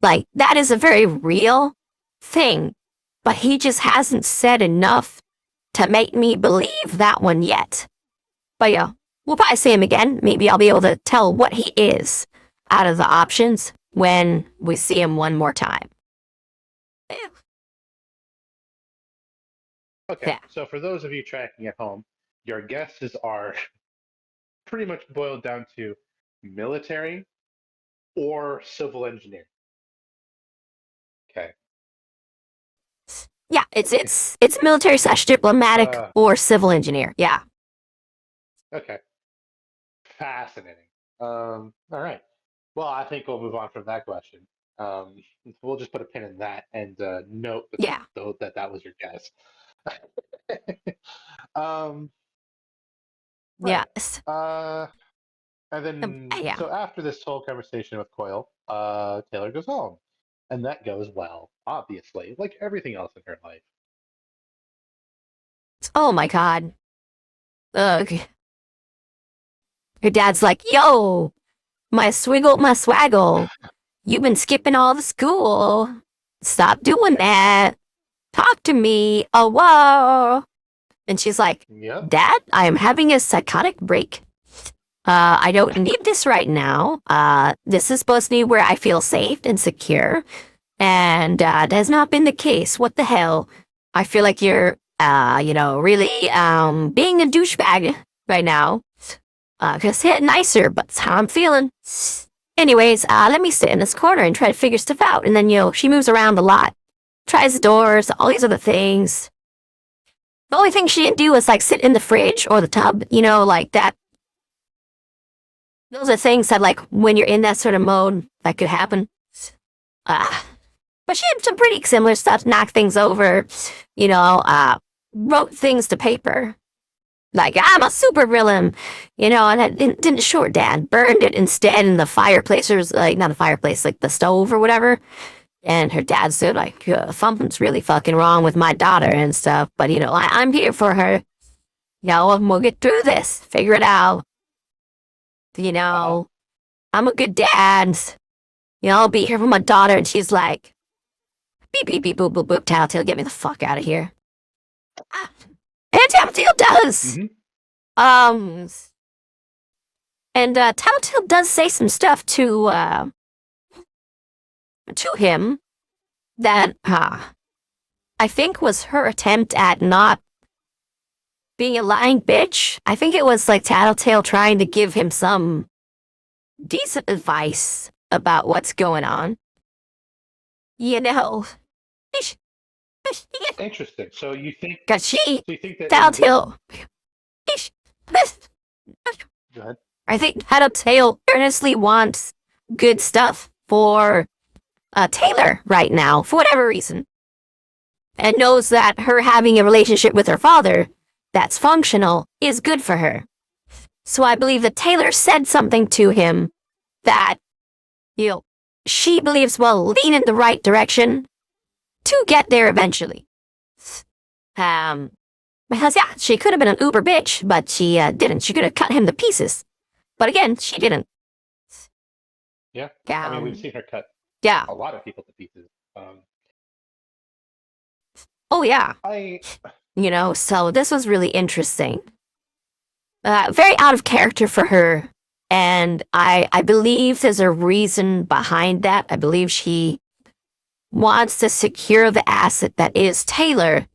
Like, that is a very real thing, but he just hasn't said enough to make me believe that one yet. But yeah, we'll probably see him again. Maybe I'll be able to tell what he is out of the options when we see him one more time. Okay, Yeah. so for those of you tracking at home, your guesses are pretty much boiled down to military or civil engineering. Okay. Yeah, it's military / diplomatic or civil engineer. Yeah. Okay. Fascinating. All right. Well, I think we'll move on from that question. Um, we'll just put a pin in that and note Yeah. that was your guess. um, right. Yes. And then Yeah. so after this whole conversation with Coyle, Taylor goes home, and that goes well, obviously, like everything else in her life. Oh my god. Ugh. Her dad's like, yo, my swiggle, my swaggle. You've been skipping all the school. Stop doing that. Talk to me. Oh, whoa. And she's like, Yep. Dad, I am having a psychotic break. I don't need this right now. This is supposed to be where I feel safe and secure. And that has not been the case. What the hell? I feel like you're, really being a douchebag right now. Just hit nicer, but that's how I'm feeling. Anyways, let me sit in this corner and try to figure stuff out. And then, she moves around a lot. Tries the doors, all these other things. The only thing she didn't do was, like, sit in the fridge or the tub, like that. Those are things that, like, when you're in that sort of mode, that could happen. But she had some pretty similar stuff, knock things over, wrote things to paper. Like, I'm a super villain, and I didn't show her dad. Burned it instead in the fireplace, or like, not a fireplace, like the stove or whatever. And her dad said, like, something's really fucking wrong with my daughter and stuff. But, I'm here for her. And we'll get through this, figure it out. I'm a good dad. I'll be here for my daughter. And she's like, beep, beep, beep, boop, boop, boop, Tattletale, get me the fuck out of here. And Tattletale does. Mm-hmm. And Tattletale does say some stuff to him that I think was her attempt at not being a lying bitch. I think it was like Tattletale trying to give him some decent advice about what's going on. Interesting. So you think? Cause So you think that Tattletale. Go ahead. I think Tattletale earnestly wants good stuff for Taylor right now, for whatever reason. And knows that her having a relationship with her father that's functional is good for her. So I believe that Taylor said something to him that, she believes will lean in the right direction to get there eventually. Because, yeah, she could have been an uber bitch, but she didn't. She could have cut him to pieces. But again, she didn't. Yeah. I mean, we've seen her cut a lot of people to pieces. Oh, yeah. So this was really interesting. Very out of character for her. And I believe there's a reason behind that. I believe she wants to secure the asset that is Taylor.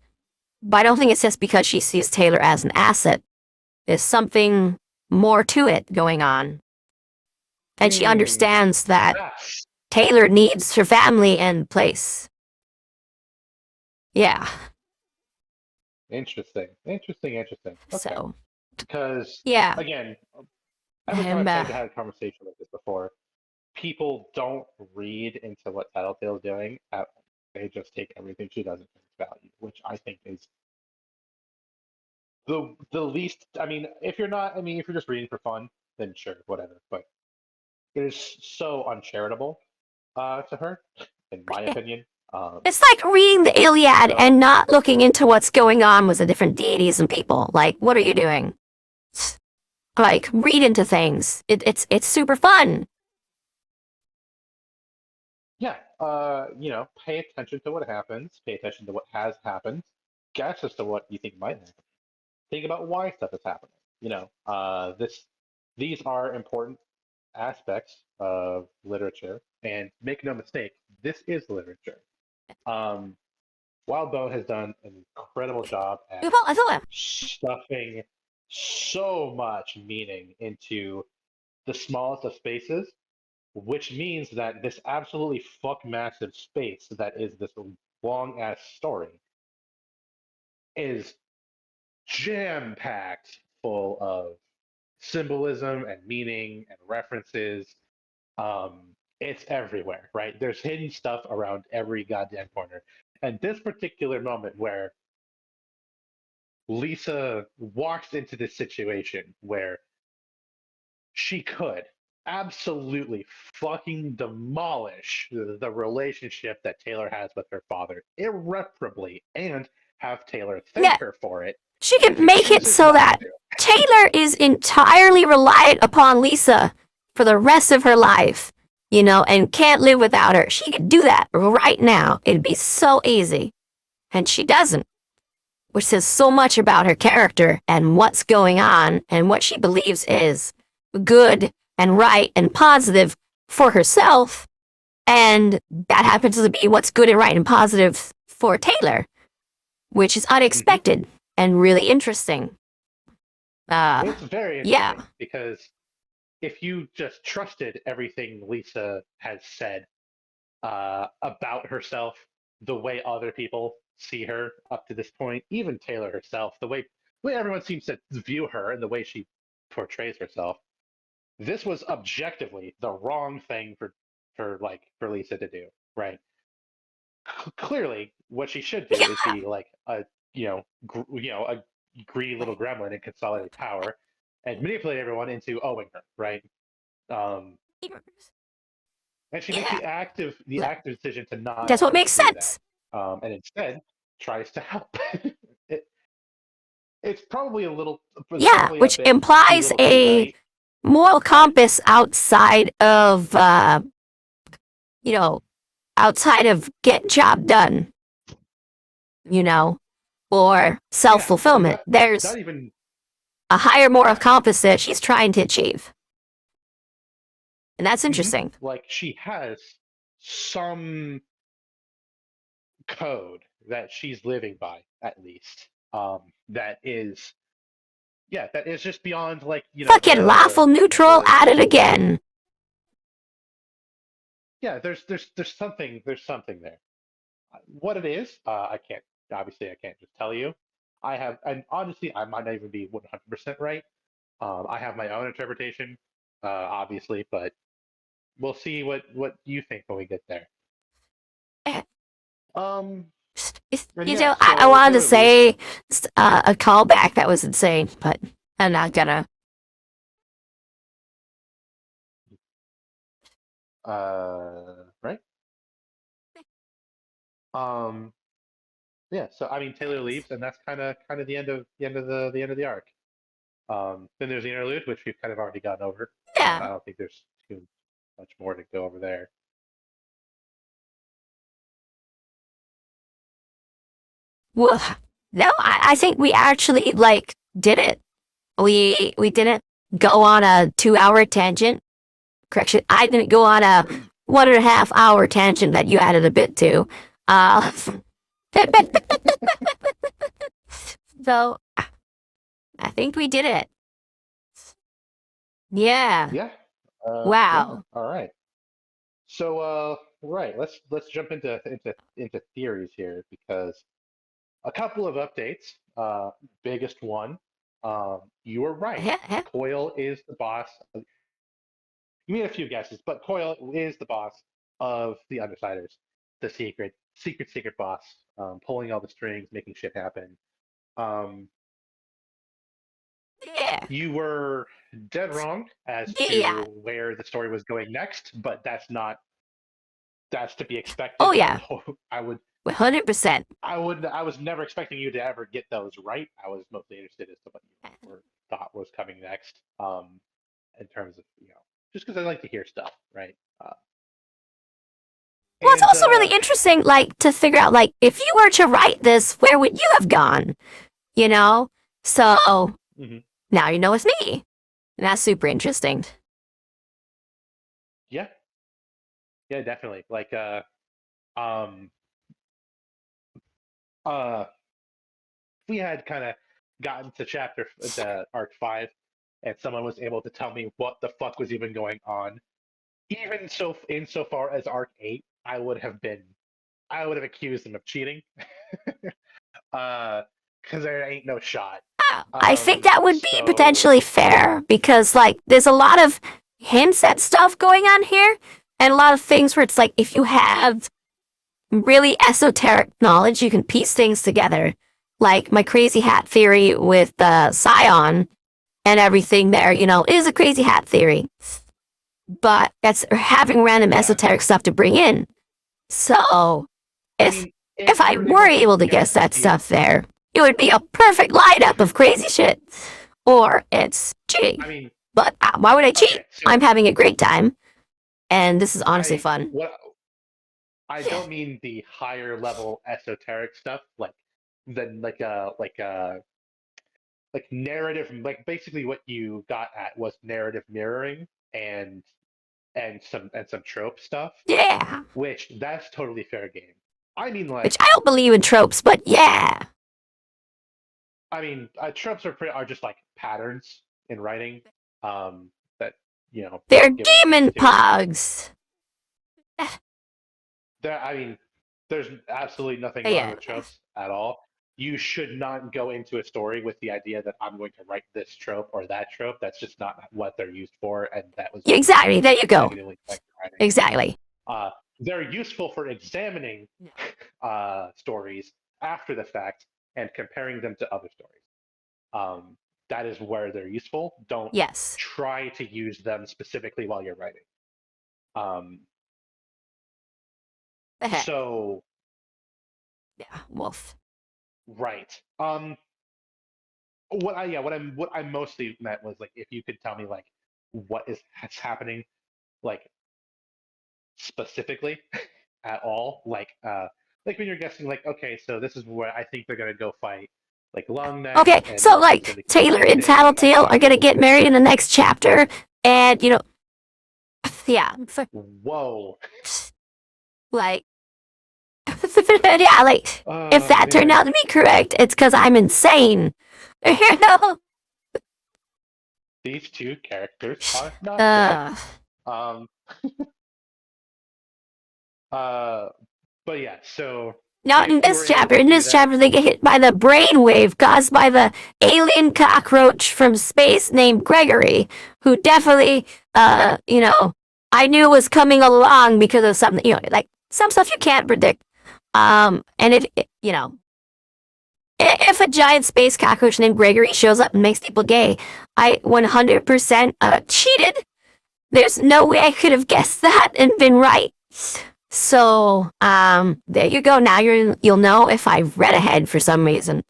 But I don't think it's just because she sees Taylor as an asset. There's something more to it going on. And she understands that Taylor needs her family and place. Yeah. Interesting. Okay. So, Because, yeah. again, every time I've had a conversation like this before, people don't read into what Tattletale's doing. They just take everything she does at face value, which I think is the least. I mean, if you're just reading for fun, then sure, whatever. But it is so uncharitable to her, in my opinion. It's like reading the Iliad and not looking into what's going on with the different deities and people. Like, what are you doing? Like, read into things. It's super fun. Yeah, pay attention to what happens. Pay attention to what has happened. Guess as to what you think might happen. Think about why stuff is happening. These are important aspects of literature, and make no mistake, this is literature. Wild Bone has done an incredible job at stuffing so much meaning into the smallest of spaces, which means that this absolutely fuck massive space that is this long ass story is jam packed full of symbolism and meaning and references. It's everywhere, right? There's hidden stuff around every goddamn corner. And this particular moment where Lisa walks into this situation where she could absolutely fucking demolish the relationship that Taylor has with her father irreparably and have Taylor thank Yeah. her for it. She And can make it chooses so not that to. Taylor is entirely reliant upon Lisa for the rest of her life, you know, and can't live without her. She could do that right now. It'd be so easy. And she doesn't, which says so much about her character and what's going on and what she believes is good and right and positive for herself. And that happens to be what's good and right and positive for Taylor, which is unexpected and really interesting. It's very Yeah. interesting because if you just trusted everything Lisa has said about herself, the way other people see her up to this point, even Taylor herself, the way everyone seems to view her and the way she portrays herself, this was objectively the wrong thing for Lisa to do, right? Clearly, what she should do is Yeah. be like a a greedy little gremlin and consolidate power and manipulate everyone into owing her, right? Um, and she makes Yeah. the active decision to not That's what makes do that, sense. and instead tries to help. it, it's probably a little, it's Yeah, probably a which bit too implies little, too a late, moral but compass outside of, you know, outside of get job done, you know, or self yeah, fulfillment. not There's not even a higher moral yeah. compass that she's trying to achieve. And that's interesting. Like she has some code that she's living by, at least. That is, yeah, that is just beyond like Fucking lawful neutral at it the again. yeah. There's something there. What it is, I can't just tell you. And honestly, I might not even be 100% right. I have my own interpretation, obviously, but we'll see what you think when we get there. Eh, Um, and You yeah, know, I so wanted to Taylor leaves. say a callback that was insane, but I'm not gonna. Right? Um, yeah. So I mean, Taylor leaves, and that's kind of the end of the arc. Then there's the interlude, which we've kind of already gotten over. I Yeah. don't think there's too much more to go over there. Well, no, I think we actually like did it. We didn't go on a 2 hour tangent. Correction, I didn't go on a 1.5 hour tangent that you added a bit to. Uh, so I think we did it. Yeah. Yeah. Yeah. Wow. All right. So, right. Let's jump into theories here because a couple of updates. Biggest one. You were right. Coyle is the boss. You made a few guesses, but Coyle is the boss of the Undersiders, the secret boss, pulling all the strings, making shit happen. Um, Yeah. you were dead wrong as Yeah. to where the story was going next, but that's to be Oh expected. I yeah. would hope I would 100%. I was never expecting you to ever get those right. I was mostly interested as to what thought was coming next. In terms of just because I like to hear stuff, right? Well, it's And also really interesting, like, to figure out, like, if you were to write this, where would you have gone? You know? So mhm. now you know it's me. And that's super interesting. Yeah, yeah, definitely. Like um uh we had kind of gotten to the arc 5 and someone was able to tell me what the fuck was even going on. Even so insofar as arc 8, I would have accused them of cheating. Because there ain't no shot. I think that would be potentially fair because, like, there's a lot of hints at stuff going on here, and a lot of things where it's like if you have really esoteric knowledge, you can piece things together. Like my crazy hat theory with the Scion and everything there, is a crazy hat theory. But that's having random esoteric stuff to bring in. So, if I were able to guess that stuff there, it would be a perfect lineup of crazy shit. Or it's cheating. But why would I cheat? Okay, so I'm having a great time. And this is honestly fun. I don't mean the higher level esoteric stuff, like narrative, like basically what you got at was narrative mirroring and some trope stuff. Yeah. Which that's totally fair game. I mean, like, which I don't believe in tropes, but yeah. I mean, tropes are just like patterns in writing. That they're demon pogs. I mean, there's absolutely nothing wrong with tropes at all. You should not go into a story with the idea that I'm going to write this trope or that trope. That's just not what they're used for, and that was exactly. There you go. Exactly. They're useful for examining stories after the fact and comparing them to other stories. That is where they're useful. Don't try to use them specifically while you're writing. So yeah, wolf. Right. What I mostly meant was like if you could tell me like what is happening, like specifically at all, like when you're guessing, like, okay, so this is where I think they're gonna go fight, like Longneck. Okay, so like Taylor and Tattletale are gonna get married in the next chapter, and yeah. Whoa. Like, yeah, like if that turned out to be correct, it's because I'm insane. These two characters are not dead. But yeah, so not in this chapter. In this chapter, they get hit by the brainwave caused by the alien cockroach from space named Gregory, who definitely, I knew was coming along because of something, like some stuff you can't predict. And if a giant space cockroach named Gregory shows up and makes people gay, I 100% cheated. There's no way I could have guessed that and been right. So, there you go. Now you'll know if I read ahead for some reason.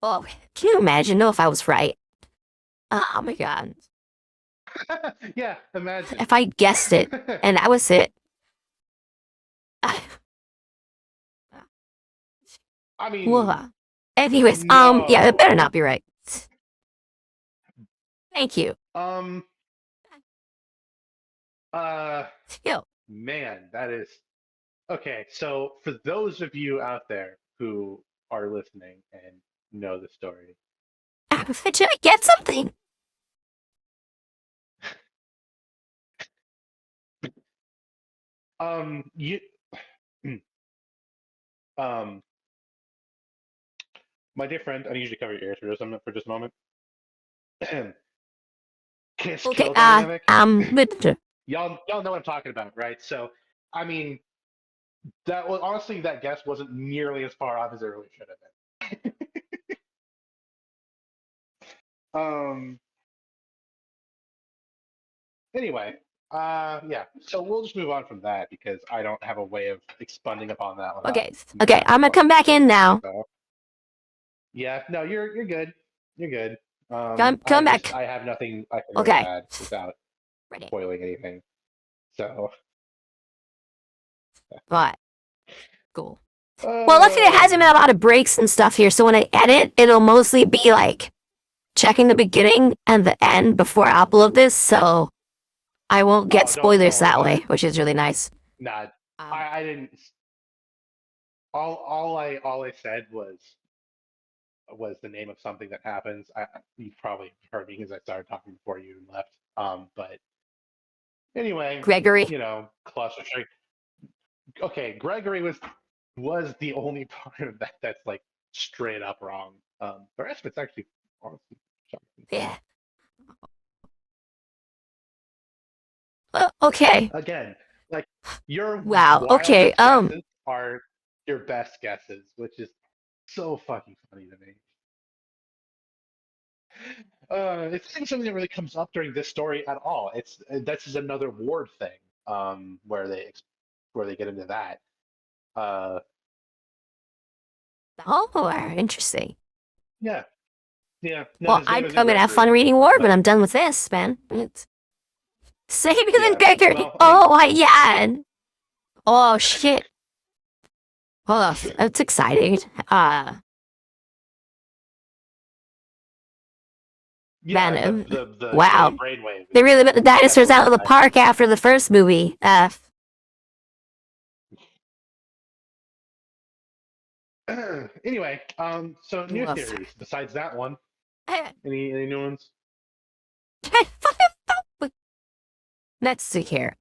Oh, can you imagine though if I was right? Oh my god. Yeah, imagine. If I guessed it and that was it. I mean, anyways, yeah, it better not be right. Thank you. Man, that is okay. So for those of you out there who are listening and know the story, did I get something? you, my dear friend, I need you to cover your ears for just a moment. Kiss kill dynamic. Y'all know what I'm talking about, right? So, I mean, honestly, that guess wasn't nearly as far off as it really should have been. Anyway, yeah. So we'll just move on from that because I don't have a way of expanding upon that. Okay, I'm gonna come back in now. So, yeah, no, you're good. You're good. Come back. I have nothing I can really add without spoiling anything. So. What? Cool. Well, luckily it hasn't been a lot of breaks and stuff here, so when I edit, it'll mostly be like checking the beginning and the end before I upload this, so I won't get spoilers that way, which is really nice. Nah, I didn't. All I said was the name of something that happens. You probably heard me because I started talking before you even left. But anyway, Gregory. Cluster. Okay, Gregory was was the only part of that that's like straight up wrong. The rest of it's actually honestly shocking. Yeah. Okay. Again, like your Wow. Okay. wildest guesses are your best guesses, which is so fucking funny to me. It's not something that really comes up during this story at all. It's This is another ward thing, where they get into that. Uh, Oh, interesting. yeah, yeah. No, Well, his name I'm is gonna have fun Gregory, reading War, but but I'm done with this, man. It's Sabian and yeah. Gregory. Well, I mean, Oh, yeah. Oh shit. Oh, that's exciting. yeah. Man, The wow. brainwave They is really put the dinosaurs out definitely of the park after the first movie. Anyway, so new Woof. theories besides that one. Any new ones? Let's see here.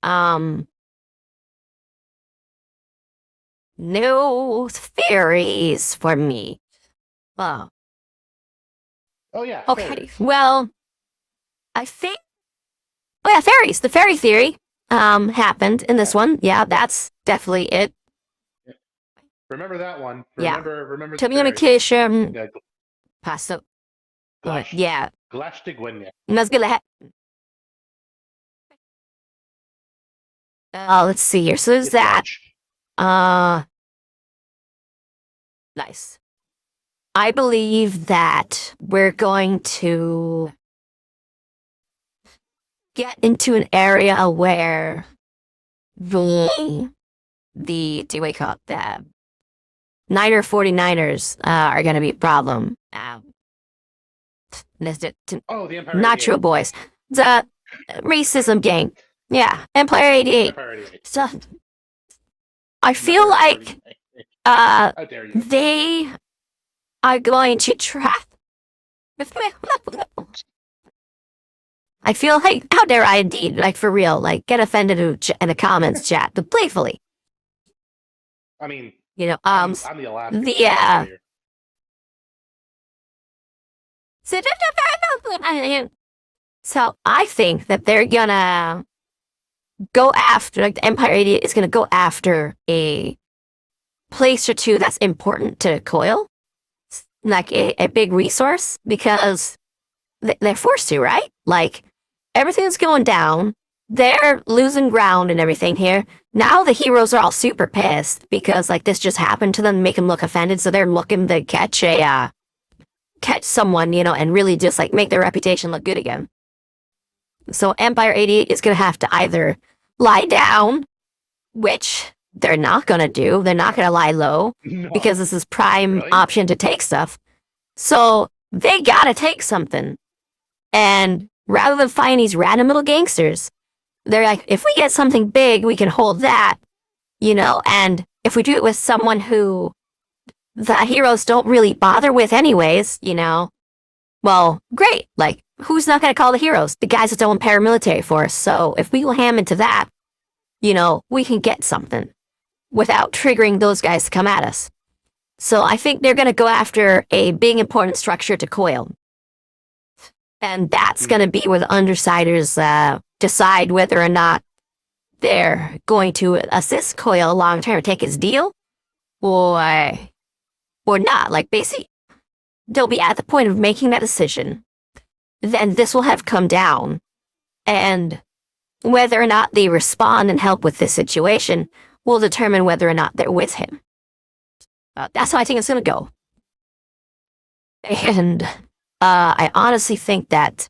No theories for me. Oh, Oh yeah. okay. Fairies. Well, I think. Oh yeah, fairies. The fairy theory happened in this one. Yeah, that's definitely it. Remember that one. Yeah. Remember the fairies. Communication. Yeah, Paso. Glash, Yeah. Glashtigwenya. Nazgula. Let's see here. So there's It's that. Welsh. Nice. I believe that we're going to get into an area where the do we call it the Niner 49ers are going to be a problem. Oh, the Empire Not 88. true, boys. The racism gang. Yeah, Empire 88. Empire 88. So I feel Empire like 48. uh How dare you? they are going to trap. I feel like, how dare I indeed, like for real, like get offended in the comments chat, but playfully. I mean, You know, I'm the Alaskan. So I think that they're gonna go after, like the Empire 88 is gonna go after a place or two that's important to Coil, like a big resource, because they're forced to, right? Like everything's going down. They're losing ground and everything here. Now the heroes are all super pissed because like this just happened to them, make them look offended. So they're looking to catch someone, you know, and really just like make their reputation look good again. So Empire 88 is going to have to either lie down, which they're not going to do. They're not going to lie low No. because this is prime Really? option to take stuff. So they got to take something. And rather than find these random little gangsters, they're like, if we get something big, we can hold that, you know, and if we do it with someone who the heroes don't really bother with anyways, you know, well, great. Like, who's not going to call the heroes? The guys that don't paramilitary force. So if we will ham into that, you know, we can get something without triggering those guys to come at us. So I think they're going to go after a big important structure to Coil. And that's going to be where the Undersiders decide whether or not they're going to assist Coil long term, take his deal, or not. Like, basically, they'll be at the point of making that decision. Then this will have come down. And whether or not they respond and help with this situation will determine whether or not they're with him. That's how I think it's going to go. And I honestly think that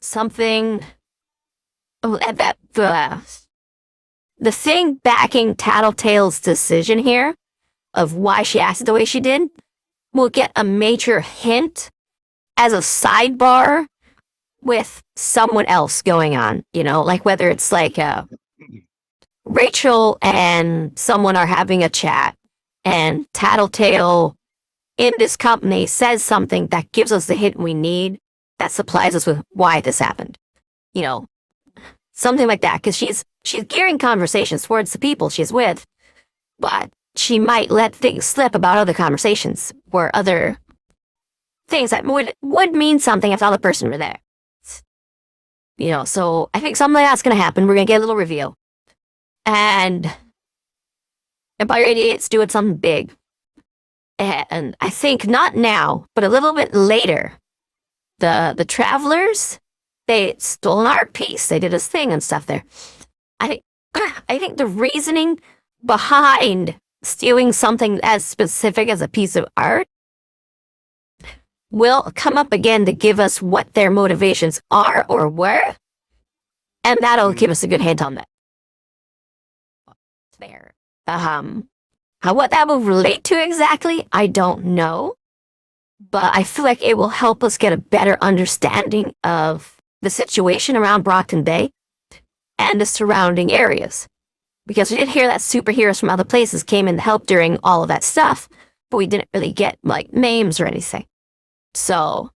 something that the thing backing Tattletale's decision here of why she acted the way she did will get a major hint as a sidebar with someone else going on, you know, like whether it's like Rachel and someone are having a chat and Tattletale in this company says something that gives us the hint we need that supplies us with why this happened. You know, something like that, because she's gearing conversations towards the people she's with, but she might let things slip about other conversations or other things that would mean something if the other person were there. You know, so I think something like that's going to happen. We're going to get a little reveal. And Empire 88's doing something big. And I think not now, but a little bit later, the Travelers, they stole an art piece. They did a thing and stuff there. I think the reasoning behind stealing something as specific as a piece of art will come up again to give us what their motivations are or were, and that'll give us a good hint on that. There. What that will relate to exactly, I don't know, but I feel like it will help us get a better understanding of the situation around Brockton Bay and the surrounding areas. Because we did hear that superheroes from other places came in to help during all of that stuff, but we didn't really get, like, names or anything. So,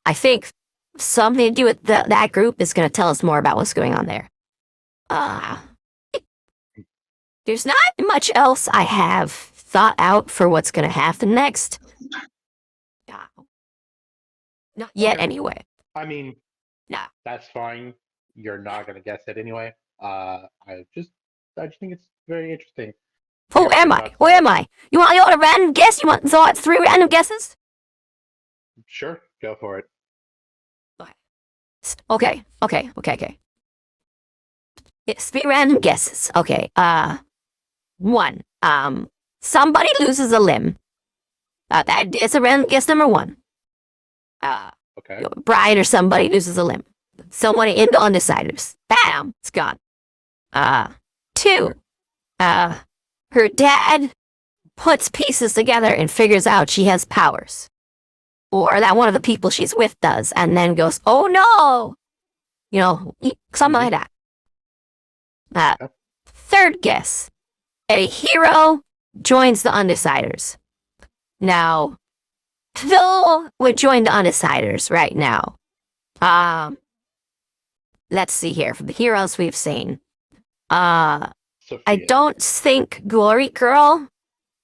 I think something to do with that group is going to tell us more about what's going on there. There's not much else I have thought out for what's going to happen next. Not yet, anyway. I mean, that's fine. You're not going to guess it anyway. I just think it's very interesting. Who am I? Who am I? You want a random guess? You want 3 random guesses? Sure, go for it. Okay. It's 3 random guesses. Okay. 1. Somebody loses a limb. That is a random guess number 1. Okay. Brian or somebody loses a limb. Someone in the Undeciders. Bam! It's gone. 2. Her dad puts pieces together and figures out she has powers. Or that one of the people she's with does, and then goes, oh no! You know, something like that. 3rd guess. A hero joins the Undeciders. Now, Phil would join the Undeciders right now. Let's see here. From the heroes we've seen. I don't think Glory Girl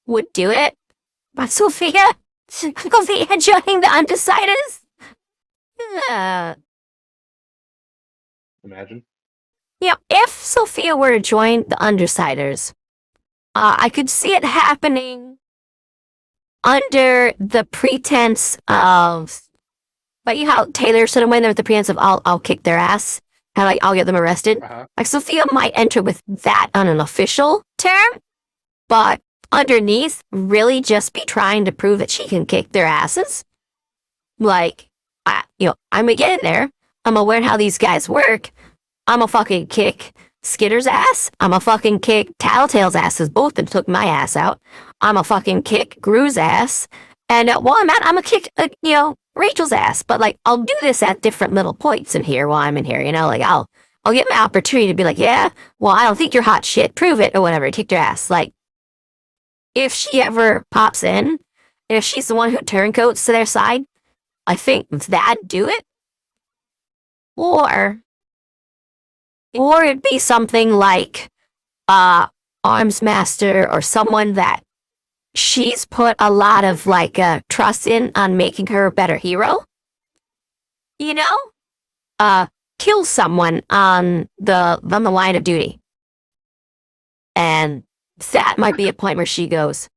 would do it. But Sophia joining the Undeciders? Imagine. Yeah, if Sophia were to join the Undeciders, I could see it happening under the pretense of, like, you know how Taylor said went there with the pretense of I'll kick their ass, and like I'll get them arrested. Like Sophia might enter with that on an official term, but underneath, really just be trying to prove that she can kick their asses. Like, I'm gonna get in there. I'm gonna learn how these guys work. I'm gonna fucking kick Skitter's ass. I'm gonna fucking kick Tattletale's ass, as both them took my ass out. I'm gonna fucking kick Gru's ass. And while I'm gonna kick, Rachel's ass. But, like, I'll do this at different little points in here while I'm in here, like, I'll get my opportunity to be like, yeah, well, I don't think you're hot shit. Prove it, or whatever. Kick their ass. Like, if she ever pops in, and if she's the one who turncoats to their side, I think that'd do it. Or it'd be something like Arms Master, or someone that she's put a lot of, like, trust in on making her a better hero. Kill someone on the line of duty. And that might be a point where she goes,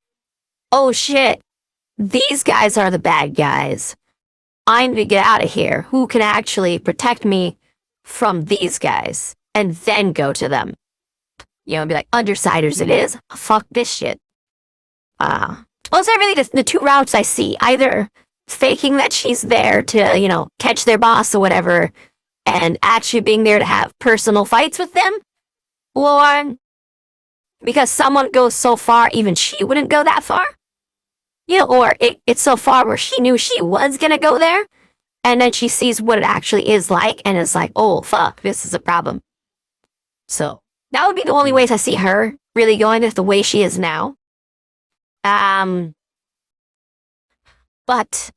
oh shit, these guys are the bad guys. I need to get out of here. Who can actually protect me from these guys? And then go to them. Be like, Undersiders it is. Fuck this shit. Well, it's not really the 2 routes I see. Either faking that she's there to, catch their boss or whatever, and actually being there to have personal fights with them, or because someone goes so far, even she wouldn't go that far. Or it's so far where she knew she was gonna go there, and then she sees what it actually is like, and it's like, oh, fuck, this is a problem. So, that would be the only ways I see her really going with the way she is now. But,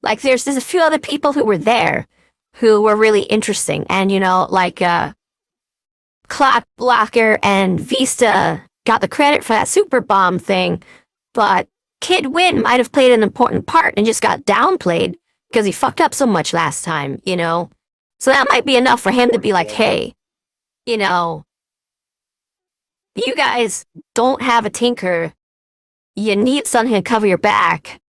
like, there's a few other people who were there who were really interesting, and, like, Clock Blocker and Vista got the credit for that super bomb thing, but Kid Win might have played an important part and just got downplayed because he fucked up so much last time, you know? So that might be enough for him to be like, hey, you know, you guys don't have a tinker. You need something to cover your back.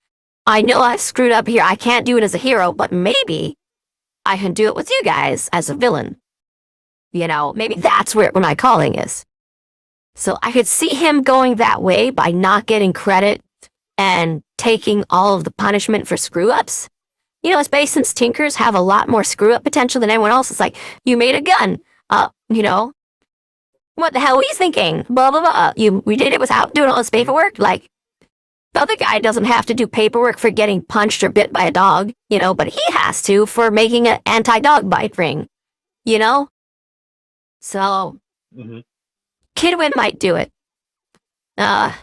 I know I screwed up here. I can't do it as a hero, but maybe I can do it with you guys as a villain. You know, maybe that's where my calling is. So I could see him going that way by not getting credit and taking all of the punishment for screw-ups. You know, especially since Tinkers have a lot more screw-up potential than anyone else. It's like, you made a gun. You know, what the hell were you thinking? Blah, blah, blah. We did it without doing all this paperwork? Like, the other guy doesn't have to do paperwork for getting punched or bit by a dog, you know, but he has to for making an anti-dog bite ring, you know? So, Kidwin might do it. I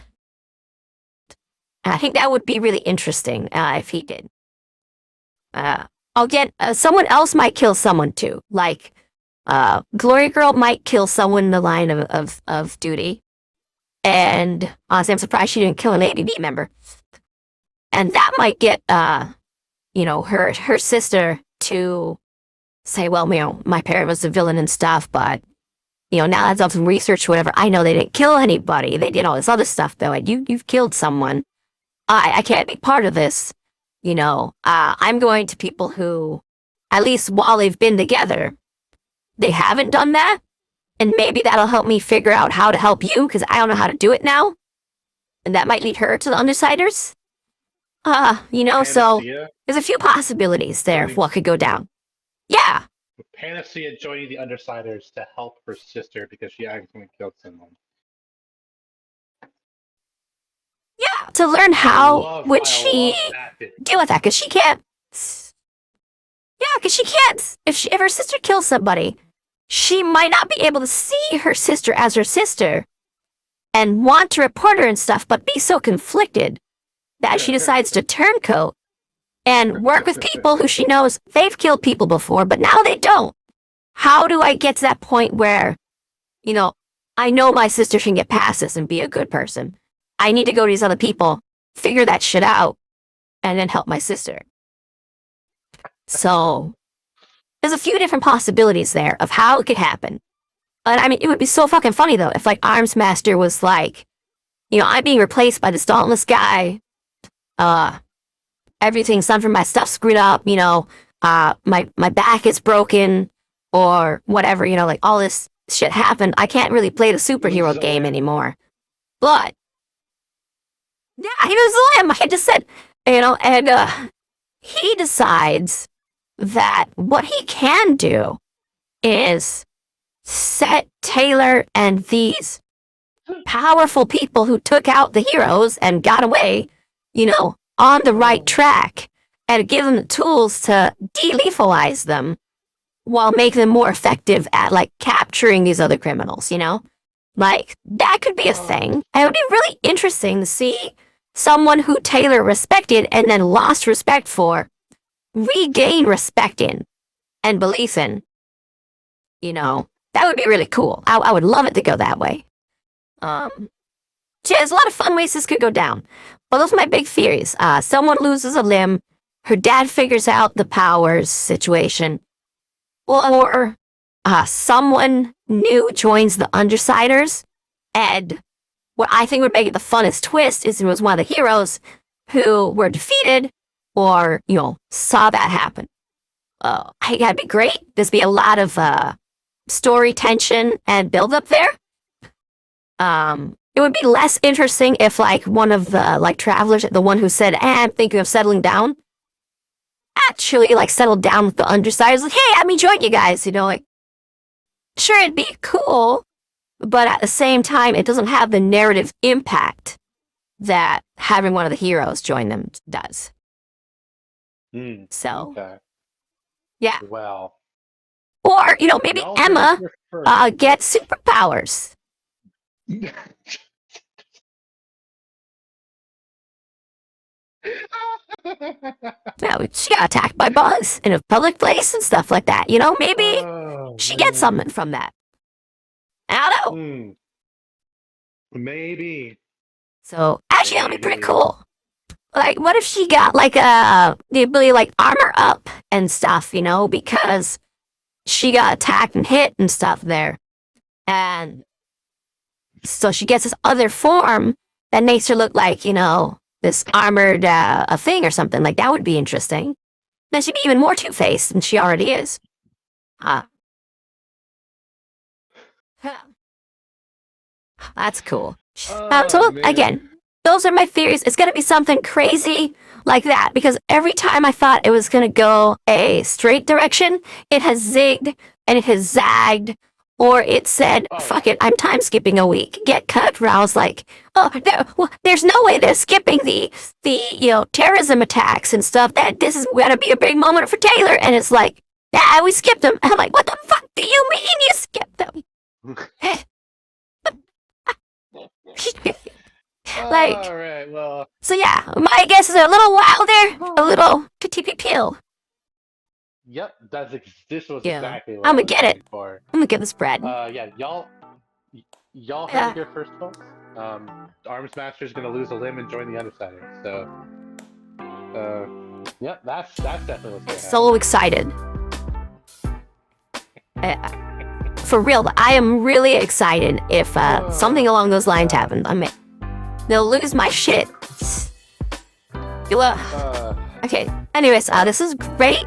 think that would be really interesting if he did. I'll get someone else might kill someone too. Like, Glory Girl might kill someone in the line of duty. And honestly, I'm surprised she didn't kill an ABB member. And that might get, you know, her sister to say, well, you know, my parent was a villain and stuff, but, you know, now that I've done some research or whatever, I know they didn't kill anybody. They did all this other stuff, though. And you've killed someone. I can't be part of this. You know, I'm going to people who, at least while they've been together, they haven't done that. And maybe that'll help me figure out how to help you, because I don't know how to do it now. And that might lead her to the Undersiders. You know, so there's a few possibilities there of what could go down. Yeah. Panacea joining the Undersiders to help her sister because she accidentally killed someone. Yeah, to learn how would she deal with that, because she can't. Yeah, because she can't. If her sister kills somebody, she might not be able to see her sister as her sister and want to report her and stuff, but be so conflicted that she decides to turncoat and work with people who she knows they've killed people before, but now they don't. How do I get to that point where, you know, I know my sister can get past this and be a good person. I need to go to these other people, figure that shit out, and then help my sister. So, there's a few different possibilities there of how it could happen. And I mean, it would be so fucking funny, though, if, like, Arms Master was like, you know, I'm being replaced by this dauntless guy. Everything's done for my stuff screwed up, you know, my back is broken, or whatever, you know, like, all this shit happened. I can't really play the superhero game anymore. But, yeah, he was Lamb, I just said, you know, and, he decides that what he can do is set Taylor and these powerful people who took out the heroes and got away, you know, on the right track, and give them the tools to de-lethalize them while making them more effective at, like, capturing these other criminals, you know? Like, that could be a thing. And it would be really interesting to see someone who Taylor respected and then lost respect for regain respect in and belief in. You know, that would be really cool. I would love it to go that way. Yeah, there's a lot of fun ways this could go down. But those are my big theories. Someone loses a limb, her dad figures out the powers situation, or someone new joins the Undersiders, and what I think would make it the funnest twist is it was one of the heroes who were defeated or, you know, saw that happen. I think that'd be great. There'd be a lot of story tension and build up there. It would be less interesting if, like, one of the, like, travelers, the one who said, I'm thinking of settling down, actually, like, settled down with the Undersiders. Like, hey, let me join you guys, you know, like, sure, it'd be cool, but at the same time, it doesn't have the narrative impact that having one of the heroes join them does. So, okay. Yeah. Well. Or, you know, maybe Emma gets superpowers. No, she got attacked by bugs in a public place and stuff like that. You know, maybe she gets something from that. I don't know. Maybe. So actually, that'd be pretty cool. Like, what if she got like the ability to, like, armor up and stuff, you know, because she got attacked and hit and stuff there, and so she gets this other form that makes her look like, you know, this armored a thing or something. Like, that would be interesting. Then she'd be even more Two-Faced than she already is. That's cool. So again, those are my theories. It's gonna be something crazy like that, because every time I thought it was gonna go a straight direction, it has zigged and it has zagged, or it said, "Fuck it, I'm time skipping a week. Get cut." Where I was like, "Oh, there's no way they're skipping the terrorism attacks and stuff. That this is gonna be a big moment for Taylor." And it's like, "Yeah, we skipped them." And I'm like, "What the fuck do you mean you skipped them?" Like, all right, well. So yeah, my guesses are a little wilder, a little pill. Yep, this was exactly what I'm I gonna was get it. looking for. I'm gonna get this bread. Yeah, y'all heard it here first, folks. Arms Master's gonna lose a limb and join the Undersiders. So, yeah, that's definitely what's gonna happen. So excited. For real, I am really excited if something along those lines happens. I mean, they'll lose my shit. Okay. Anyways, this is great.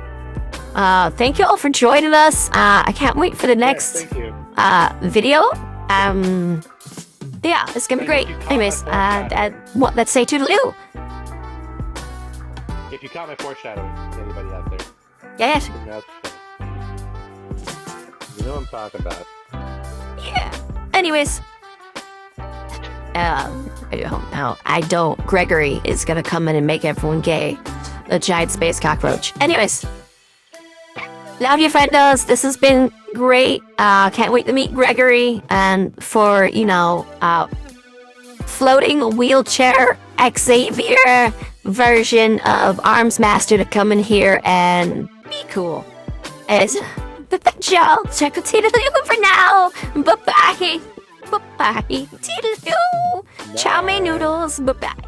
Thank you all for joining us. I can't wait for the next video. Yeah, it's gonna be great. Anyways, let's say toodaloo. If you caught my foreshadowing, anybody out there? Yes. You know what I'm talking about. Yeah. Anyways. I don't. Gregory is gonna come in and make everyone gay. The giant space cockroach. Anyways. Love you, friendos. This has been great. Can't wait to meet Gregory and for, you know, floating wheelchair Xavier version of Arms Master to come in here and be cool. But y'all, check out toodaloo for now. Bye-bye. Bye-bye. Toodaloo. Chow mein noodles. Bye-bye.